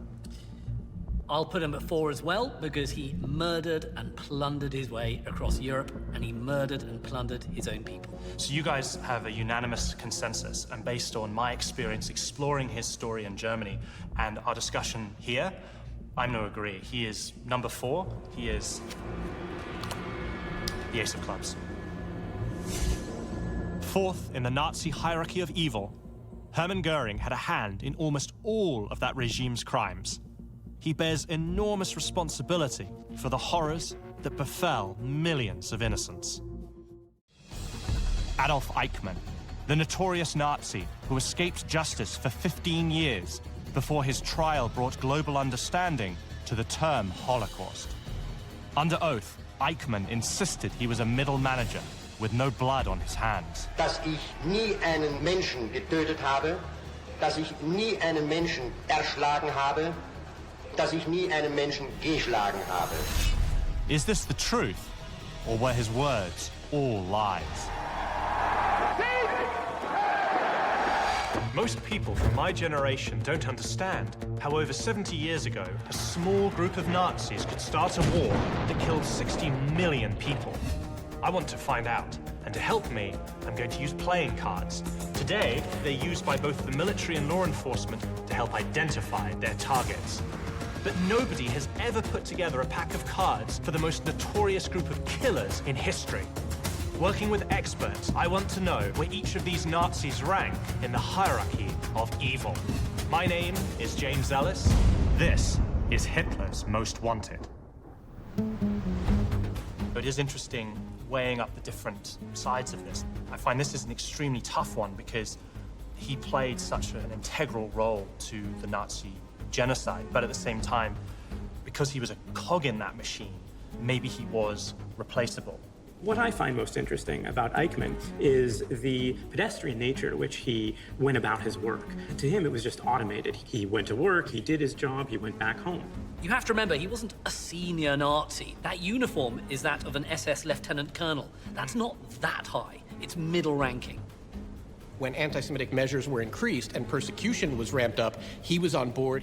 I'll put him at 4 as well, because he murdered and plundered his way across Europe, and he murdered and plundered his own people. So you guys have a unanimous consensus, and based on my experience exploring his story in Germany and our discussion here, I'm going to agree. He is number 4. He is the ace of clubs. Fourth in the Nazi hierarchy of evil, Hermann Goering had a hand in almost all of that regime's crimes. He bears enormous responsibility for the horrors that befell millions of innocents. Adolf Eichmann, the notorious Nazi who escaped justice for 15 years before his trial brought global understanding to the term Holocaust. Under oath, Eichmann insisted he was a middle manager with no blood on his hands. Dass ich nie einen Menschen getötet habe, dass ich nie einen Menschen erschlagen habe, dass ich nie einen Menschen geschlagen habe. Is this the truth, or were his words all lies? Most people from my generation don't understand how over 70 years ago, a small group of Nazis could start a war that killed 60 million people. I want to find out, and to help me, I'm going to use playing cards. Today, they're used by both the military and law enforcement to help identify their targets. But nobody has ever put together a pack of cards for the most notorious group of killers in history. Working with experts, I want to know where each of these Nazis rank in the hierarchy of evil. My name is James Ellis. This is Hitler's Most Wanted. It is interesting weighing up the different sides of this. I find this is an extremely tough one because he played such an integral role to the Nazi genocide, but at the same time, because he was a cog in that machine, maybe he was replaceable. What I find most interesting about Eichmann is the pedestrian nature to which he went about his work. To him, it was just automated. He went to work, he did his job, he went back home. You have to remember, he wasn't a senior Nazi. That uniform is that of an SS lieutenant colonel. That's not that high. It's middle ranking. When anti-Semitic measures were increased and persecution was ramped up, he was on board.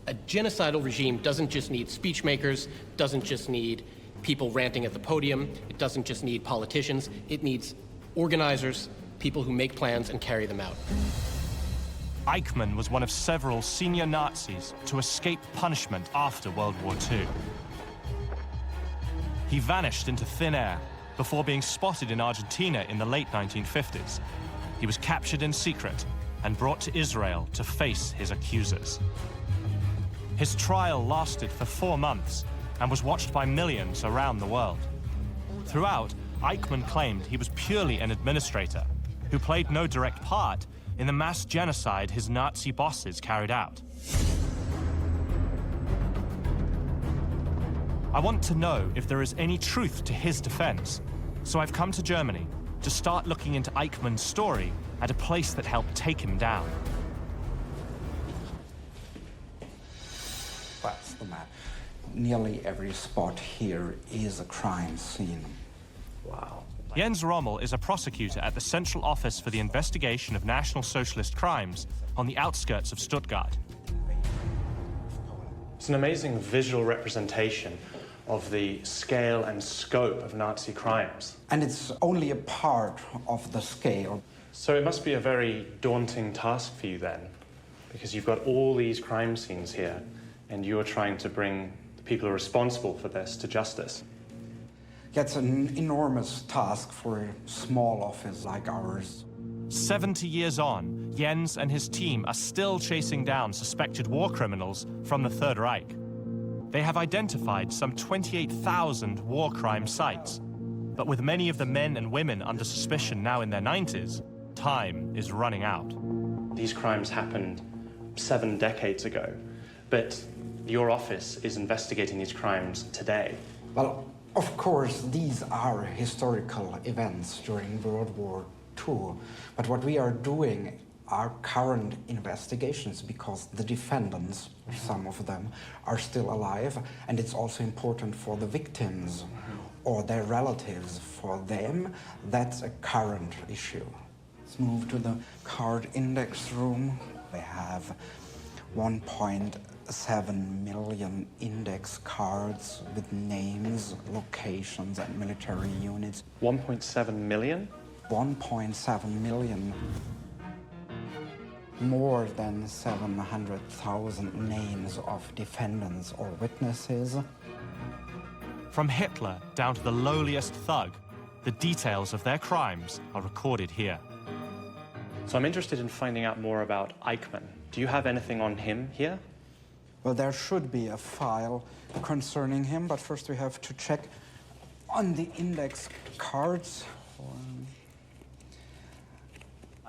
A genocidal regime doesn't just need speech makers, doesn't just need people ranting at the podium, it doesn't just need politicians, it needs organizers, people who make plans and carry them out. Eichmann was one of several senior Nazis to escape punishment after World War II. He vanished into thin air before being spotted in Argentina in the late 1950s. He was captured in secret and brought to Israel to face his accusers. His trial lasted for 4 months and was watched by millions around the world. Throughout, Eichmann claimed he was purely an administrator who played no direct part in the mass genocide his Nazi bosses carried out. I want to know if there is any truth to his defense, so I've come to Germany to start looking into Eichmann's story at a place that helped take him down. That's the map. Nearly every spot here is a crime scene. Wow. Jens Rommel is a prosecutor at the Central Office for the Investigation of National Socialist Crimes on the outskirts of Stuttgart. It's an amazing visual representation of the scale and scope of Nazi crimes. And it's only a part of the scale. So it must be a very daunting task for you then, because you've got all these crime scenes here, and you're trying to bring the people who are responsible for this to justice. It's an enormous task for a small office like ours. 70 years on, Jens and his team are still chasing down suspected war criminals from the Third Reich. They have identified some 28,000 war crime sites, but with many of the men and women under suspicion now in their 90s, time is running out. These crimes happened 7 decades ago, but your office is investigating these crimes today. Well, of course, these are historical events during World War II, but what we are doing are current investigations because the defendants, some of them, are still alive, and it's also important for the victims or their relatives. For them, that's a current issue. Let's move to the card index room. We have 1.7 million index cards with names, locations, and military units. 1.7 million? 1.7 million. More than 700,000 names of defendants or witnesses. From Hitler down to the lowliest thug, the details of their crimes are recorded here. So I'm interested in finding out more about Eichmann. Do you have anything on him here? Well, there should be a file concerning him, but first we have to check on the index cards.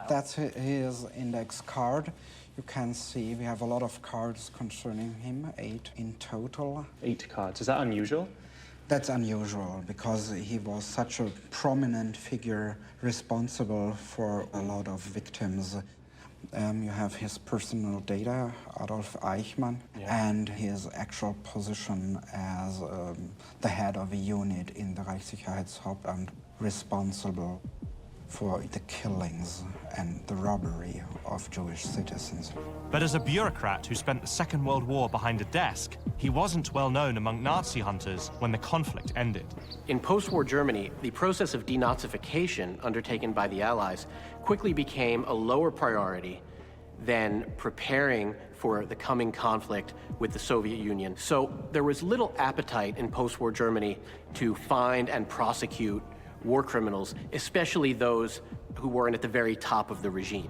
That's his index card. You can see we have a lot of cards concerning him, 8 in total. 8 cards. Is that unusual? That's unusual because he was such a prominent figure responsible for a lot of victims. You have his personal data, Adolf Eichmann, and his actual position as the head of a unit in the Reichssicherheitshauptamt responsible for the killings and the robbery of Jewish citizens. But as a bureaucrat who spent the Second World War behind a desk, he wasn't well known among Nazi hunters when the conflict ended. In post-war Germany, the process of denazification undertaken by the Allies quickly became a lower priority than preparing for the coming conflict with the Soviet Union. So there was little appetite in post-war Germany to find and prosecute war criminals, especially those who weren't at the very top of the regime.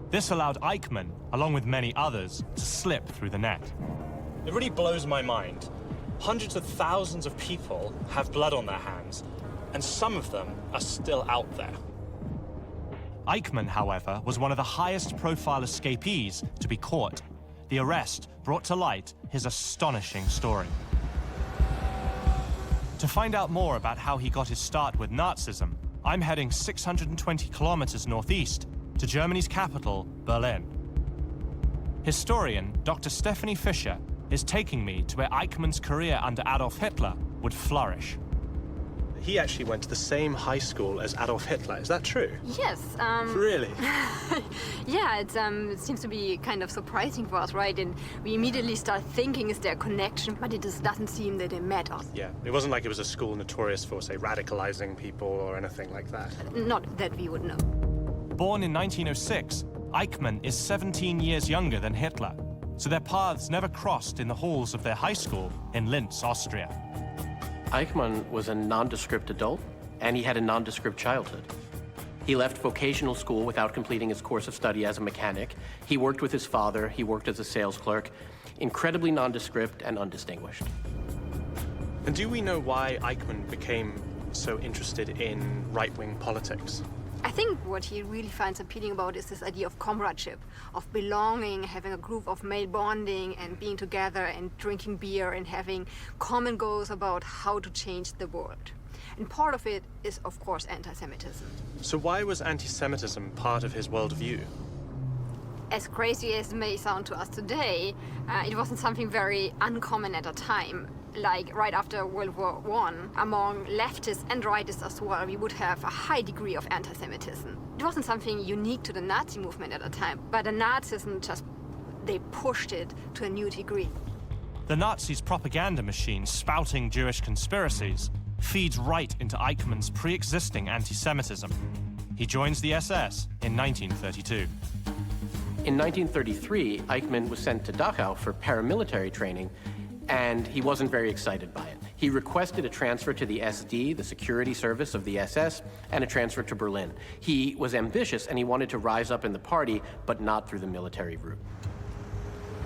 This allowed Eichmann, along with many others, to slip through the net. It really blows my mind. Hundreds of thousands of people have blood on their hands, and some of them are still out there. Eichmann, however, was one of the highest-profile escapees to be caught. The arrest brought to light his astonishing story. To find out more about how he got his start with Nazism, I'm heading 620 kilometers northeast to Germany's capital, Berlin. Historian Dr. Stephanie Fischer is taking me to where Eichmann's career under Adolf Hitler would flourish. He actually went to the same high school as Adolf Hitler. Is that true? Yes. Really? Yeah, it seems to be kind of surprising for us, right? And we immediately start thinking, is there a connection? But it just doesn't seem that they met us. Yeah, it wasn't like it was a school notorious for, say, radicalizing people or anything like that. Not that we would know. Born in 1906, Eichmann is 17 years younger than Hitler, so their paths never crossed in the halls of their high school in Linz, Austria. Eichmann was a nondescript adult, and he had a nondescript childhood. He left vocational school without completing his course of study as a mechanic. He worked with his father. He worked as a sales clerk. Incredibly nondescript and undistinguished. And do we know why Eichmann became so interested in right-wing politics? I think what he really finds appealing about is this idea of comradeship, of belonging, having a group of male bonding and being together and drinking beer and having common goals about how to change the world. And part of it is, of course, anti-Semitism. So why was anti-Semitism part of his worldview? As crazy as it may sound to us today, it wasn't something very uncommon at the time. Like right after World War I, among leftists and rightists as well, we would have a high degree of anti-Semitism. It wasn't something unique to the Nazi movement at the time, but the Nazism they pushed it to a new degree. The Nazis' propaganda machine spouting Jewish conspiracies feeds right into Eichmann's pre-existing anti-Semitism. He joins the SS in 1932. In 1933, Eichmann was sent to Dachau for paramilitary training, and he wasn't very excited by it. He requested a transfer to the SD, the security service of the SS, and a transfer to Berlin. He was ambitious, and he wanted to rise up in the party, but not through the military route.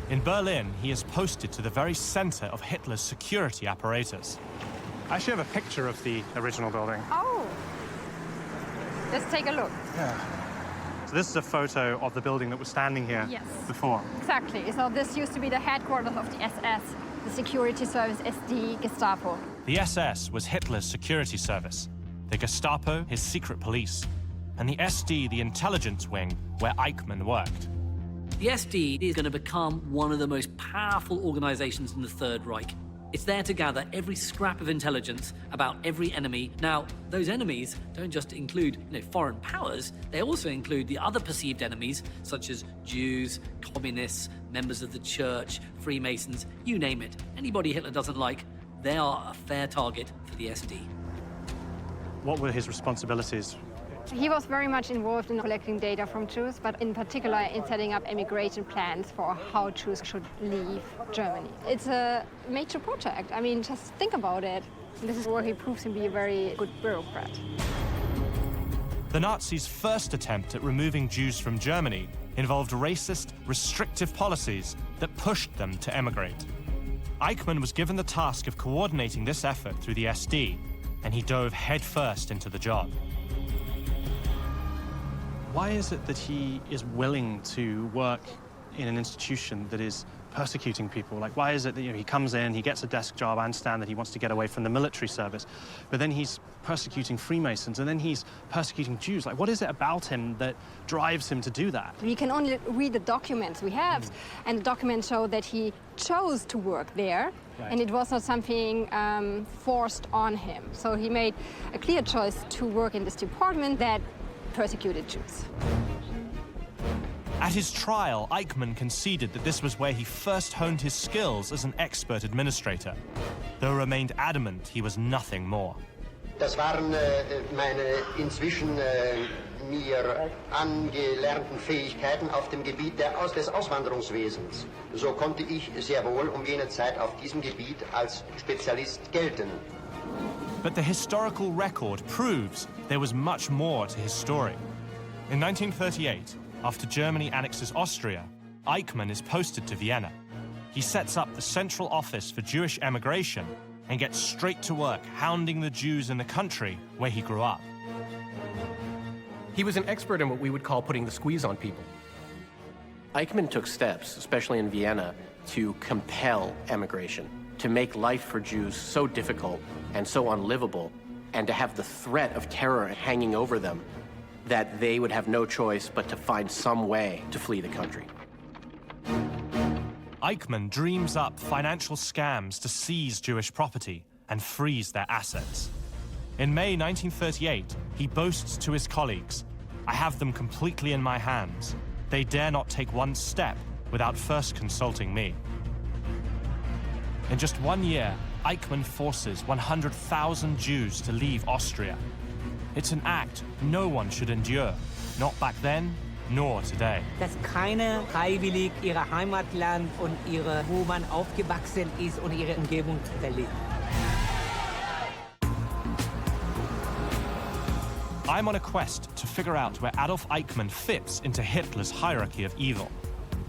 In Berlin, he is posted to the very center of Hitler's security apparatus. I actually have a picture of the original building. Oh, let's take a look. Yeah. So this is a photo of the building that was standing here before. Exactly. So this used to be the headquarters of the SS, the security service SD, Gestapo. The SS was Hitler's security service, the Gestapo his secret police, and the SD the intelligence wing where Eichmann worked. The SD is going to become one of the most powerful organizations in the Third Reich. It's there to gather every scrap of intelligence about every enemy. Now, those enemies don't just include, foreign powers, they also include the other perceived enemies, such as Jews, communists, members of the church, Freemasons, you name it. Anybody Hitler doesn't like, they are a fair target for the SD. What were his responsibilities? He was very much involved in collecting data from Jews, but in particular in setting up immigration plans for how Jews should leave Germany. It's a major project. I mean, just think about it. This is where he proves to be a very good bureaucrat. The Nazis' first attempt at removing Jews from Germany involved racist, restrictive policies that pushed them to emigrate. Eichmann was given the task of coordinating this effort through the SD, and he dove headfirst into the job. Why is it that he is willing to work in an institution that is persecuting people? Like, why is it that he comes in, he gets a desk job, I understand that he wants to get away from the military service, but then he's persecuting Freemasons, and then he's persecuting Jews. Like, what is it about him that drives him to do that? We can only read the documents we have, and the documents show that he chose to work there, and it was not something forced on him. So he made a clear choice to work in this department that persecuted Jews. At his trial, Eichmann conceded that this was where he first honed his skills as an expert administrator, though remained adamant he was nothing more. Das waren meine inzwischen mir angelernten Fähigkeiten auf dem Gebiet des Auswanderungswesens. So konnte ich sehr wohl jene Zeit auf diesem Gebiet als Spezialist gelten. But the historical record proves there was much more to his story. In 1938, after Germany annexes Austria, Eichmann is posted to Vienna. He sets up the Central Office for Jewish Emigration and get straight to work hounding the Jews in the country where he grew up. He was an expert in what we would call putting the squeeze on people. Eichmann took steps, especially in Vienna, to compel emigration, to make life for Jews so difficult and so unlivable, and to have the threat of terror hanging over them that they would have no choice but to find some way to flee the country. Eichmann dreams up financial scams to seize Jewish property and freeze their assets. In May 1938, he boasts to his colleagues, "I have them completely in my hands. They dare not take one step without first consulting me." In just 1 year, Eichmann forces 100,000 Jews to leave Austria. It's an act no one should endure, not back then, nor today. Dass keiner freiwillig ihre Heimatland und wo man aufgewachsen ist und ihre Umgebung verlässt. I'm on a quest to figure out where Adolf Eichmann fits into Hitler's hierarchy of evil.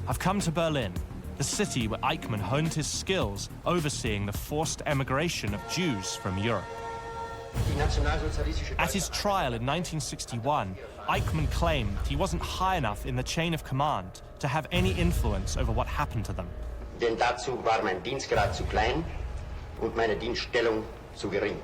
I've come to Berlin, the city where Eichmann honed his skills overseeing the forced emigration of Jews from Europe. At his trial in 1961, Eichmann claimed he wasn't high enough in the chain of command to have any influence over what happened to them. Denn dazu war mein Dienstgrad zu klein und meine Dienststellung zu gering.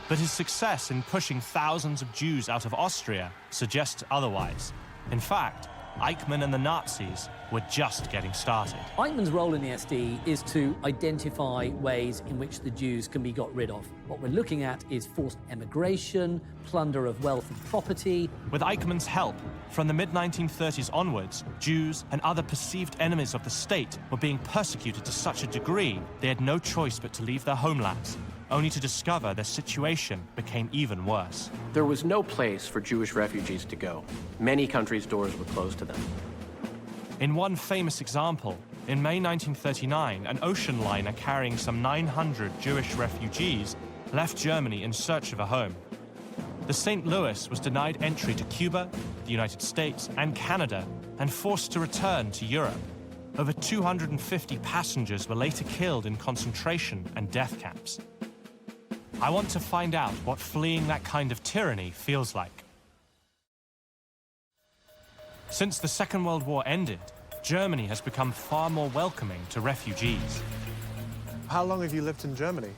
But his success in pushing thousands of Jews out of Austria suggests otherwise. In fact, Eichmann and the Nazis were just getting started. Eichmann's role in the SD is to identify ways in which the Jews can be got rid of. What we're looking at is forced emigration, plunder of wealth and property. With Eichmann's help, from the mid-1930s onwards, Jews and other perceived enemies of the state were being persecuted to such a degree they had no choice but to leave their homelands, only to discover their situation became even worse. There was no place for Jewish refugees to go. Many countries' doors were closed to them. In one famous example, in May 1939, an ocean liner carrying some 900 Jewish refugees left Germany in search of a home. The St. Louis was denied entry to Cuba, the United States, and Canada, and forced to return to Europe. Over 250 passengers were later killed in concentration and death camps. I want to find out what fleeing that kind of tyranny feels like. Since the Second World War ended, Germany has become far more welcoming to refugees. How long have you lived in Germany?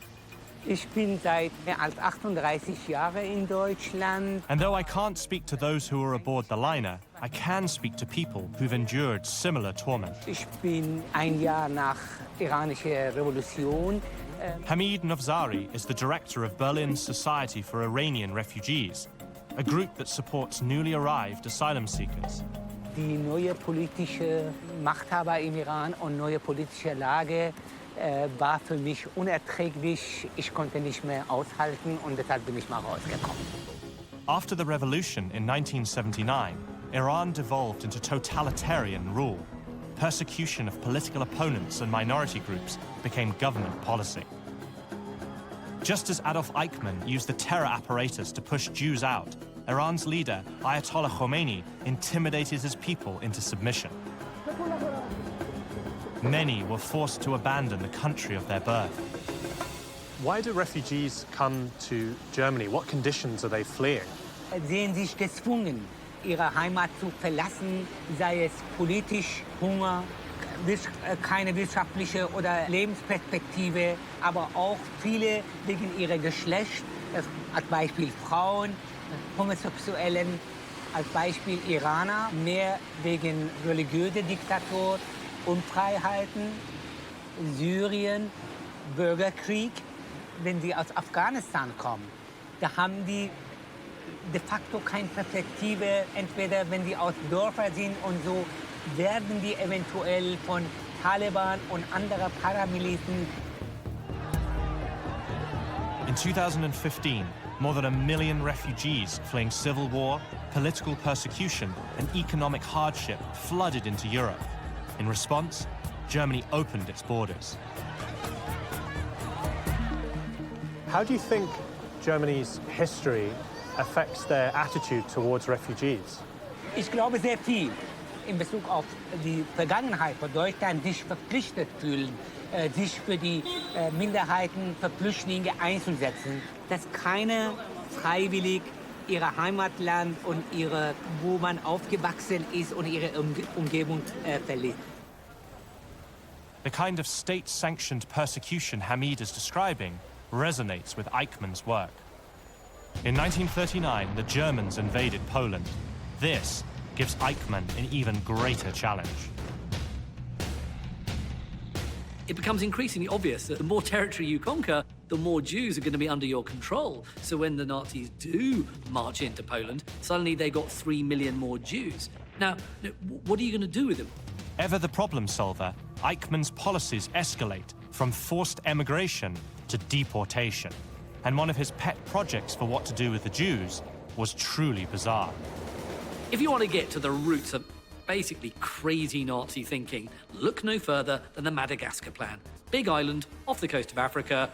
Ich bin seit mehr als 38 Jahren in Deutschland. And though I can't speak to those who were aboard the liner, I can speak to people who've endured similar torment. Ich bin ein Jahr nach iranischer Revolution. Hamid Novzari is the director of Berlin's Society for Iranian Refugees, a group that supports newly arrived asylum seekers. Die neue politische Machthaber im Iran und neue politische Lage war für mich unerträglich. Ich konnte nicht mehr aushalten und deshalb bin ich mal rausgekommen. After the revolution in 1979, Iran devolved into totalitarian rule. Persecution of political opponents and minority groups became government policy. Just as Adolf Eichmann used the terror apparatus to push Jews out, Iran's leader, Ayatollah Khomeini, intimidated his people into submission. Many were forced to abandon the country of their birth. Why do refugees come to Germany? What conditions are they fleeing? Sehen sich gezwungen, ihre Heimat zu verlassen, sei es politisch, Hunger, keine wirtschaftliche oder Lebensperspektive, aber auch viele wegen ihrer Geschlecht, als Beispiel Frauen, Homosexuellen, als Beispiel Iraner, mehr wegen religiöser Diktatur, Unfreiheiten, Syrien, Bürgerkrieg. Wenn sie aus Afghanistan kommen, da haben die de facto keine Perspektive, entweder wenn die aus Dörfern sind und so, werden die eventuell von Taliban und anderen Paramiliten. In 2015, more than 1 million refugees fleeing civil war, political persecution, and economic hardship flooded into Europe. In response, Germany opened its borders. How do you think Germany's history affects their attitude towards refugees? Ich glaube sehr viel. in Bezug auf die Vergangenheit von Deutschland sich verpflichtet fühlen, sich für die Minderheiten, für Flüchtlinge einzusetzen, dass keiner freiwillig ihre Heimatland und wo man aufgewachsen ist und ihre Umgebung verliert. The kind of state-sanctioned persecution Hamid is describing resonates with Eichmann's work. In 1939, the Germans invaded Poland. This gives Eichmann an even greater challenge. It becomes increasingly obvious that the more territory you conquer, the more Jews are going to be under your control. So when the Nazis do march into Poland, suddenly they got 3 million more Jews. Now, what are you going to do with them? Ever the problem solver, Eichmann's policies escalate from forced emigration to deportation. And one of his pet projects for what to do with the Jews was truly bizarre. If you want to get to the roots of basically crazy Nazi thinking, look no further than the Madagascar plan. Big island off the coast of Africa.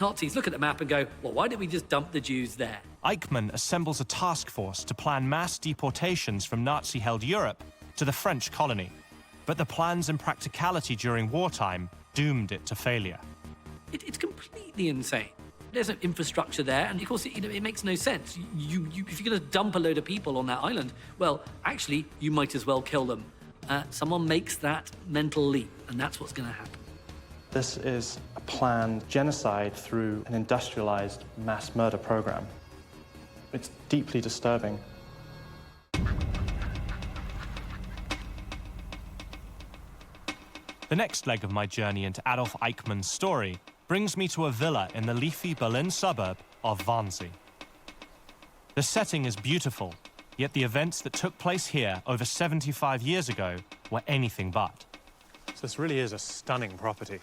Nazis look at the map and go, well, why don't we just dump the Jews there? Eichmann assembles a task force to plan mass deportations from Nazi-held Europe to the French colony. But the plans and practicality during wartime doomed it to failure. It's completely insane. There's no infrastructure there, and of course, it makes no sense. If you're going to dump a load of people on that island, well, actually, you might as well kill them. Someone makes that mental leap, and that's what's going to happen. This is a planned genocide through an industrialized mass murder program. It's deeply disturbing. The next leg of my journey into Adolf Eichmann's story brings me to a villa in the leafy Berlin suburb of Wannsee. The setting is beautiful, yet the events that took place here over 75 years ago were anything but. So this really is a stunning property.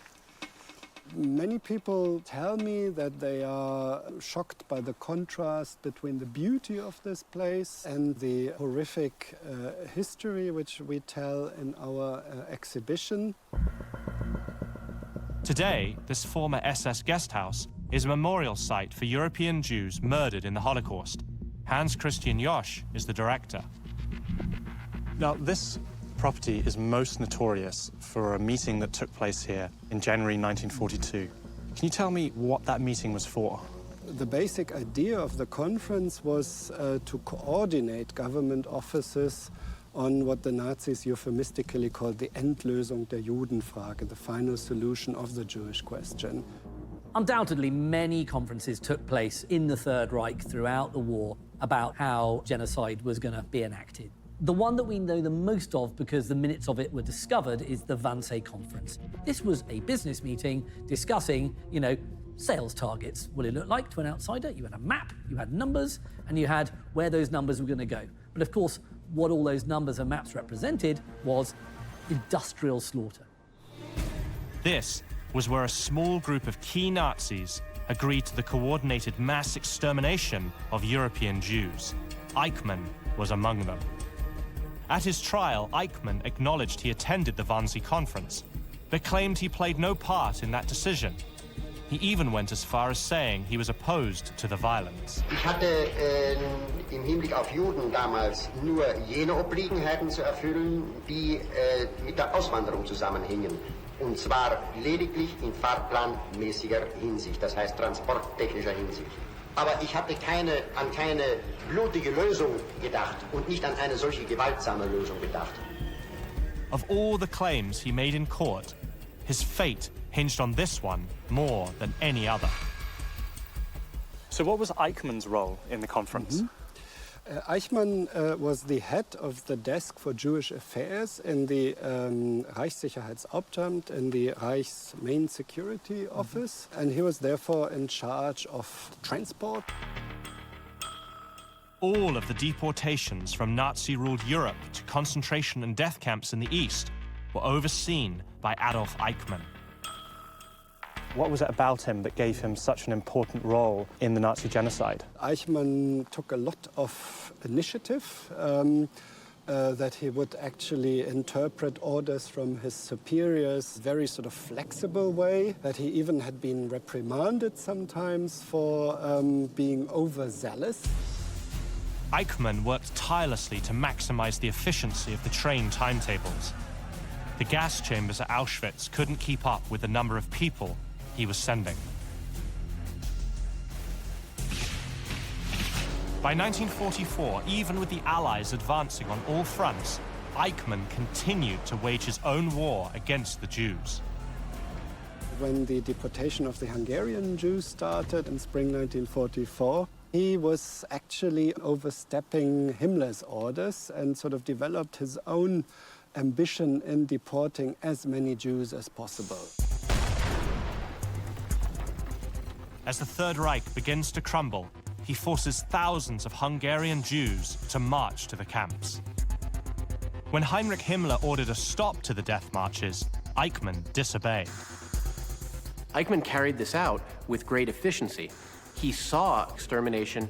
Many people tell me that they are shocked by the contrast between the beauty of this place and the horrific history which we tell in our exhibition. Today, this former SS guest house is a memorial site for European Jews murdered in the Holocaust. Hans Christian Josch is the director. Now, this property is most notorious for a meeting that took place here in January 1942. Can you tell me what that meeting was for? The basic idea of the conference was to coordinate government offices on what the Nazis euphemistically called the Endlösung der Judenfrage, the final solution of the Jewish question. Undoubtedly, many conferences took place in the Third Reich throughout the war about how genocide was going to be enacted. The one that we know the most of, because the minutes of it were discovered, is the Wannsee Conference. This was a business meeting discussing, sales targets. What it looked like to an outsider. You had a map, you had numbers, and you had where those numbers were going to go. But of course, what all those numbers and maps represented was industrial slaughter. This was where a small group of key Nazis agreed to the coordinated mass extermination of European Jews. Eichmann was among them. At his trial, Eichmann acknowledged he attended the Wannsee Conference, but claimed he played no part in that decision. He even went as far as saying he was opposed to the violence. Ich hatte im Hinblick auf Juden damals nur jene Obliegenheiten zu erfüllen, die mit der Auswanderung zusammenhingen. Und zwar lediglich in fahrplanmäßiger Hinsicht, das heißt transporttechnischer Hinsicht. Aber ich hatte an keine blutige Lösung gedacht und nicht an eine solche gewaltsame Lösung gedacht. Of all the claims he made in court, his fate hinged on this one more than any other. So what was Eichmann's role in the conference? Eichmann was the head of the desk for Jewish affairs in the Reichssicherheitsamt, in the Reich's main security office, and he was therefore in charge of transport. All of the deportations from Nazi-ruled Europe to concentration and death camps in the East were overseen by Adolf Eichmann. What was it about him that gave him such an important role in the Nazi genocide? Eichmann took a lot of initiative, that he would actually interpret orders from his superiors very sort of flexible way, that he even had been reprimanded sometimes for being overzealous. Eichmann worked tirelessly to maximize the efficiency of the train timetables. The gas chambers at Auschwitz couldn't keep up with the number of people he was sending. By 1944, even with the Allies advancing on all fronts, Eichmann continued to wage his own war against the Jews. When the deportation of the Hungarian Jews started in spring 1944, he was actually overstepping Himmler's orders and sort of developed his own ambition in deporting as many Jews as possible. As the Third Reich begins to crumble, he forces thousands of Hungarian Jews to march to the camps. When Heinrich Himmler ordered a stop to the death marches, Eichmann disobeyed. Eichmann carried this out with great efficiency. He saw extermination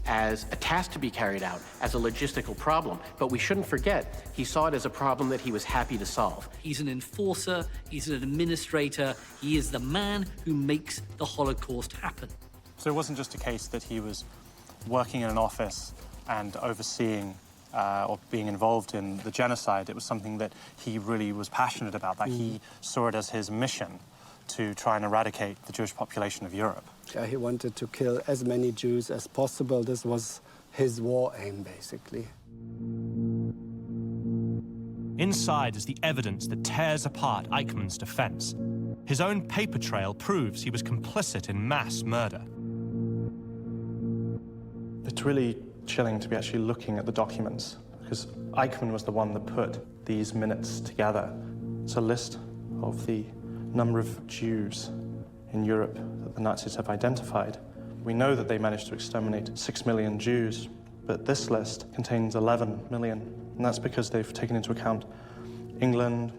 as a task to be carried out, as a logistical problem. But we shouldn't forget, he saw it as a problem that he was happy to solve. He's an enforcer, he's an administrator, he is the man who makes the Holocaust happen. So it wasn't just a case that he was working in an office and overseeing or being involved in the genocide. It was something that he really was passionate about, that he saw it as his mission to try and eradicate the Jewish population of Europe. He wanted to kill as many Jews as possible. This was his war aim, basically. Inside is the evidence that tears apart Eichmann's defense. His own paper trail proves he was complicit in mass murder. It's really chilling to be actually looking at the documents, because Eichmann was the one that put these minutes together. It's a list of the number of Jews in Europe that the Nazis have identified. We know that they managed to exterminate 6 million Jews, but this list contains 11 million, and that's because they've taken into account England,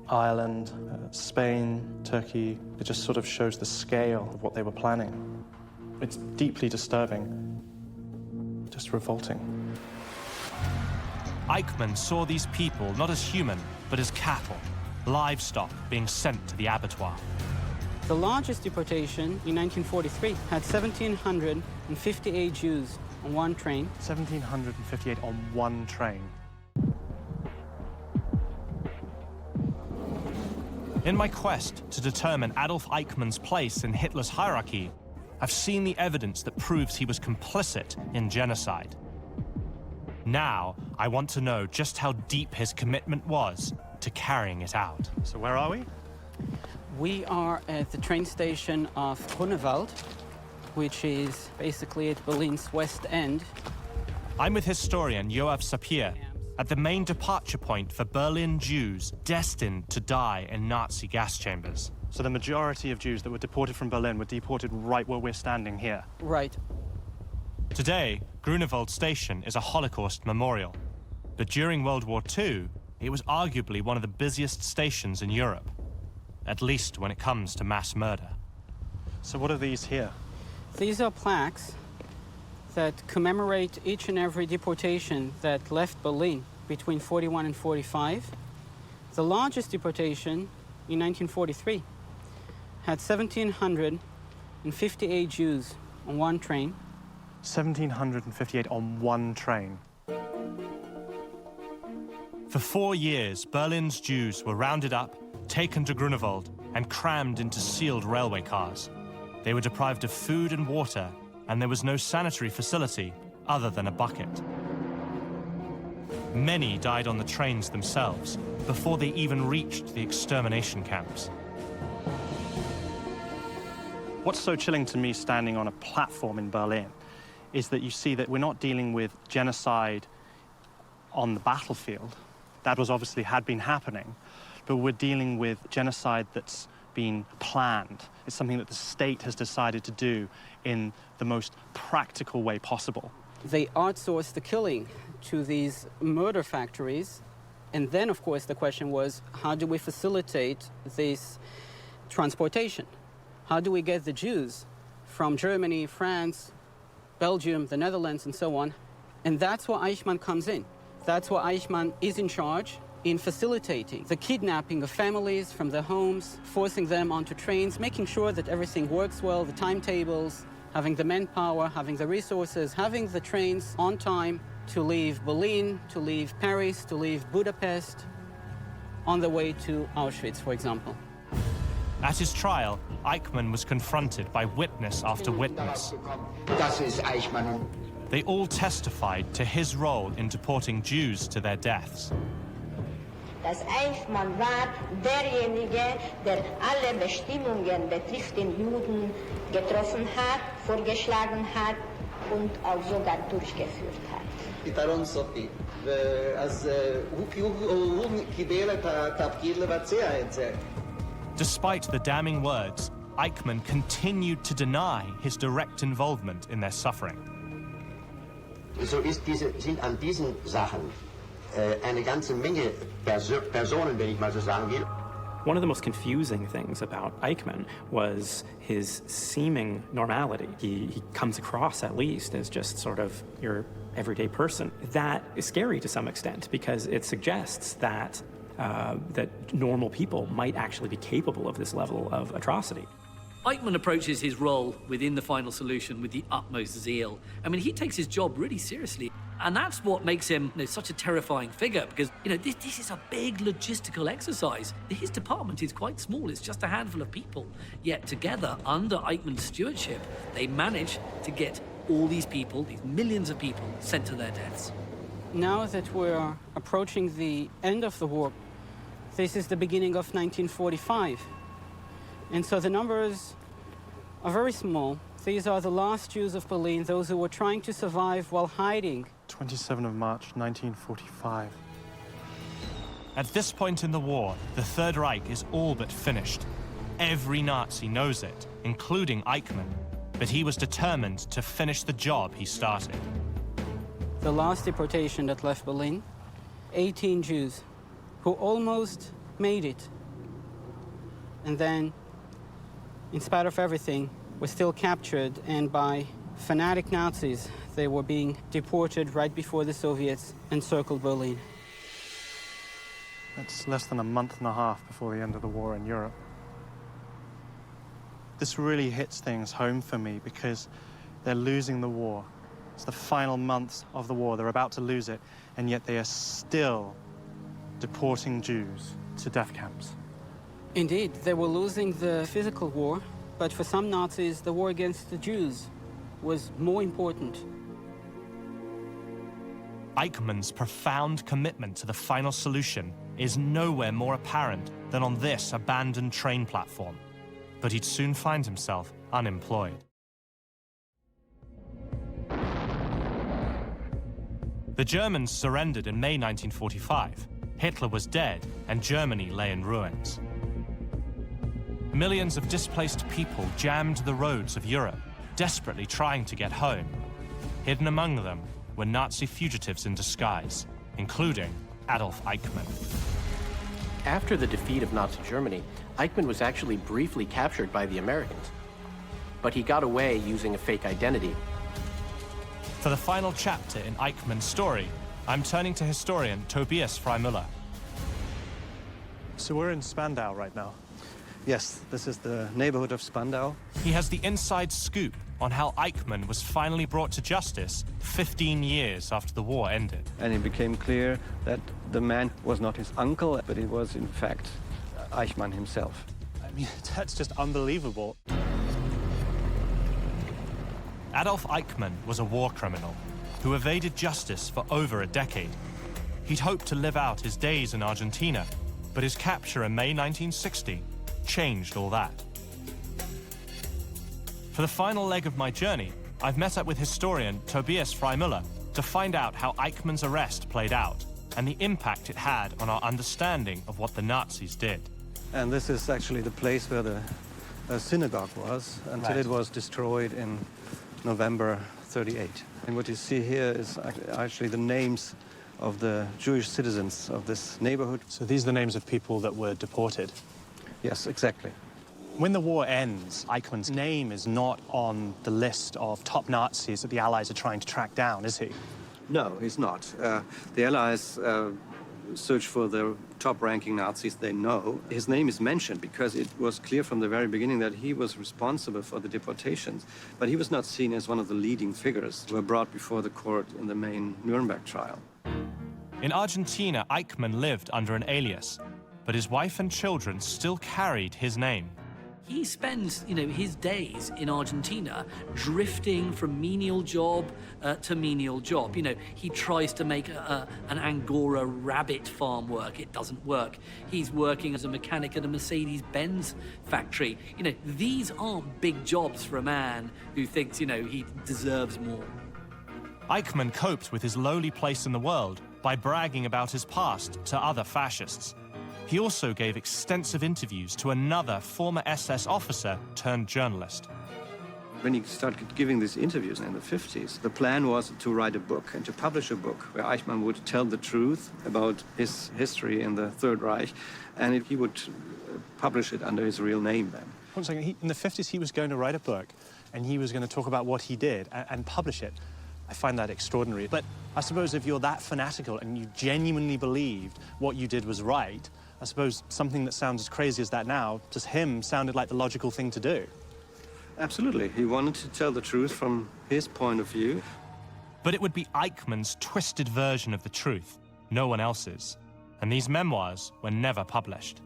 Ireland, Spain, Turkey. It just sort of shows the scale of what they were planning. It's deeply disturbing, just revolting. Eichmann saw these people not as human, but as cattle, livestock being sent to the abattoir. The largest deportation in 1943 had 1,758 Jews on one train. 1,758 on one train. In my quest to determine Adolf Eichmann's place in Hitler's hierarchy, I've seen the evidence that proves he was complicit in genocide. Now, I want to know just how deep his commitment was to carrying it out. So where are we? We are at the train station of Grunewald, which is basically at Berlin's west end. I'm with historian Joab Sapir at the main departure point for Berlin Jews destined to die in Nazi gas chambers. So the majority of Jews that were deported from Berlin were deported right where we're standing here. Right. Today, Grunewald Station is a Holocaust memorial. But during World War II, it was arguably one of the busiest stations in Europe, at least when it comes to mass murder. So what are these here? These are plaques that commemorate each and every deportation that left Berlin between 41 and 45. The largest deportation in 1943 had 1,758 Jews on one train. 1,758 on one train. For 4 years, Berlin's Jews were rounded up, taken to Grunewald, and crammed into sealed railway cars. They were deprived of food and water, and there was no sanitary facility other than a bucket. Many died on the trains themselves before they even reached the extermination camps. What's so chilling to me standing on a platform in Berlin is that you see that we're not dealing with genocide on the battlefield. That had been happening, but we're dealing with genocide that's been planned. It's something that the state has decided to do in the most practical way possible. They outsourced the killing to these murder factories. And then, of course, the question was, how do we facilitate this transportation? How do we get the Jews from Germany, France, Belgium, the Netherlands, and so on? And that's where Eichmann comes in. That's where Eichmann is in charge in facilitating the kidnapping of families from their homes, forcing them onto trains, making sure that everything works well, the timetables. having the manpower, having the resources, having the trains on time to leave Berlin, to leave Paris, to leave Budapest, on the way to Auschwitz, for example. At his trial, Eichmann was confronted by witness after witness. Das ist Eichmann. They all testified to his role in deporting Jews to their deaths. dass Eichmann war derjenige, der alle Bestimmungen betrifft den Juden getroffen hat, vorgeschlagen hat und auch sogar durchgeführt hat. פתרון סופי. אז הוא קיבל את התפקיד לבצע את זה. Despite the damning words, Eichmann continued to deny his direct involvement in their suffering. So sind an diesen Sachen eine ganze Menge Personen, wenn ich mal so sagen will. One of the most confusing things about Eichmann was his seeming normality. He comes across, at least, as just sort of your everyday person. That is scary to some extent because it suggests that that normal people might actually be capable of this level of atrocity. Eichmann approaches his role within the final solution with the utmost zeal. I mean, he takes his job really seriously. And that's what makes him such a terrifying figure, because this is a big logistical exercise. His department is quite small, it's just a handful of people. Yet together, under Eichmann's stewardship, they manage to get all these people, these millions of people, sent to their deaths. Now that we're approaching the end of the war, this is the beginning of 1945. And so the numbers are very small. These are the last Jews of Berlin, those who were trying to survive while hiding. 27th of March, 1945. At this point in the war, the Third Reich is all but finished. Every Nazi knows it, including Eichmann, but he was determined to finish the job he started. The last deportation that left Berlin, 18 Jews who almost made it. And then, in spite of everything, were still captured, and by fanatic Nazis, they were being deported right before the Soviets encircled Berlin. That's less than a month and a half before the end of the war in Europe. This really hits things home for me because they're losing the war. It's the final months of the war. They're about to lose it, and yet they are still deporting Jews to death camps. Indeed, they were losing the physical war, but for some Nazis, the war against the Jews was more important. Eichmann's profound commitment to the final solution is nowhere more apparent than on this abandoned train platform. But he'd soon find himself unemployed. The Germans surrendered in May 1945. Hitler was dead, and Germany lay in ruins. Millions of displaced people jammed the roads of Europe, desperately trying to get home. Hidden among them were Nazi fugitives in disguise, including Adolf Eichmann. After the defeat of Nazi Germany, Eichmann was actually briefly captured by the Americans, but he got away using a fake identity. For the final chapter in Eichmann's story, I'm turning to historian Tobias Freimüller. So we're in Spandau right now. Yes, this is the neighborhood of Spandau. He has the inside scoop on how Eichmann was finally brought to justice 15 years after the war ended. And it became clear that the man was not his uncle, but it was, in fact, Eichmann himself. I mean, that's just unbelievable. Adolf Eichmann was a war criminal who evaded justice for over a decade. He'd hoped to live out his days in Argentina, but his capture in May 1960 changed all that. For the final leg of my journey, I've met up with historian Tobias Freimüller to find out how Eichmann's arrest played out and the impact it had on our understanding of what the Nazis did. And this is actually the place where the synagogue was until it was destroyed in November 38. And what you see here is actually the names of the Jewish citizens of this neighborhood. So these are the names of people that were deported? Yes, exactly. When the war ends, Eichmann's name is not on the list of top Nazis that the Allies are trying to track down, is he? No, he's not. The Allies search for the top-ranking Nazis they know, his name is mentioned because it was clear from the very beginning that he was responsible for the deportations. But he was not seen as one of the leading figures who were brought before the court in the main Nuremberg trial. In Argentina, Eichmann lived under an alias, but his wife and children still carried his name. He spends, his days in Argentina drifting from menial job to menial job. He tries to make an Angora rabbit farm work. It doesn't work. He's working as a mechanic at a Mercedes-Benz factory. These aren't big jobs for a man who thinks, he deserves more. Eichmann coped with his lowly place in the world by bragging about his past to other fascists. He also gave extensive interviews to another former SS officer turned journalist. When he started giving these interviews in the 50s, the plan was to write a book and to publish a book where Eichmann would tell the truth about his history in the Third Reich, and he would publish it under his real name then. One second, in the 50s he was going to write a book and he was going to talk about what he did and publish it. I find that extraordinary. But I suppose if you're that fanatical and you genuinely believed what you did was right, I suppose something that sounds as crazy as that now, to him, sounded like the logical thing to do. Absolutely. He wanted to tell the truth from his point of view. But it would be Eichmann's twisted version of the truth, no one else's. And these memoirs were never published.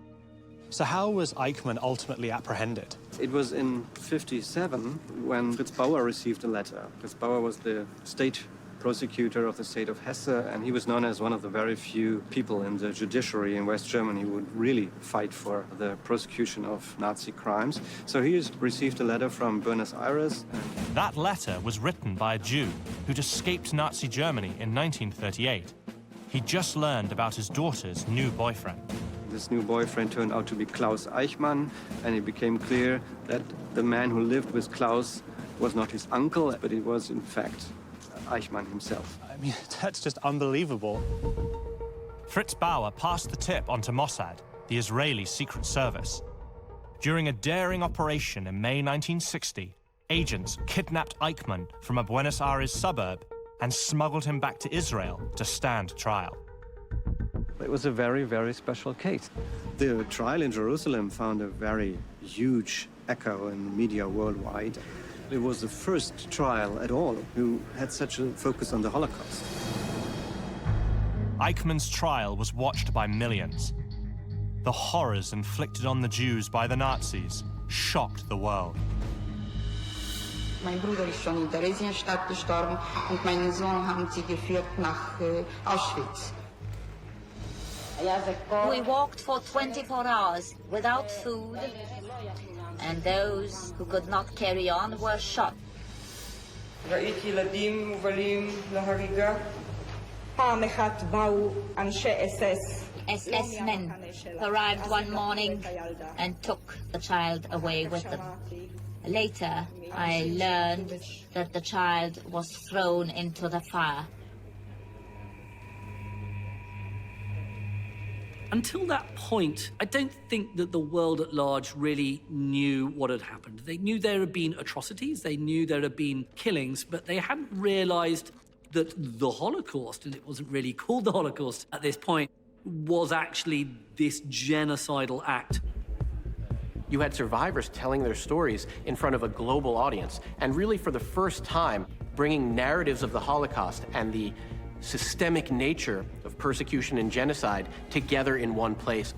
So how was Eichmann ultimately apprehended? It was in '57 when Fritz Bauer received a letter. Fritz Bauer was the state prosecutor of the state of Hesse, and he was known as one of the very few people in the judiciary in West Germany who would really fight for the prosecution of Nazi crimes. So he received a letter from Buenos Aires. That letter was written by a Jew who'd escaped Nazi Germany in 1938. He just learned about his daughter's new boyfriend. This new boyfriend turned out to be Klaus Eichmann, and it became clear that the man who lived with Klaus was not his uncle, but it was, in fact, Eichmann himself. I mean, that's just unbelievable. Fritz Bauer passed the tip on to Mossad, the Israeli Secret Service. During a daring operation in May 1960, agents kidnapped Eichmann from a Buenos Aires suburb and smuggled him back to Israel to stand trial. It was a very, very special case. The trial in Jerusalem found a very huge echo in the media worldwide. It was the first trial at all who had such a focus on the Holocaust. Eichmann's trial was watched by millions. The horrors inflicted on the Jews by the Nazis shocked the world. Mein Bruder ist schon in Theresienstadt gestorben und meinen Sohn haben sie geführt nach Auschwitz. We walked for 24 hours without food, and those who could not carry on were shot. ראיתי ילדים מובלים להריגה. פעם אחת באו אנשי SS. SS men arrived one morning and took the child away with them. Later, I learned that the child was thrown into the fire. Until that point, I don't think that the world at large really knew what had happened. They knew there had been atrocities, they knew there had been killings, but they hadn't realized that the Holocaust, and it wasn't really called the Holocaust at this point, was actually this genocidal act. You had survivors telling their stories in front of a global audience, and really for the first time, bringing narratives of the Holocaust and the systemic nature of persecution and genocide together in one place.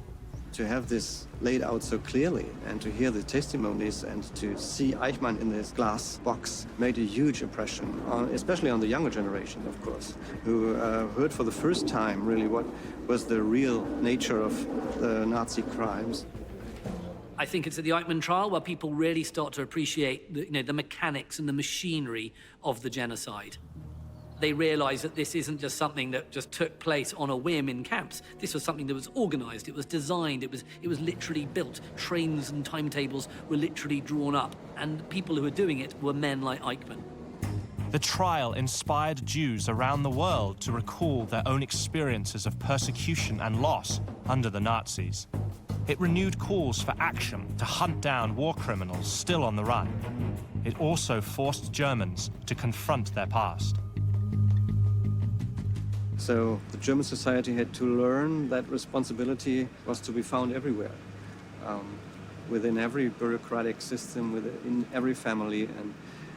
To have this laid out so clearly and to hear the testimonies and to see Eichmann in this glass box made a huge impression, especially on the younger generation, of course, who heard for the first time really what was the real nature of the Nazi crimes. I think it's at the Eichmann trial where people really start to appreciate the mechanics and the machinery of the genocide. They realize that this isn't just something that just took place on a whim in camps. This was something that was organized, it was designed, it was literally built. Trains and timetables were literally drawn up, and people who were doing it were men like Eichmann. The trial inspired Jews around the world to recall their own experiences of persecution and loss under the Nazis. It renewed calls for action to hunt down war criminals still on the run. It also forced Germans to confront their past. So the German society had to learn that responsibility was to be found everywhere, within every bureaucratic system, within every family, and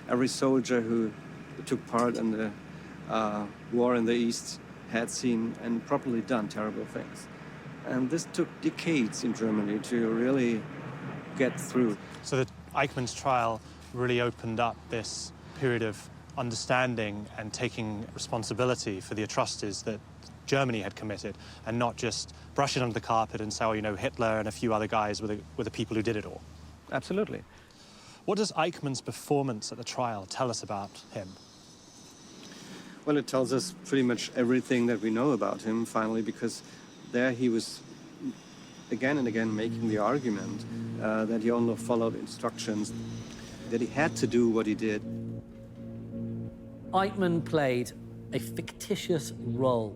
every soldier who took part in the war in the East had seen and properly done terrible things. And this took decades in Germany to really get through. So the Eichmann's trial really opened up this period of understanding and taking responsibility for the atrocities that Germany had committed, and not just brush it under the carpet and say, oh, you know, Hitler and a few other guys were the people who did it all. Absolutely. What does Eichmann's performance at the trial tell us about him? Well, it tells us pretty much everything that we know about him, finally, because there he was again and again making the argument that he only followed instructions, that he had to do what he did. Eichmann played a fictitious role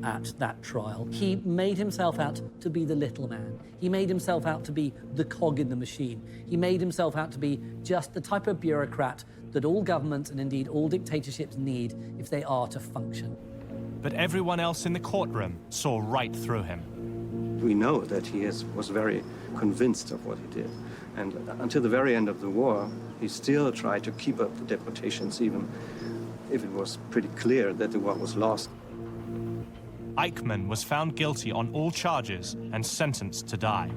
at that trial. He made himself out to be the little man. He made himself out to be the cog in the machine. He made himself out to be just the type of bureaucrat that all governments and indeed all dictatorships need if they are to function. But everyone else in the courtroom saw right through him. We know that he was very convinced of what he did. And until the very end of the war, he still tried to keep up the deportations, even if it was pretty clear that the war was lost. Eichmann was found guilty on all charges and sentenced to die.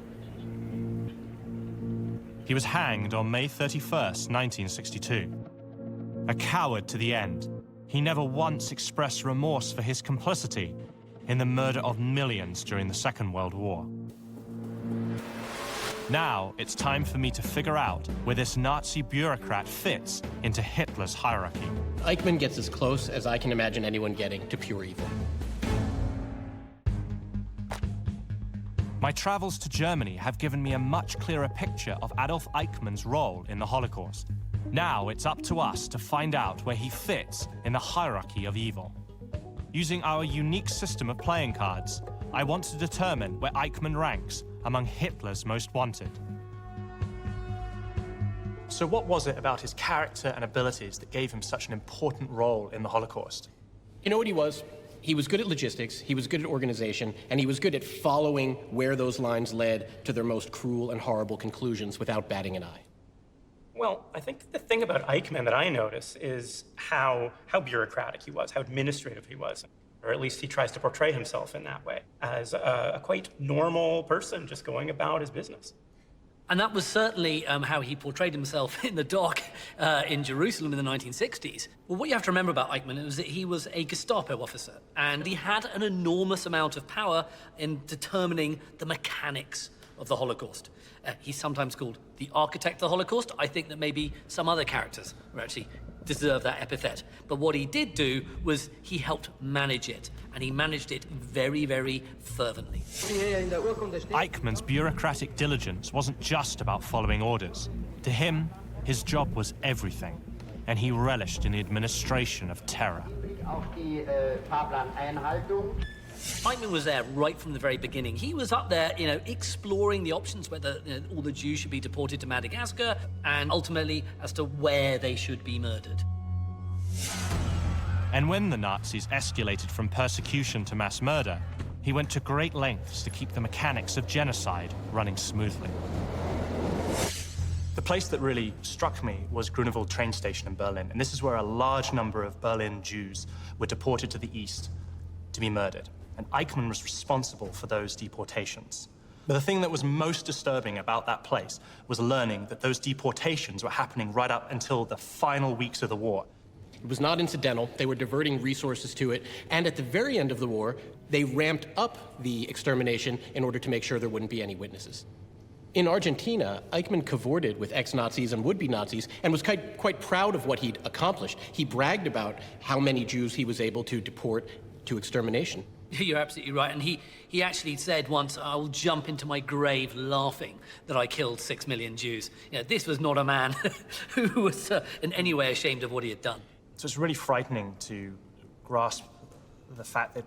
He was hanged on May 31st, 1962. A coward to the end, he never once expressed remorse for his complicity in the murder of millions during the Second World War. Now it's time for me to figure out where this Nazi bureaucrat fits into Hitler's hierarchy. Eichmann gets as close as I can imagine anyone getting to pure evil. My travels to Germany have given me a much clearer picture of Adolf Eichmann's role in the Holocaust. Now it's up to us to find out where he fits in the hierarchy of evil. Using our unique system of playing cards, I want to determine where Eichmann ranks among Hitler's most wanted. So what was it about his character and abilities that gave him such an important role in the Holocaust? You know what he was? He was good at logistics, he was good at organization, and he was good at following where those lines led to their most cruel and horrible conclusions without batting an eye. Well, I think the thing about Eichmann that I notice is how bureaucratic he was, how administrative he was. Or at least he tries to portray himself in that way, as a quite normal person just going about his business. And that was certainly how he portrayed himself in the dock in Jerusalem in the 1960s. Well, what you have to remember about Eichmann is that he was a Gestapo officer, and he had an enormous amount of power in determining the mechanics of the Holocaust. He's sometimes called the architect of the Holocaust. I think that maybe some other characters actually deserve that epithet. But what he did do was he helped manage it, and he managed it very, very fervently. Eichmann's bureaucratic diligence wasn't just about following orders. To him, his job was everything, and he relished in the administration of terror. Eichmann was there right from the very beginning. He was up there, exploring the options, whether all the Jews should be deported to Madagascar, and ultimately as to where they should be murdered. And when the Nazis escalated from persecution to mass murder, he went to great lengths to keep the mechanics of genocide running smoothly. The place that really struck me was Grunewald train station in Berlin, and this is where a large number of Berlin Jews were deported to the east to be murdered. And Eichmann was responsible for those deportations. But the thing that was most disturbing about that place was learning that those deportations were happening right up until the final weeks of the war. It was not incidental. They were diverting resources to it. And at the very end of the war, they ramped up the extermination in order to make sure there wouldn't be any witnesses. In Argentina, Eichmann cavorted with ex-Nazis and would-be Nazis and was quite proud of what he'd accomplished. He bragged about how many Jews he was able to deport to extermination. You're absolutely right. And he actually said once, I'll jump into my grave laughing that I killed 6 million Jews. This was not a man who was in any way ashamed of what he had done. So it's really frightening to grasp the fact that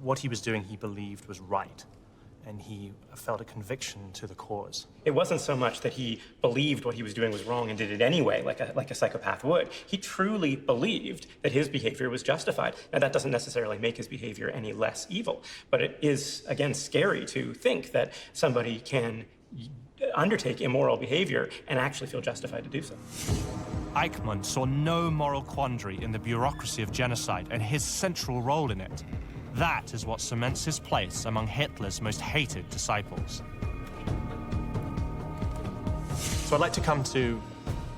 what he was doing he believed was right. and he felt a conviction to the cause. It wasn't so much that he believed what he was doing was wrong and did it anyway, like a psychopath would. He truly believed that his behavior was justified. Now, that doesn't necessarily make his behavior any less evil, but it is, again, scary to think that somebody can undertake immoral behavior and actually feel justified to do so. Eichmann saw no moral quandary in the bureaucracy of genocide and his central role in it. That is what cements his place among Hitler's most hated disciples. So I'd like to come to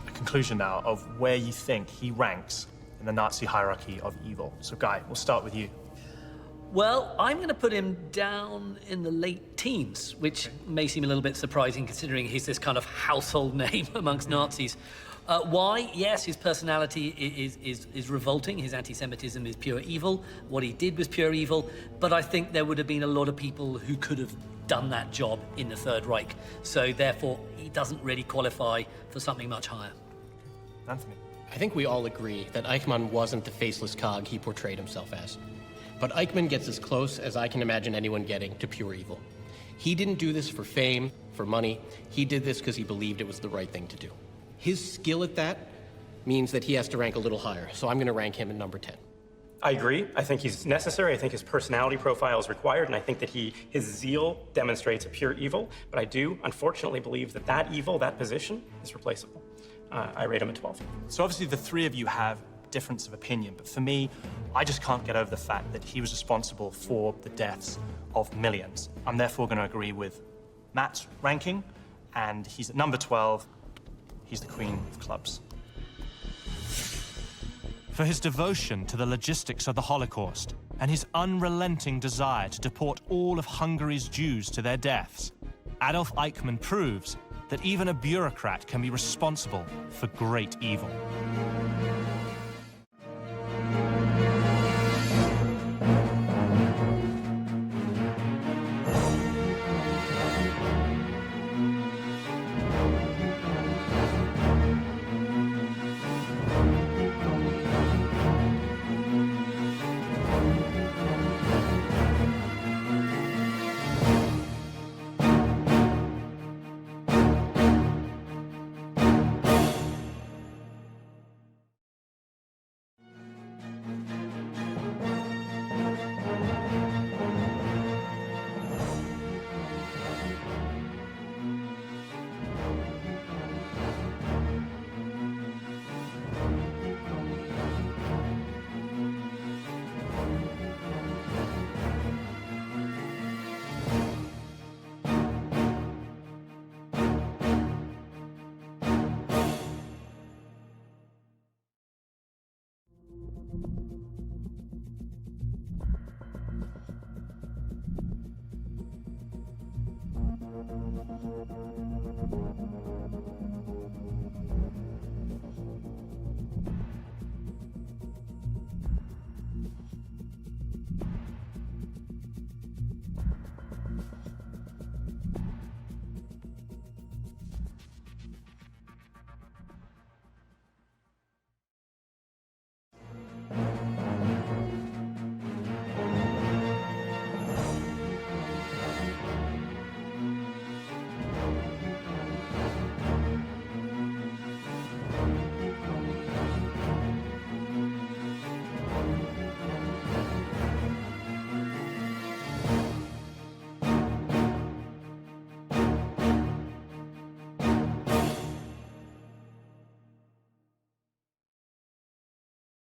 a conclusion now of where you think he ranks in the Nazi hierarchy of evil. So Guy, we'll start with you. Well, I'm going to put him down in the late teens, which may seem a little bit surprising considering he's this kind of household name amongst Nazis. Why? Yes, his personality is revolting. His anti-Semitism is pure evil. What he did was pure evil. But I think there would have been a lot of people who could have done that job in the Third Reich. So therefore, he doesn't really qualify for something much higher. Anthony? I think we all agree that Eichmann wasn't the faceless cog he portrayed himself as. But Eichmann gets as close as I can imagine anyone getting to pure evil. He didn't do this for fame, for money. He did this because he believed it was the right thing to do. His skill at that means that he has to rank a little higher, so I'm going to rank him at number 10. I agree. I think he's necessary. I think his personality profile is required, and I think that his zeal demonstrates a pure evil. But I do, unfortunately, believe that that evil, that position, is replaceable. I rate him at 12. So obviously the three of you have difference of opinion, but for me, I just can't get over the fact that he was responsible for the deaths of millions. I'm therefore going to agree with Matt's ranking, and he's at number 12. He's the queen of clubs. For his devotion to the logistics of the Holocaust and his unrelenting desire to deport all of Hungary's Jews to their deaths, Adolf Eichmann proves that even a bureaucrat can be responsible for great evil.